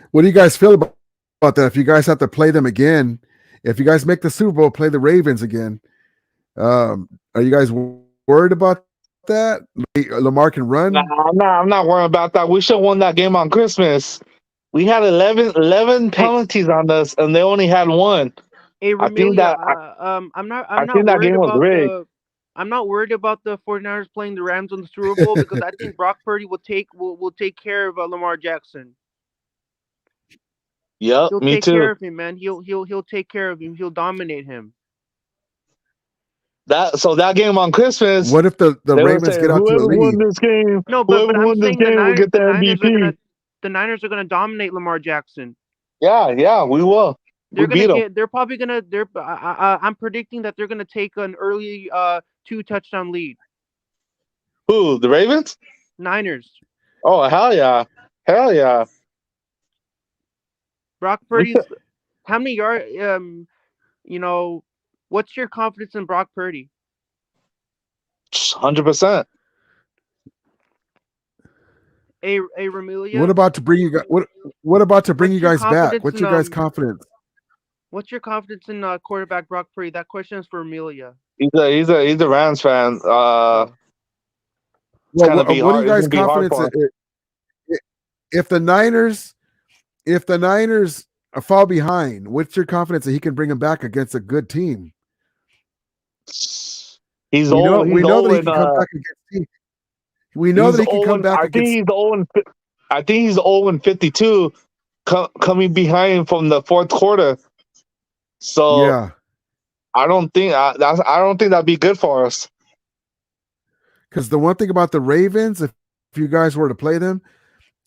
What do you guys feel about that? If you guys have to play them again, if you guys make the Super Bowl, play the Ravens again, are you guys worried about that? Lamar can run? I'm not worried about that. We should have won that game on Christmas. We had 11 penalties on us, and they only had one. Hey, I think that I'm not that game was rigged. I'm not worried about the 49ers playing the Rams on the Super Bowl because I think Brock Purdy will take care of Lamar Jackson. Yep, He'll me take too. care of him, man. He'll take care of him. He'll dominate him. That game on Christmas. What if the Ravens get out to a lead? Won this game? No, but I'm saying MVP. the Niners are gonna dominate Lamar Jackson. Yeah, we will. They're probably gonna. I'm predicting that they're gonna take an early 2-touchdown lead. Who? The Ravens? Niners. Oh, hell yeah. Brock Purdy. How many yards? What's your confidence in Brock Purdy? 100%. Hey, Ramilia. What about to bring you guys? What about to bring you guys back? What's your guys' confidence? What's your confidence in quarterback Brock Purdy? That question is for Amelia. He's a Rams fan. What are you guys' confidence if the Niners fall behind? What's your confidence that he can bring them back against a good team? He's old. We know that he can come back against teams. We know that he can come back. I think he's 0-52, coming behind from the fourth quarter. So yeah, I don't think that'd be good for us. Because the one thing about the Ravens, if you guys were to play them,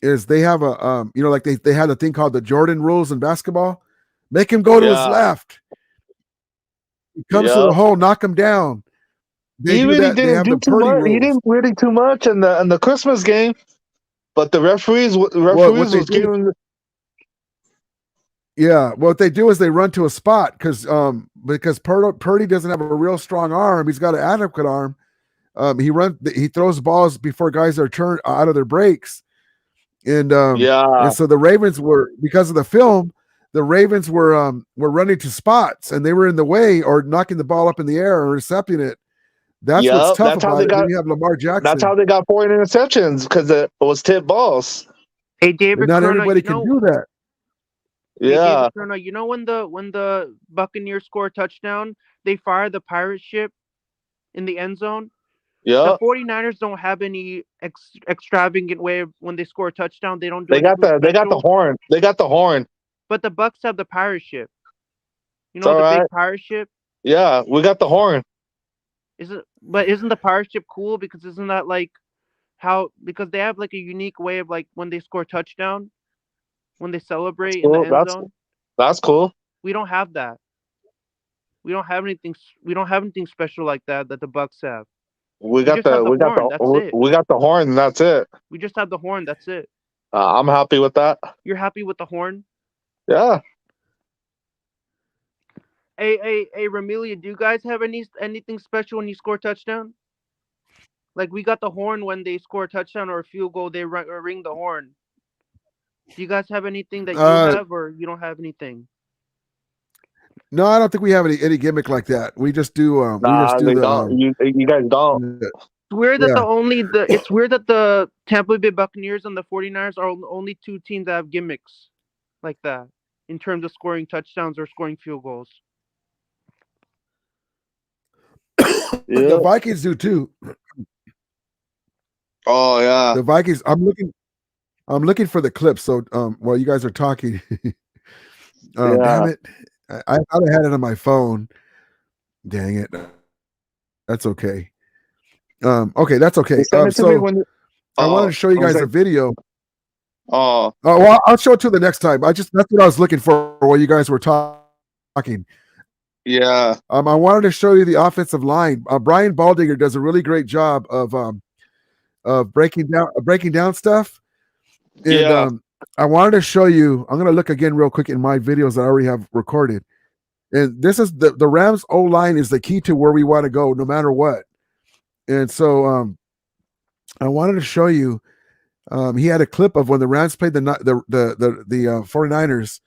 is they have a like they had a thing called the Jordan rules in basketball. Make him go to his left. He comes to the hole, knock him down. He really didn't do too much. He didn't really too much in the Christmas game, but the referees was giving. Yeah, what they do is they run to a spot because Purdy doesn't have a real strong arm. He's got an adequate arm. He throws balls before guys are turned out of their breaks, and so the Ravens were, because of the film, the Ravens were running to spots and they were in the way or knocking the ball up in the air or intercepting it. That's what's tough about it. You have Lamar Jackson. That's how they got 4 interceptions, because it was tip balls. Hey, David, not everybody can do that. Yeah. Hey, David, when the Buccaneers score a touchdown, they fire the pirate ship in the end zone. Yeah. The 49ers don't have any extravagant way of when they score a touchdown. They don't do They got the horn. They got the horn. But the Bucks have the pirate ship. Big pirate ship? Yeah, we got the horn. Isn't the pirate ship cool? Because isn't that because they have like a unique way of like when they score a touchdown, when they celebrate in the end zone. That's cool. We don't have that. We don't have anything special like that the Bucks have. We got the horn, and that's it. We just have the horn. That's it. I'm happy with that. You're happy with the horn? Yeah. Hey, Ramilia, do you guys have anything special when you score a touchdown? Like, we got the horn when they score a touchdown or a field goal, they ring the horn. Do you guys have anything that you have, or you don't have anything? No, I don't think we have any gimmick like that. We just do. You guys don't. It's weird that it's weird that the Tampa Bay Buccaneers and the 49ers are the only 2 teams that have gimmicks like that in terms of scoring touchdowns or scoring field goals. The Vikings do too. Oh yeah, the Vikings. I'm looking for the clip. So while you guys are talking, damn it, I thought I had it on my phone. Dang it. That's okay. Okay, that's okay. I wanted to show you guys a video. Oh, well, I'll show it to the next time. That's what I was looking for while you guys were talking. yeah. I wanted to show you the offensive line. Brian Baldinger does a really great job of breaking down stuff. And Yeah. I wanted to show you. I'm going to look again real quick in my videos that I already have recorded. And this is the Rams O line is the key to where we want to go, no matter what. And so I wanted to show you. He had a clip of when the Rams played the 49ers,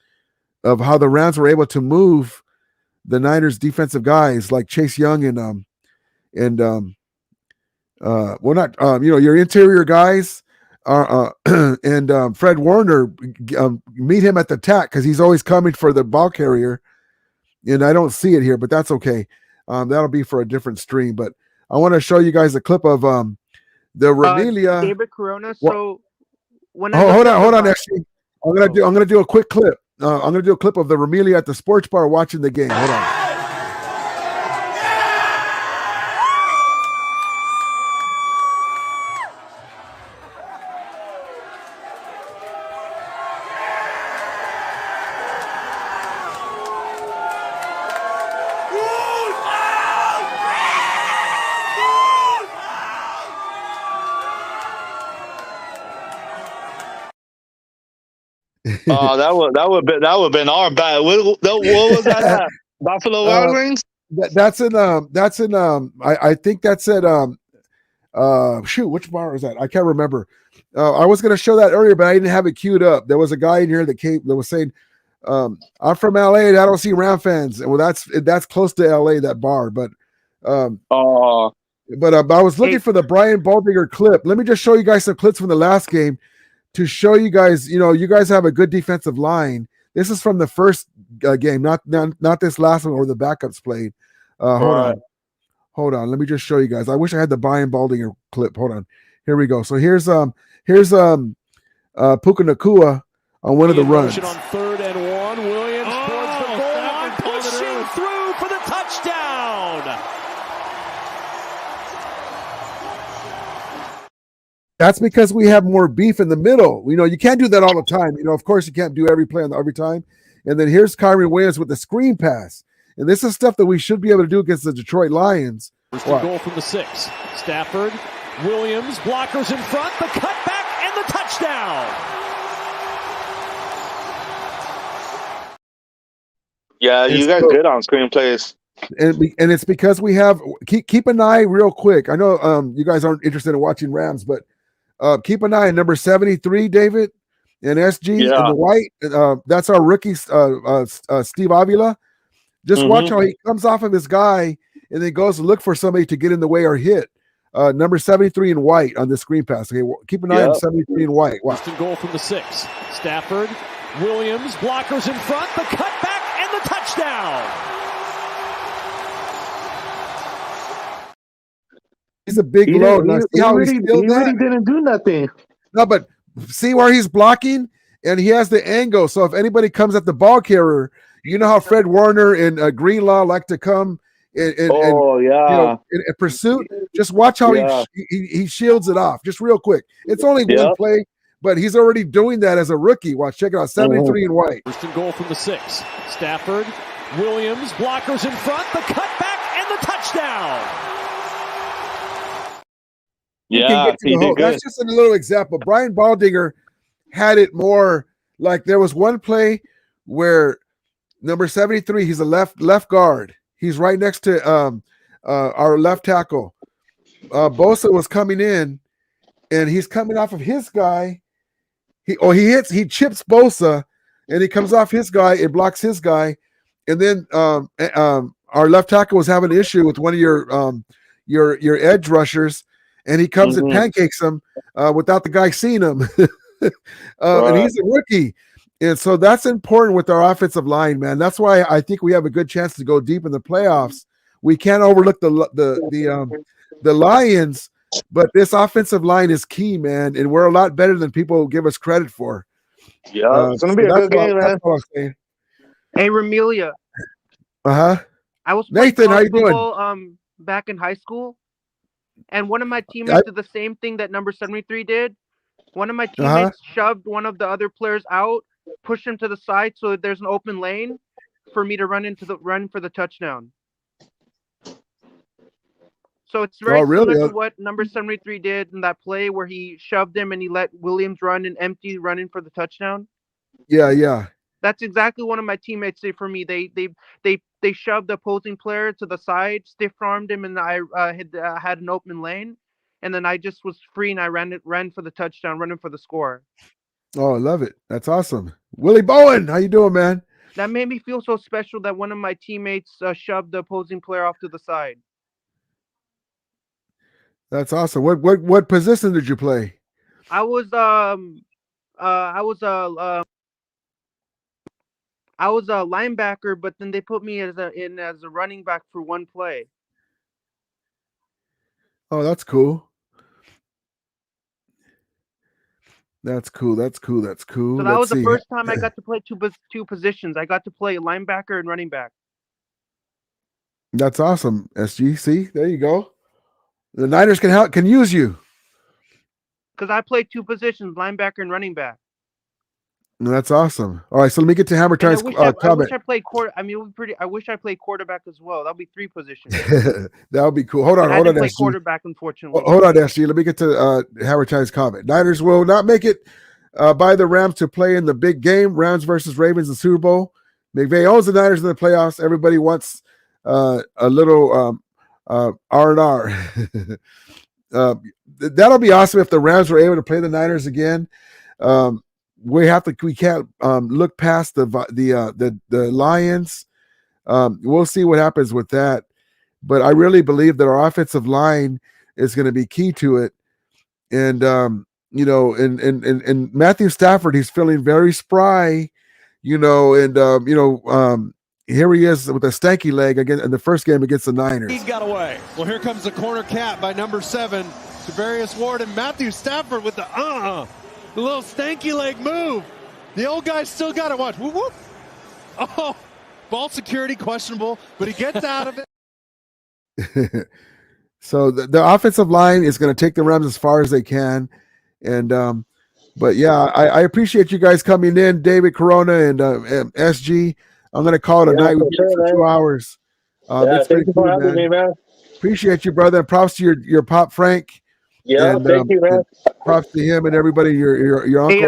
of how the Rams were able to move the Niners defensive guys like Chase Young and your interior guys and Fred Warner, meet him at the tack because he's always coming for the ball carrier. And I don't see it here, but that's okay. That'll be for a different stream. But I want to show you guys a clip of the Ramilia. David Corona. So hold on, actually, I'm gonna do a quick clip. I'm gonna do a clip of the Ramilia at the sports bar watching the game. Hold on. Oh, that would have been our bad. What was that at? Buffalo Wild Wings? That's in I think that's at which bar is that? I can't remember. I was gonna show that earlier, but I didn't have it queued up. There was a guy in here that was saying, I'm from LA and I don't see Ram fans. And well, that's close to LA, that bar. But I was looking for the Brian Baldinger clip. Let me just show you guys some clips from the last game to show you guys, you guys have a good defensive line. This is from the first game, not this last one or the backups played. Hold on. Let me just show you guys. I wish I had the Brian Baldinger clip. Hold on. Here we go. So here's Puka Nacua on one of the runs. On 3rd and 1, Williams towards the goal line, pushing through for the touchdown. That's because we have more beef in the middle. You can't do that all the time. Of course, you can't do every play every time. And then here's Kyren Williams with the screen pass. And this is stuff that we should be able to do against the Detroit Lions. First and goal from the 6. Stafford, Williams, blockers in front, the cutback, and the touchdown. Yeah, you guys good on screenplays. And it's because we have keep an eye real quick. I know you guys aren't interested in watching Rams, but keep an eye on number 73, David, and SG in the white. That's our rookie, Steve Avila. Just watch how he comes off of his guy and then goes to look for somebody to get in the way or hit. Number 73 in white on the screen pass. Okay, keep an eye on 73 in white. Wow. First and goal from the 6. Stafford, Williams, blockers in front, the cutback, and the touchdown. He's a big load. He really didn't do nothing. No, but see where he's blocking, and he has the angle. So if anybody comes at the ball carrier, you know how Fred Warner and Greenlaw like to come in pursuit. Just watch how he shields it off. Just real quick. It's only one play, but he's already doing that as a rookie. Watch, check it out. 73 in white. First and goal from the 6. Stafford, Williams, blockers in front, the cutback, and the touchdown. Yeah, he did good. That's just a little example. Brian Baldinger had it more like there was one play where number 73, he's a left guard. He's right next to our left tackle. Bosa was coming in, and he's coming off of his guy. He chips Bosa, and he comes off his guy. It blocks his guy, and then our left tackle was having an issue with one of your edge rushers. And he comes and pancakes him without the guy seeing him. And he's a rookie. And so that's important with our offensive line, man. That's why I think we have a good chance to go deep in the playoffs. We can't overlook the Lions, but this offensive line is key, man. And we're a lot better than people give us credit for. Yeah, it's going to be a good game, man. Hey, Ramilia. Uh-huh. I was Nathan, how you doing? Back in high school. And one of my teammates did the same thing that number 73 did. One of my teammates shoved one of the other players out, pushed him to the side so there's an open lane for me to run for the touchdown. So it's very similar to what number 73 did in that play where he shoved him and he let Williams run an empty run in for the touchdown. Yeah. That's exactly one of my teammates did for me. They shoved the opposing player to the side, stiff armed him, and I had an open lane, and then I just was free and I ran for the touchdown, running for the score. Oh, I love it. That's awesome. Willie Bowen, how you doing, man? That made me feel so special that one of my teammates shoved the opposing player off to the side. That's awesome. What position did you play? I was a linebacker, but then they put me as a running back for one play. Oh, that's cool. That's cool. That's cool. That's cool. So that was the first time I got to play two positions. I got to play linebacker and running back. That's awesome, SG. See, there you go. The Niners can use you. Because I played two positions, linebacker and running back. That's awesome. All right, so let me get to Hammer Time's comment. I wish I played I wish I played quarterback as well. That'll be three positions. That would be cool. Hold on, I didn't play SG. quarterback, unfortunately. Hold on, SG. Let me get to Hammer Time's comment. Niners will not make it by the Rams to play in the big game. Rams versus Ravens in Super Bowl. McVay owns the Niners in the playoffs. Everybody wants a little R&R. That'll be awesome if the Rams were able to play the Niners again. We can't look past the Lions. We'll see what happens with that. But I really believe that our offensive line is going to be key to it. And and Matthew Stafford, he's feeling very spry, here he is with a stanky leg again in the first game against the Niners. He got away. Well, here comes the corner cap by number 7, Javarius Ward, and Matthew Stafford with the little stanky leg move. The old guy still got it. Watch. Whoop, whoop. Oh, ball security questionable, but he gets out of it. So the offensive line is going to take the Rams as far as they can. And but yeah, I appreciate you guys coming in, David Corona and SG. I'm going to call it a night. We've been for 2 hours. That's thank you for having me, man. Appreciate you, brother. And props to your Pop Frank. Yeah, and, thank you, man. Props to him and everybody. Your uncle. Hey,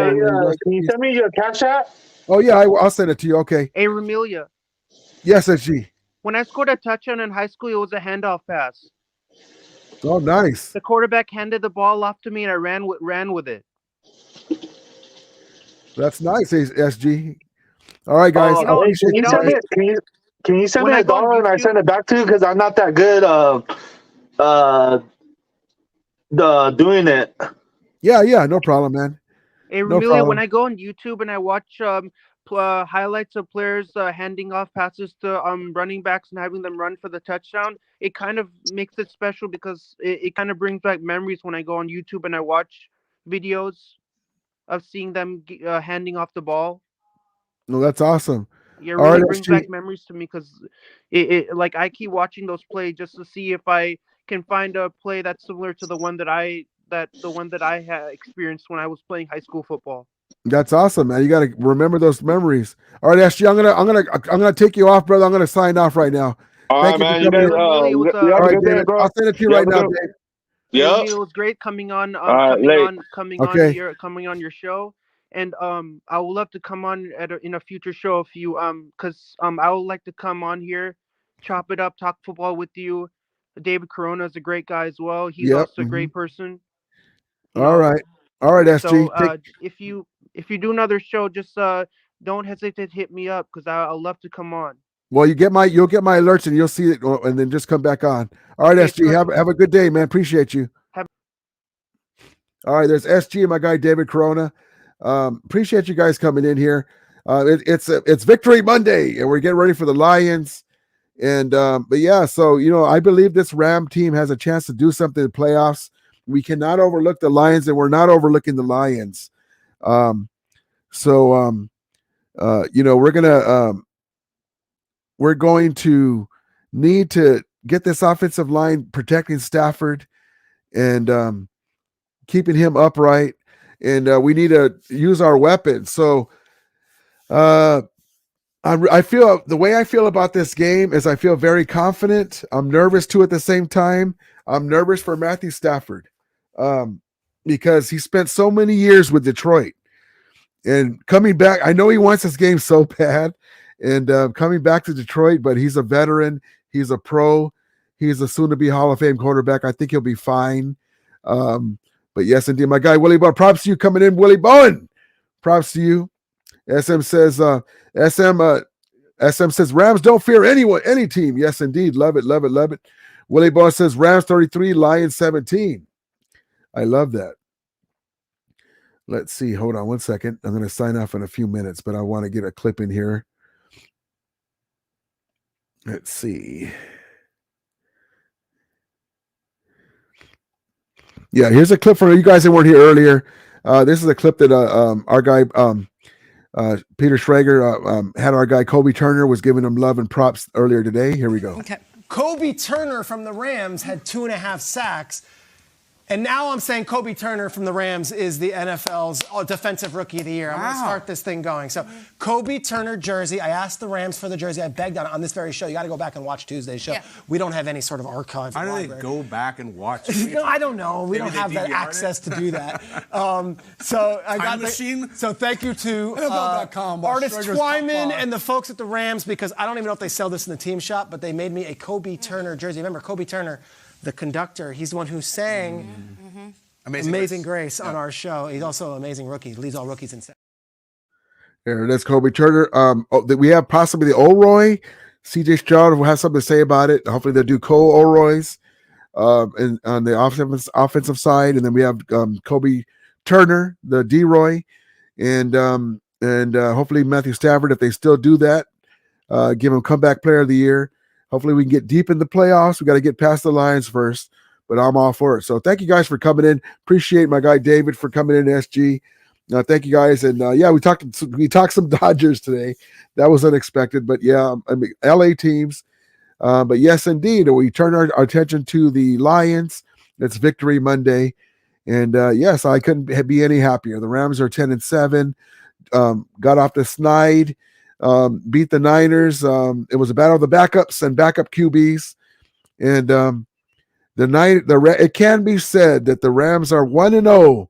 can you send me your cash app? Oh yeah, I'll send it to you. Okay. Hey, Ramilia. Yes, SG. When I scored a touchdown in high school, it was a handoff pass. Oh, nice. The quarterback handed the ball off to me, and I ran with it. That's nice, SG. All right, guys. Can you send me $1 and I send it back to you because I'm not that good doing it. Yeah, no problem, man. Hey, Ramilia, when I go on YouTube and I watch highlights of players handing off passes to running backs and having them run for the touchdown, it kind of makes it special because it kind of brings back memories when I go on YouTube and I watch videos of seeing them handing off the ball. No, that's awesome. Yeah, it really brings back memories to me because like I keep watching those plays just to see if I can find a play that's similar to the one that I had experienced when I was playing high school football. That's awesome, man. You got to remember those memories. All right, SG, I'm gonna take you off, brother. I'm gonna sign off right now. All right, man. You guys, all right, David. I'll send it to you right now, Dave. Yeah, it was great coming on your show. And I would love to come on in a future show if you because I would like to come on here, chop it up, talk football with you. David Corona is a great guy as well. He's also a great person. All right, SG. So if you do another show, just don't hesitate to hit me up because I'll love to come on. Well, you'll get my alerts and you'll see it, and then just come back on. All right, SG. Have a good day, man. Appreciate you. All right, there's SG and my guy David Corona. Appreciate you guys coming in here. It's Victory Monday, and we're getting ready for the Lions. And but yeah, so I believe this Ram team has a chance to do something in the playoffs. We cannot overlook the Lions, and we're not overlooking the Lions. We're going to need to get this offensive line protecting Stafford and keeping him upright. and we need to use our weapons. So I feel the way I feel about this game is I feel very confident. I'm nervous too at the same time. I'm nervous for Matthew Stafford because he spent so many years with Detroit. And coming back, I know he wants this game so bad. And coming back to Detroit, but he's a veteran. He's a pro. He's a soon-to-be Hall of Fame quarterback. I think he'll be fine. But yes, indeed, my guy, Willie Bowen. Props to you coming in, Willie Bowen. Props to you. SM says, SM says, Rams don't fear anyone, any team. Yes, indeed. Love it, love it, love it. Willie Bowen says, Rams 33, Lions 17. I love that. Let's see. Hold on one second. I'm going to sign off in a few minutes, but I want to get a clip in here. Let's see. Yeah, here's a clip for you guys that weren't here earlier. This is a clip that our guy Peter Schrager had. Our guy Kobe Turner was giving him love and props earlier today. Here we go. Okay. Kobe Turner from the Rams had 2.5 sacks. And now I'm saying Kobe Turner from the Rams is the NFL's Defensive Rookie of the Year. I'm going to start this thing going. So, Kobe Turner jersey. I asked the Rams for the jersey. I begged on this very show. You got to go back and watch Tuesday's show. Yeah. We don't have any sort of archive. How do they go back and watch? No, I don't know. We don't have that access to do that. So I got machine. So thank you to Artist Twyman and the folks at the Rams, because I don't even know if they sell this in the team shop, but they made me a Kobe Turner jersey. Remember, Kobe Turner, the conductor, he's the one who sang Amazing Grace on our show. He's also an amazing rookie. He leads all rookies in sacks. There, that's Kobe Turner. We have possibly the Olroy. CJ Stroud will have something to say about it. Hopefully they'll do Cole Olroy's and on the offensive side. And then we have Kobe Turner, the D-Roy, and hopefully Matthew Stafford, if they still do that, give him comeback player of the year. Hopefully we can get deep in the playoffs. We got to get past the Lions first, but I'm all for it. So thank you guys for coming in. Appreciate my guy David for coming in, SG. Thank you guys. And yeah, we talked some Dodgers today. That was unexpected, but yeah, I mean, LA teams. But yes, indeed, we turn our attention to the Lions. It's Victory Monday. And yes, I couldn't be any happier. The Rams are 10-7, got off the snide. Beat the Niners. It was a battle of the backups and backup QBs, and it can be said that the Rams are 1-0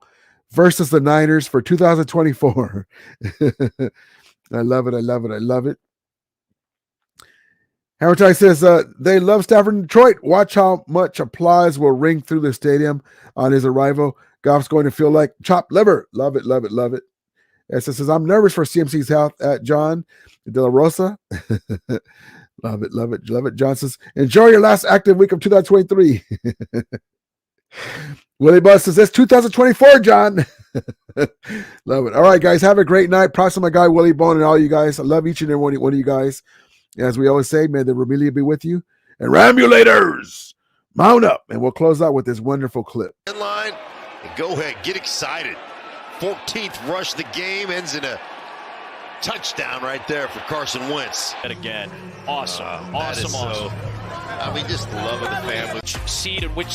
versus the Niners for 2024. I love it. I love it. I love it. Howard Ty says they love Stafford in Detroit. Watch how much applause will ring through the stadium on his arrival. Goff's going to feel like chopped liver. Love it. Love it. Love it. It says, I'm nervous for CMC's health at John De La Rosa. Love it, love it, love it. John says, enjoy your last active week of 2023. Willie Buzz says, it's 2024, John. Love it. All right, guys, have a great night. Props to my guy, Willie Bowen, and all you guys. I love each and every one of you guys. As we always say, may the Ramilia be with you. And Ramulators, mount up. And we'll close out with this wonderful clip. Line, and go ahead, get excited. 14th rush of the game ends in a touchdown right there for Carson Wentz. And again, awesome. I mean, just the love of the family. Seed in which